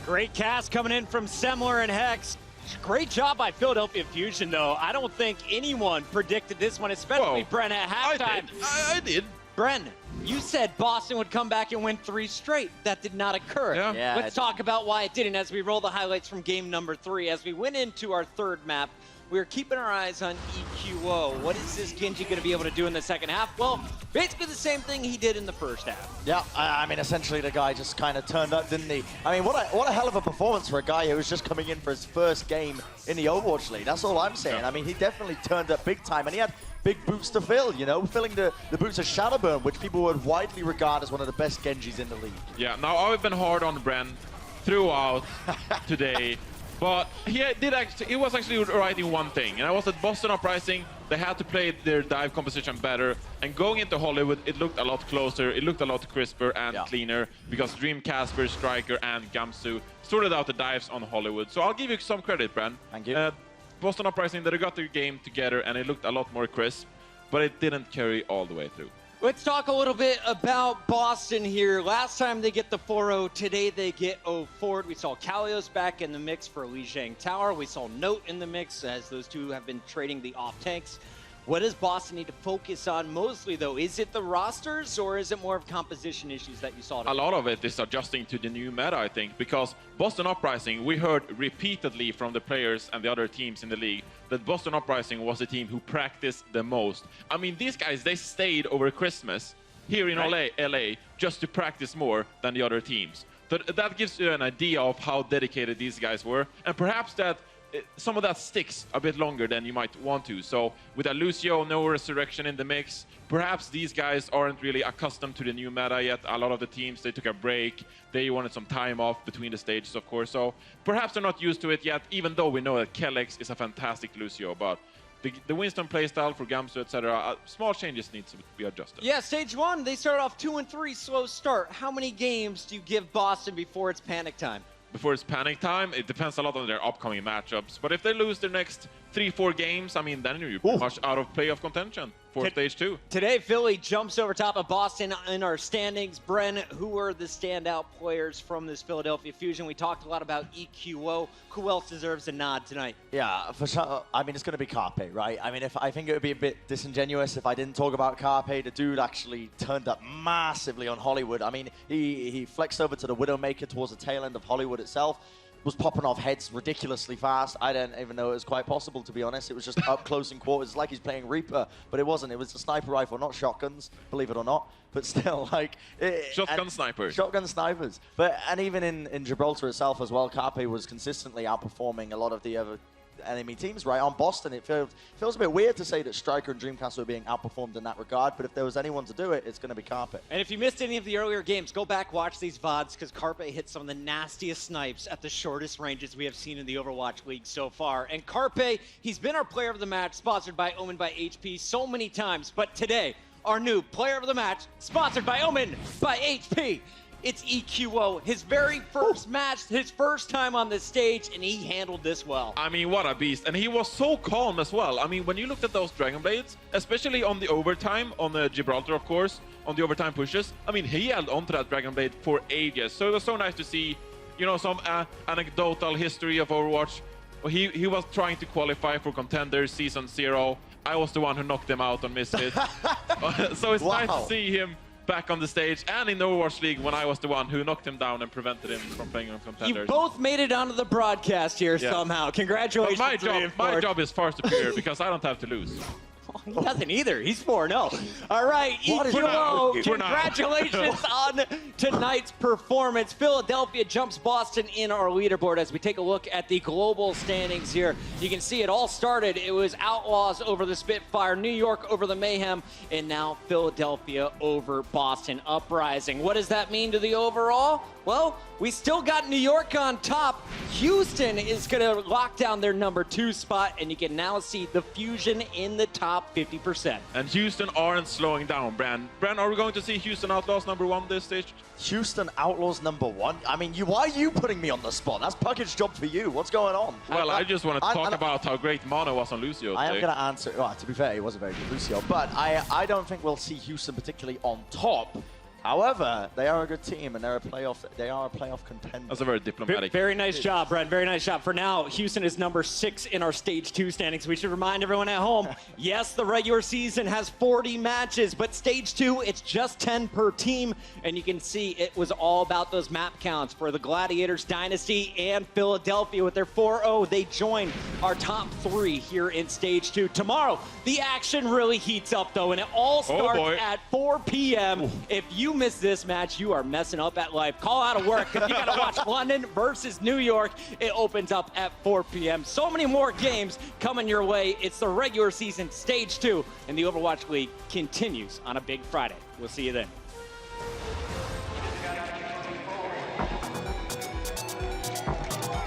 Great cast coming in from Semler and Hex. Great job by Philadelphia Fusion, though. I don't think anyone predicted this one, especially Bren at halftime. I did. Bren, you said Boston would come back and win 3 straight. That did not occur. Yeah. Let's talk about why it didn't as we roll the highlights from game number 3. As we went into our 3rd map, we were keeping our eyes on EQO. What is this Genji going to be able to do in the second half? Well, basically the same thing he did in the first half. Yeah, I mean, essentially the guy just kind of turned up, didn't he? I mean, what a hell of a performance for a guy who was just coming in for his first game in the Overwatch League. That's all I'm saying. I mean, he definitely turned up big time, and he had big boots to fill, filling the boots of Shadowburn, which people would widely regard as one of the best Genjis in the league. Yeah, now I've been hard on Bren throughout today. But he was actually right in one thing, and that was that Boston Uprising, they had to play their dive composition better, and going into Hollywood, it looked a lot closer, it looked a lot crisper and cleaner, because Dream Casper, Striker, and Gamsu sorted out the dives on Hollywood. So I'll give you some credit, Bren. Thank you. Boston Uprising, they got their game together, and it looked a lot more crisp, but it didn't carry all the way through. Let's talk a little bit about Boston here. Last time they get the 4-0, today they get 0-4. We saw Kalios back in the mix for Lijiang Tower. We saw Note in the mix as those two have been trading the off tanks. What does Boston need to focus on mostly, though? Is it the rosters, or is it more of composition issues that you saw today? A lot of it is adjusting to the new meta, I think, because Boston Uprising, we heard repeatedly from the players and the other teams in the league that Boston Uprising was the team who practiced the most. I mean, these guys, they stayed over Christmas here in LA just to practice more than the other teams. So that gives you an idea of how dedicated these guys were, and perhaps that some of that sticks a bit longer than you might want to. So with a Lucio, no Resurrection in the mix, perhaps these guys aren't really accustomed to the new meta yet. A lot of the teams, they took a break. They wanted some time off between the stages, of course. So perhaps they're not used to it yet, even though we know that Kellex is a fantastic Lucio. But the Winston playstyle for Gamsu, etc., small changes need to be adjusted. Yeah, stage 1, they start off 2-3, slow start. How many games do you give Boston before it's panic time? Before it's panic time, it depends a lot on their upcoming matchups. But if they lose their next 3-4 games, I mean, then you're pretty much out of playoff contention for stage 2. Today, Philly jumps over top of Boston in our standings. Bren, who are the standout players from this Philadelphia Fusion? We talked a lot about EQO. Who else deserves a nod tonight? Yeah, for sure. I mean, it's going to be Carpe, right? I mean, I think it would be a bit disingenuous if I didn't talk about Carpe. The dude actually turned up massively on Hollywood. I mean, he flexed over to the Widowmaker towards the tail end of Hollywood itself. Was popping off heads ridiculously fast. I didn't even know it was quite possible, to be honest. It was just up close and quarters. It's like he's playing Reaper, but it wasn't. It was a sniper rifle, not shotguns, believe it or not. But still, like... Shotgun snipers. Shotgun snipers. And even in Gibraltar itself as well, Carpe was consistently outperforming a lot of the other enemy teams, right? On Boston, it feels a bit weird to say that Striker and Dreamcast were being outperformed in that regard, but if there was anyone to do it, it's going to be Carpe. And if you missed any of the earlier games, go back, watch these VODs, because Carpe hit some of the nastiest snipes at the shortest ranges we have seen in the Overwatch League so far. And Carpe, he's been our player of the match, sponsored by Omen by HP so many times, but today, our new player of the match, sponsored by Omen by HP. It's EQO, his very first match, his first time on the stage, and he handled this well. I mean, what a beast. And he was so calm as well. I mean, when you looked at those Dragon Blades, especially on the overtime, on the Gibraltar, of course, on the overtime pushes, I mean, he held onto that Dragon Blade for ages. So it was so nice to see, you know, some anecdotal history of Overwatch. He was trying to qualify for Contenders Season 0. I was the one who knocked him out on Misfits. So it's nice to see him back on the stage, and in the Overwatch League when I was the one who knocked him down and prevented him from playing on Contenders. You both made it onto the broadcast here somehow. Congratulations. But my job is far superior because I don't have to lose. He doesn't either. He's 4-0. All right, EQO, congratulations on tonight's performance. Philadelphia jumps Boston in our leaderboard as we take a look at the global standings here. You can see it all started. It was Outlaws over the Spitfire, New York over the Mayhem, and now Philadelphia over Boston Uprising. What does that mean to the overall? Well, we still got New York on top. Houston is going to lock down their #2 spot, and you can now see the Fusion in the top 50%. And Houston aren't slowing down, Bran. Bran, are we going to see Houston Outlaws #1 this stage? Houston Outlaws #1? I mean, why are you putting me on the spot? That's Puckett's job for you. What's going on? Well, I just want to talk about how great Mono was on Lucio I am today. going to answer. Well, to be fair, he was a very good Lucio, but I don't think we'll see Houston particularly on top. However, they are a good team, and they are a playoff contender. That's a very diplomatic. Very nice job, Brent. Very nice job. For now, Houston is #6 in our Stage 2 standings. We should remind everyone at home, yes, the regular season has 40 matches, but Stage 2, it's just 10 per team, and you can see it was all about those map counts for the Gladiators Dynasty and Philadelphia with their 4-0. They joined our top 3 here in Stage 2. Tomorrow, the action really heats up, though, and it all starts at 4 p.m. If you miss this match, you are messing up at life. Call out of work because you got to watch London versus New York. It opens up at 4 p.m. So many more games coming your way. It's the regular season Stage 2, and the Overwatch League continues on a big Friday. We'll see you then.